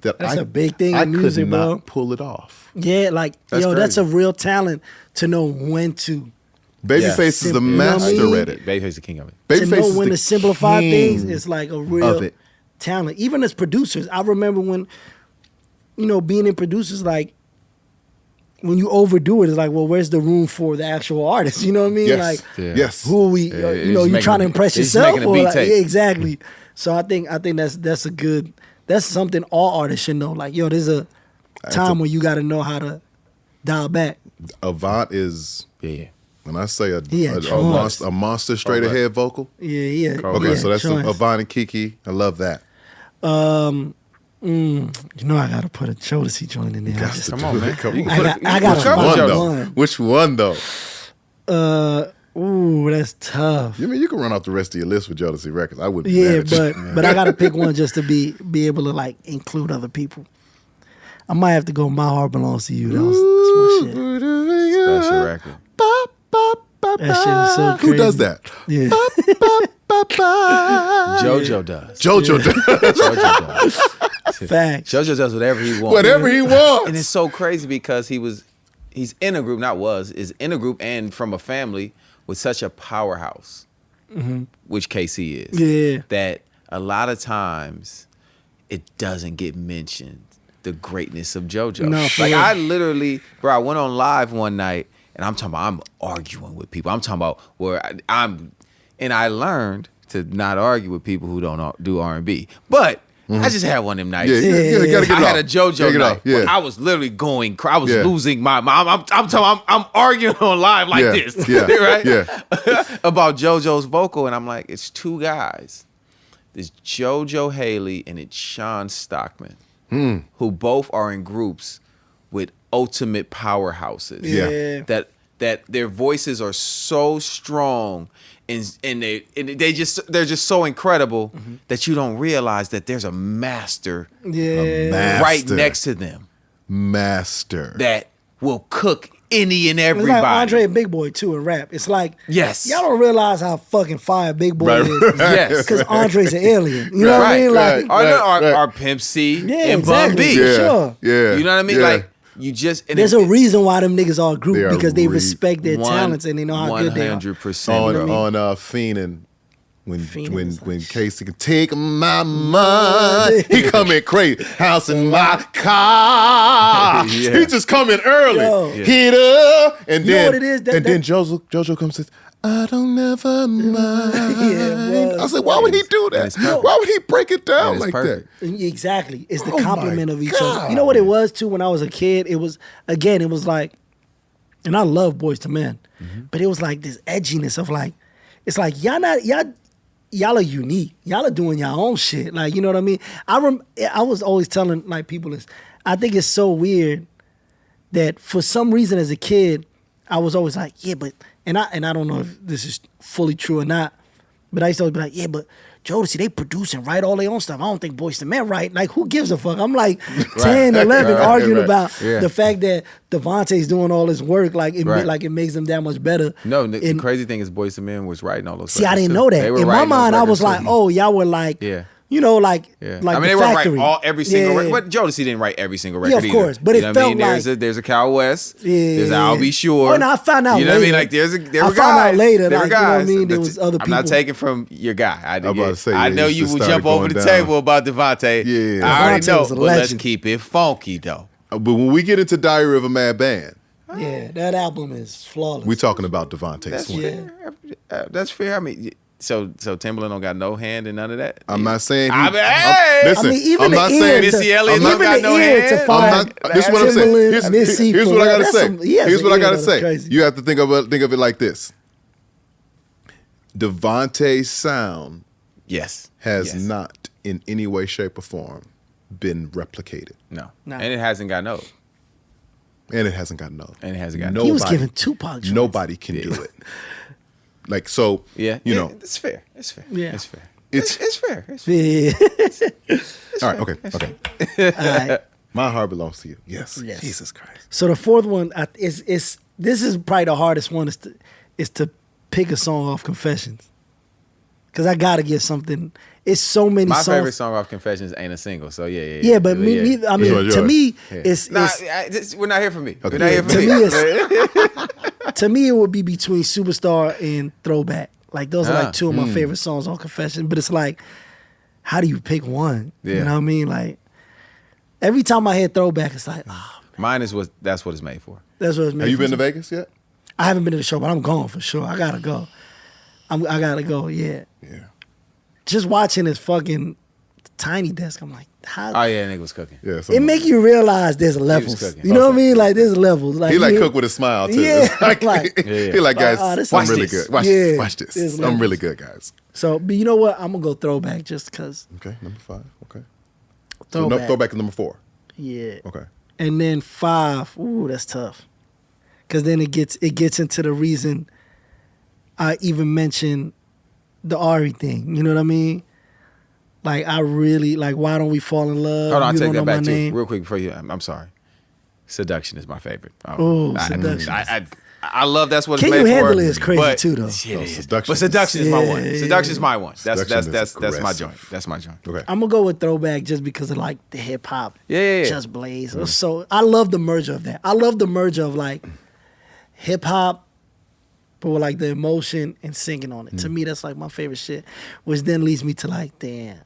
that That's a big thing I in music, could not bro. pull it off. Yeah, like, That's that's crazy. a real talent to know when to Babyface is the You know what I master mean? at it. Babyface the king of it. Babyface know is when the to simplify king things. It's like a real of it. talent. Even as producers, I remember when, being in producers, like, when you overdo it, it's like, well, where's the room for the actual artist? You know what I mean? Yes. Like, Yeah. Yes. who are we? Yeah, you he's making trying to a- impress he's yourself, making a or beat like, tape. yeah, exactly. So I think that's a good. That's something all artists should know. Like, there's a time where you got to know how to dial back. Avant is, Yeah. when I say a joints. monster straight Okay. ahead vocal. Yeah. Okay, yeah, so that's joints. Avant and Keke. I love that. I got to put a Jodeci joint in there. I just- Come on, man. Come You on. can put I a- you gotta can put a find couple One jokes. though. one. Which one though? That's tough. You mean you can run off the rest of your list with Jodeci Records? I wouldn't. be Yeah, mad at you. but I gotta pick one just to be able to like include other people. I might have to go My Heart Belongs to You. That's my shit. Special record. That shit is so crazy. Who does that? Yeah. JoJo does. JoJo does. JoJo does. Facts. JoJo does whatever he wants. Whatever he wants. And it's so crazy because he's in a group, is in a group and from a family with such a powerhouse, which KC is. Yeah. That a lot of times it doesn't get mentioned, the greatness of JoJo. No, for like real. I literally, bro, I went on live one night and I'm talking about I'm arguing with people. I'm talking about where and I learned to not argue with people who don't do R&B. But I just had one of them nights. Yeah, you gotta get I it had off. a JoJo Gotta get it night. off, yeah. Where I was literally going. I was Yeah. losing my mind. I'm arguing on live like Yeah, this, yeah, right? yeah. About JoJo's vocal, and I'm like, it's two guys. There's JoJo Haley and it's Sean Stockman, who both are in groups with ultimate powerhouses. Yeah. That their voices are so strong and they're just so incredible that you don't realize that there's a master Yeah. right Master. next to them Master. that will cook any and It's everybody. like Andre and Big Boy too in rap. It's like Yes. y'all don't realize how fucking fire Big Boy Right, is. Yes. Because Andre's an alien. You know what I mean? Like, right. Or Pimp C yeah, and Bun exactly. B. For Yeah, sure. yeah. You know what I mean? Yeah. Like You just There's a reason why them niggas are a group They are because they respect their One- talents and they know how good they are. 100%. on Fiend and when Fiend is like, Casey can take my money, he coming crazy. House in my car. Yeah. He just coming early. Yo. Hit up, and You know then what it is? then JoJo comes and says, I don't never mind. Yeah, I said, why would he do that? it's perfect. Why would he break it down It's like perfect. Exactly. It's the Oh my compliment of each other. God. You know what it was too when I was a kid? It was like, and I love Boys to Men, but it was like this edginess of like, it's like y'all are unique. Y'all are doing your own shit. Like, you know what I mean? I was always telling like people this. I think it's so weird that for some reason as a kid, I was always like, yeah, but and I don't know if this is fully true or not, but I used to always be like, yeah, but Jodeci, they produce and write all their own stuff. I don't think Boyz II Men write. Like, who gives a fuck? I'm like 10, 11 arguing about the fact that Devontae's doing all this work. Like, it makes them that much better. No, the crazy thing is Boyz II Men was writing all those. See, I didn't too. know They that. were In my writing those mind, I was records like, too. oh, y'all were like, Yeah. you know, like Yeah. like I mean, the they were factory. write every single Yeah. record. But Jodeci didn't write every single Yeah, record of course, either. but You it know what I felt mean? like- There's a Cal West. Yeah. There's I'll Be Sure. Oh, no, I found out You know what I mean? later. Like there were I found out guys. later, There were like, you know what I guys. mean? There was other I'm not people. taking from your guy. I I'm about to say, I yeah, know it you just will started jump over going the down. table about Devontae. Yeah. I already Devontae know. was a But let's legend. keep it funky though. But when we get into Diary of a Mad Band, Yeah, that album is flawless. we talking about Devontae That's Swing. Yeah. That's fair. I mean, so Timberland don't got no hand in none of that. I'm not saying. I mean, hey! listen, I mean, even I'm the not ear saying. to- Missy Elliott I'm don't not- got even no the ear to hand. find- I'm not, this is what I'm saying. Timberland, Missy Here's what I gotta Elliott, say. that's some- yeah, Here's what I yeah, gotta that's say. crazy. You have to think of it like this. Devontae's sound Yes. has Yes. not, in any way, shape, or form, been replicated, No. No. And it hasn't got no. and it hasn't got no. And it hasn't got He was Nobody- giving Tupac joints. Nobody can do it. Like so. Yeah. You know. It's fair. It's fair. Yeah. It's fair. It's- It's fair. It's fair. Yeah. All right. Okay. All right. My heart belongs to you. Yes. Yes. Jesus Christ. So the fourth one is this is probably the hardest one is to pick a song off Confessions, because I gotta get something. It's so many My songs. favorite song off Confessions ain't a single, so yeah. Yeah, but me, I mean, Yours. to me, Yeah. it's Nah, we're not here for me. Okay. We're not here for To me. me, to me, it would be between Superstar and Throwback. Like those are Ah. like two of my favorite songs on Confession. But it's like, how do you pick one? You Yeah. know what I mean? Like every time I hear Throwback, it's like, Mine is that's what it's made for. that's what it's made Have you for. been to Vegas yet? I haven't been to the show, but I'm going for sure. I gotta go. I gotta go. Yeah. Yeah. Just watching his fucking Tiny Desk, I'm like, how? Oh yeah, nigga was cooking. Yeah. It make you realize there's levels. cooking. You know what I mean? Like there's levels. Like He like you- cook with a smile too. Yeah, It's like, like- he like guys. oh, this I'm is- really Watch this. good. Watch, Yeah, watch this. there's I'm levels. really good, guys. So, but you know what? I'm gonna go Throwback just because Okay, number 5. Okay. So Throwback. throwback is number 4. Yeah. Okay. And then 5, ooh, that's tough. Cause then it gets into the reason I even mentioned the Ari thing. You know what I mean? Like I really like Why Don't We Fall in Love? Hold on, I'll You take Don't Know that back My too, Name. real quick before you. I'm sorry. Seduction is my favorite. Ooh, Seduction. I love that's what Can it's You made Handle for. It is crazy but too, though. shit, No, it is. Seduction But Seduction is my one. Yeah, Seduction is my one. Seduction is That's my aggressive. joint. That's my joint. Okay. I'm gonna go with Throwback just because of like the hip hop. Yeah. Just Blaze. So I love the merger of that. I love the merger of like hip hop, but with like the emotion and singing on it. To me, that's like my favorite shit. Which then leads me to like, damn,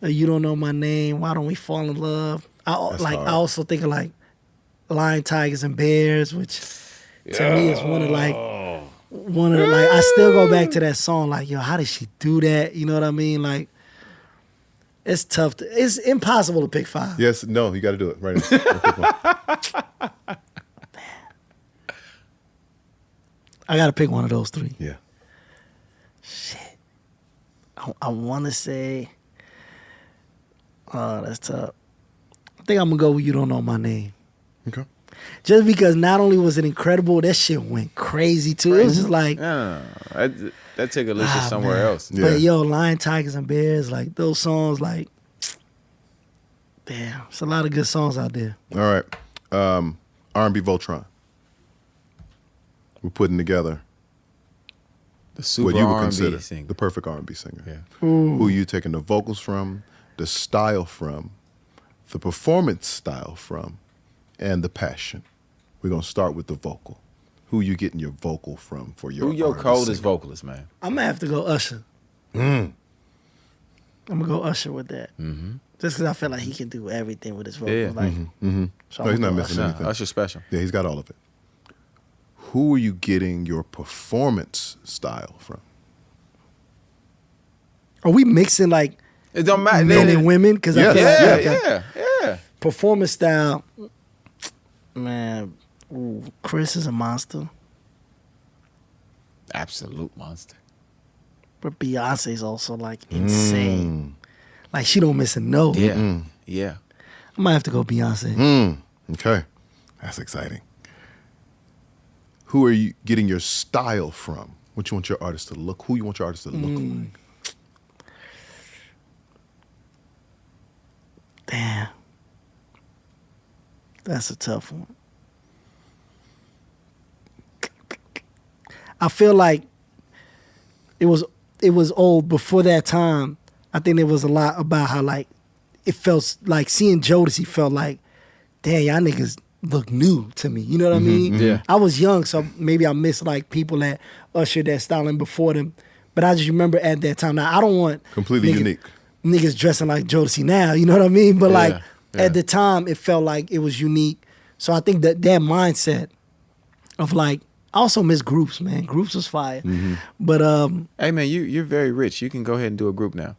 You Don't Know My Name. Why Don't We Fall in Love? That's hard. I also think of like Lion, Tigers, and Bears, which to me is one of the like I still go back to that song. Like, yo, how did she do that? You know what I mean? Like, it's tough. It's impossible to pick 5. Yes. No. You got to do it right now. I gotta pick one of those 3. Yeah. I want to say, oh, that's tough. I think I'm gonna go with You Don't Know My Name. Okay. Just because not only was it incredible, that shit went crazy too. It was just like, No. That took Alicia somewhere man. else. Yeah. But yo, Lion, Tigers, and Bears, like those songs, like, damn, it's a lot of good songs out there. All right. R&B Voltron. We're putting together The super what you would R&B consider singer. the perfect R&B singer. Yeah. Who you taking the vocals from, the style from, the performance style from, and the passion. We're gonna start with the vocal. Who you getting your vocal from for your Who your R&B coldest singer? vocalist, man? I'm gonna have to go Usher. I'm gonna go Usher with that. Just because I feel like he can do everything with his vocals. Yeah. Like, so No, he's I'm not gonna go missing Usher. anything. Usher special. Yeah, he's got all of it. Who are you getting your performance style from? Are we mixing like It don't matter. men and women? Because I feel like Yeah. performance style, man. Ooh, Chris is a monster, Absolute monster. but Beyonce's also like insane. Like she don't miss a note. Yeah. Yeah. I might have to go Beyonce. Okay, that's exciting. Who are you getting your style from? What you want your artist to look? Who you want your artist to look like? Damn, that's a tough one. I feel like it was old before that time. I think there was a lot about how like it felt like seeing Jodeci felt like, damn, y'all niggas look new to me. You know what I mean? Yeah. I was young, so maybe I missed like people that ushered that styling before them. But I just remember at that time. Now I don't want Completely unique. niggas dressing like Jodeci now. You know what I mean? But like yeah. at the time, it felt like it was unique. So I think that mindset of like, I also miss Groups, man. Groups was fire. But Hey man, you're very rich. You can go ahead and do a group now.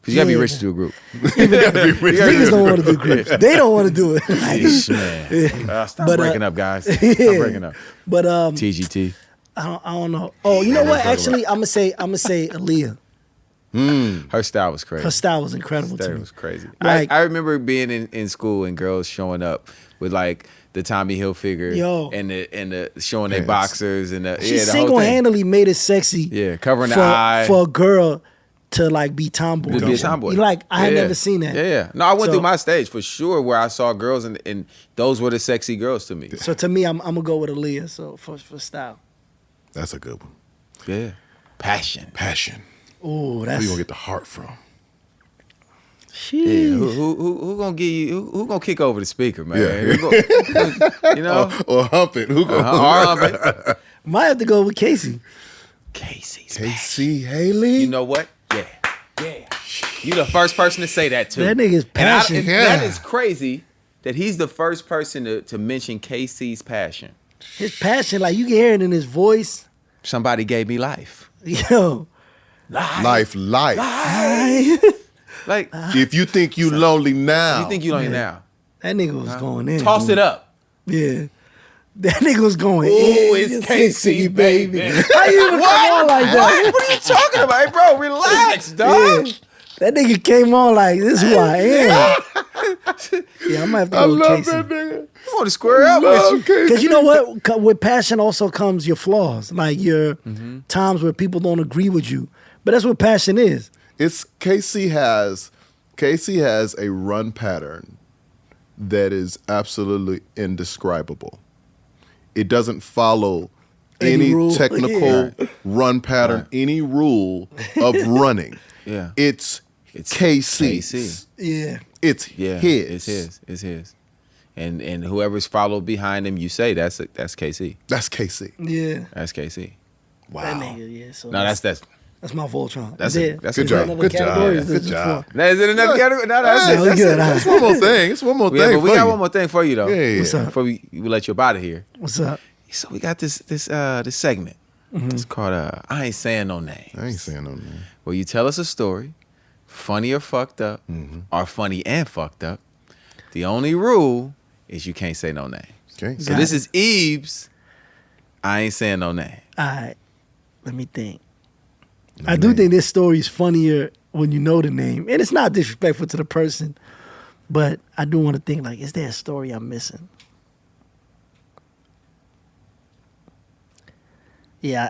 Cause you gotta be Yeah. rich to do a group. niggas don't want to do groups. They don't want to do it. Like, Yeesh, man. Stop But, breaking up, guys. Stop breaking up. but TGT. I don't know. Oh, you know what? Actually, I'm gonna say Aaliyah. Her style was crazy. Her style was incredible to That me. was crazy. Like- I remember being in school and girls showing up with like the Tommy Hilfiger Yo. and the showing their Yes. boxers and the She the whole thing. single-handedly made it sexy. Yeah, covering for, the eye. for a girl to like be tomboy. To be a tomboy. Like I had Yeah. never seen that. Yeah. No, I went So- through my stage for sure where I saw girls and those were the sexy girls to me. So to me, I'm gonna go with Aaliyah. So for style. That's a good one. Yeah. Passion. Passion. Oh, Who that's you gonna get the heart from? Yeah. sheesh. Who gonna give you who gonna kick over the speaker, man? Yeah. You know? Or hump it. Who gonna R&B. Might have to go with Casey. Casey's KC Haley? You know what? Yeah. You the first person to say that too. That nigga's passion. And that is crazy that he's the first person to mention KC's passion. His passion, like you can hear it in his voice. Somebody gave me life. Yo, Life. Like If you think you lonely now, you think you lonely now? that nigga was going in. Toss it up. Yeah. That nigga was going Ooh, in. it's KC, baby. How you even come on like that? What are you talking about, hey, bro? Relax, dog. Yeah. That nigga came on like, this is who I am. Yeah, I might have to I go with love Casey. that nigga. I want to square up with you. Because you know what? With passion also comes your flaws. Like your times where people don't agree with you. But that's what passion is. It's Casey has a run pattern that is absolutely indescribable. It doesn't follow Any any rule. technical run pattern, any rule of running. Yeah. It's KC's. KC. Yeah. It's Yeah, his. it's his. And whoever's followed behind him, you say that's KC. That's KC. Yeah. That's KC. Wow. That nigga, yeah. So No, that's that's my Voltron. That's it. that's Good a- job. Another Good job. category? Is Good this job. before? Now, is it another category? No, that's That was good. It's one more thing. It's one more Yeah, thing. but we for got you. one more thing for you though. Yeah. What's up? Before we let you up out of here. What's up? So we got this segment. It's called I Ain't Saying No Names. I ain't saying no name. Where you tell us a story, funny or fucked up, or funny and fucked up. The only rule is you can't say no names. Okay. So Got this it. is Eve's I Ain't Saying No Name. All right. Let me think. I do think this story is funnier when you know the name. And it's not disrespectful to the person, but I do want to think, like, is there a story I'm missing? Yeah,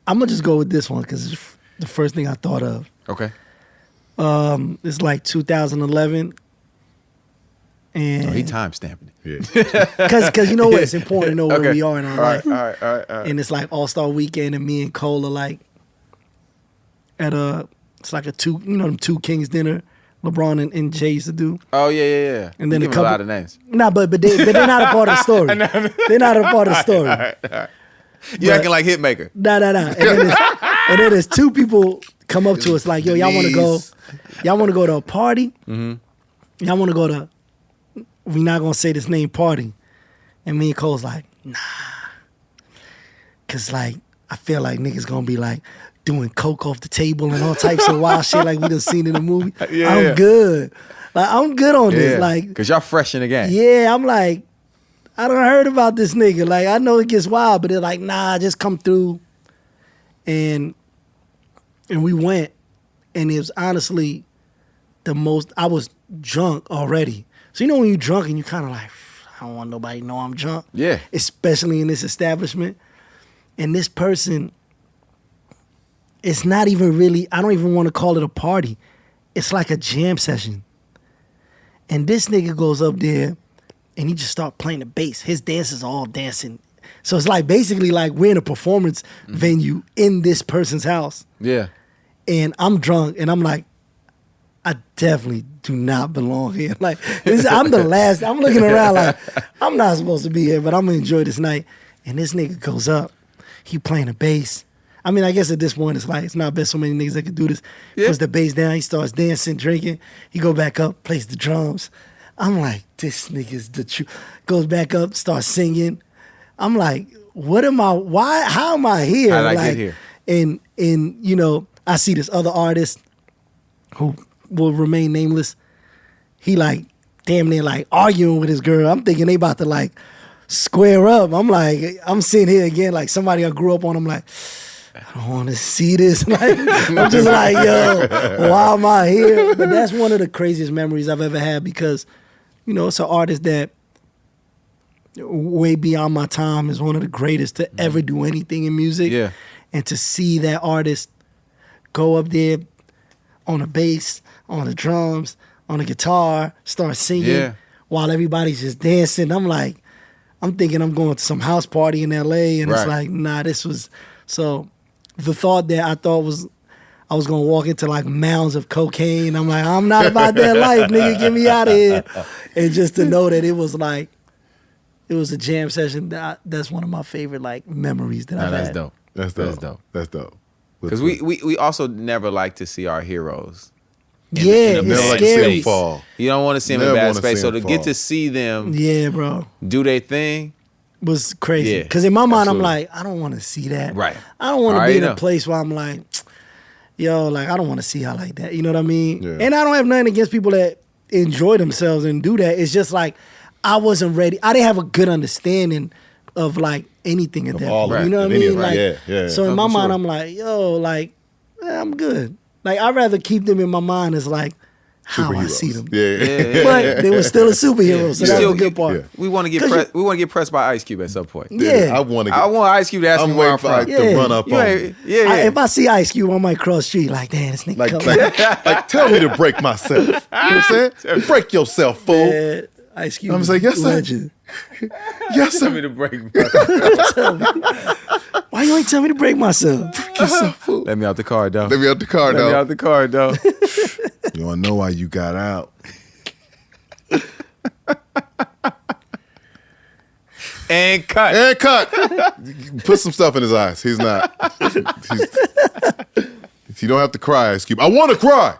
I'm going to just go with this one because it's the first thing I thought of. Okay. It's like 2011. Oh, he And time stamping it. Yeah. because you know what? It's important to know where we are in our All life. right, all right. And it's like All-Star Weekend, and me and Cole are like at it's like them two Kings dinner LeBron and Jay used to do. Oh yeah. And then you a give him couple a lot of names. Nah, but they're not a part of the story. They're not a part of the story. All right. You acting like Hitmaker. Nah. And then there's two people come up to us like, yo, y'all want to go to a party? Mm-hmm. Y'all want to go to, we not going to say this name, party. And me and Cole's like, nah. Because, like, I feel like niggas going to be, like, doing coke off the table and all types of wild shit like we done seen in the movie. I'm good. Like, I'm good on this. Like, because y'all fresh in the game. Yeah, I'm like, I done heard about this nigga. Like, I know it gets wild, but they're like, nah, just come through. And we went. And it was honestly the most, I was drunk already. So, you know when you're drunk and you kind of like, I don't want nobody to know I'm drunk. Yeah. Especially in this establishment. And this person, it's not even really, I don't even want to call it a party. It's like a jam session. And this nigga goes up there and he just start playing the bass. His dancers all dancing. So it's like basically like we're in a performance venue in this person's house. Yeah. And I'm drunk and I'm like, I definitely do not belong here. Like, I'm the last, I'm looking around like, I'm not supposed to be here, but I'm gonna enjoy this night. And this nigga goes up, he playing the bass. I mean, I guess at this point, it's like, it's not been so many niggas that can do this. He puts the bass down, he starts dancing, drinking. He go back up, plays the drums. I'm like, this nigga's the truth. Goes back up, starts singing. I'm like, how am I here? How did I like, get here? And you know, I see this other artist who will remain nameless. He like, damn near like arguing with his girl. I'm thinking they about to like square up. I'm like, I'm sitting here again like somebody I grew up on. I'm like, I don't want to see this. Like, I'm just like, yo, why am I here? But that's one of the craziest memories I've ever had because, you know, it's an artist that way beyond my time is one of the greatest to ever do anything in music. Yeah. And to see that artist go up there on the bass, on the drums, on the guitar, start singing while everybody's just dancing. I'm like, I'm thinking I'm going to some house party in LA and it's like, nah, this was, so the thought that I thought was, I was gonna walk into like mounds of cocaine. I'm like, I'm not about that life, nigga, get me out of here. And just to know that it was like, it was a jam session, that's one of my favorite like memories that I've That's had. dope. That's dope. Because we also never like to see our heroes. Yeah, in a it's bad scary. space. You don't want to see them in a bad space. So to get to see them bro, do their thing was crazy. Yeah, Because in my mind, absolutely. I'm like, I don't want to see that. Right. I don't want to Already be in a know. place where I'm like, yo, like, I don't want to see her like that. You know what I mean? Yeah. And I don't have nothing against people that enjoy themselves and do that. It's just like, I wasn't ready. I didn't have a good understanding of like anything at that all point. of You know it. what I Any mean? of it. Like, Yeah. So in No, my for mind, sure. I'm like, yo, like, I'm good. Like, I'd rather keep them in my mind as like how I see them. Yeah. But they were still a superhero, so You that's still the good part. Yeah. We want to get 'Cause we want to get pressed by Ice Cube at some point. Yeah. I want I want Ice Cube to ask me I'm where I'm waiting for from. Ike to run up You on ain't- me. yeah. If I see Ice Cube, I might cross the street like, damn, this nigga Like, coming. like tell me to break myself. You know what I'm saying? Break yourself, fool. Yeah, Ice Cube. I'm saying, yes, sir. legend. Yes, Tell me sir. to break. Why you ain't tell me to break myself? Yourself, fool. Let me out the car, though. Let me out the car, Let me out though. the car, though. You want to know why you got out? And cut. And cut. Put some stuff in his eyes. He's not. You don't have to cry, Ice Cube. I want to cry.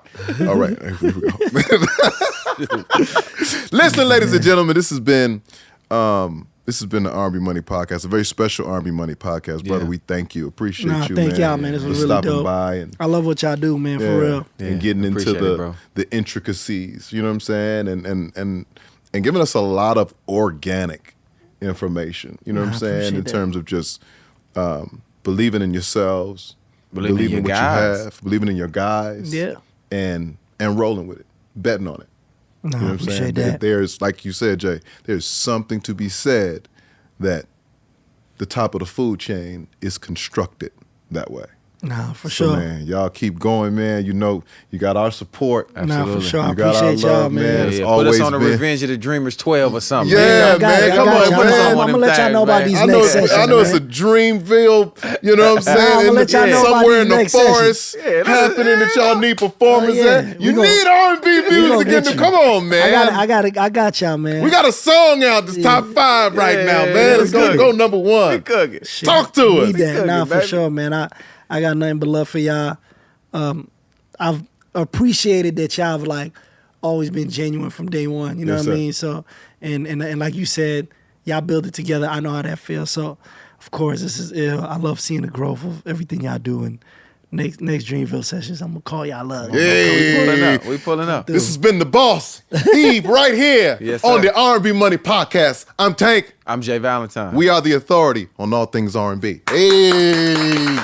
All right. Here we go. Listen, ladies and gentlemen, this has been the R&B Money Podcast, a very special R&B Money Podcast. Brother, Yeah. we thank you. Appreciate you, thank man. y'all, man. This was For really stopping dope. by and I love what y'all do, man, for real. and getting into Appreciate it, bro. the intricacies, you know what I'm saying? And giving us a lot of organic information, you know what I'm saying? appreciate In that. terms of just believing in yourselves, Believing in your what guys. you have, believing in your guys, Yeah. and rolling with it, betting on it. No, You know I what I'm saying? appreciate that. There's, like you said, Jay, there's something to be said that the top of the food chain is constructed that way. Nah, for So, sure. man, y'all keep going, man. You know, you got our support. Nah, for sure. I You got our appreciate y'all, love, man. man. Yeah, It's Put always us on a been- Revenge of the Dreamers 12 or something. Yeah, I got man, it, come I got on, you. man. I'm gonna let y'all know about these I know, next sessions. I know it's a man. Dreamville, you know what I'm saying? I'ma let y'all know about somewhere in these the next forest sessions. happening that y'all need performers yeah. at. We You gonna- need R&B gonna music get in the. you. Come on, man. I got y'all, man. We got a song out that's top 5 right now, man. It's gonna go number 1. Cooking. Shit, Talk to us. need that. Cooking, Nah, for baby. sure, man. I got nothing but love for y'all. I've appreciated that y'all have like always been genuine from day one. You know Yes, what I sir. mean? So and like you said, y'all build it together. I know how that feels. So of course this is ill. I love seeing the growth of everything y'all do. And next Dreamville sessions, I'm gonna call y'all up. Yeah. We pulling up. This has been the boss, Eve, right here Yes, on sir. the R&B Money Podcast. I'm Tank. I'm J Valentine. We are the authority on all things R&B. Hey.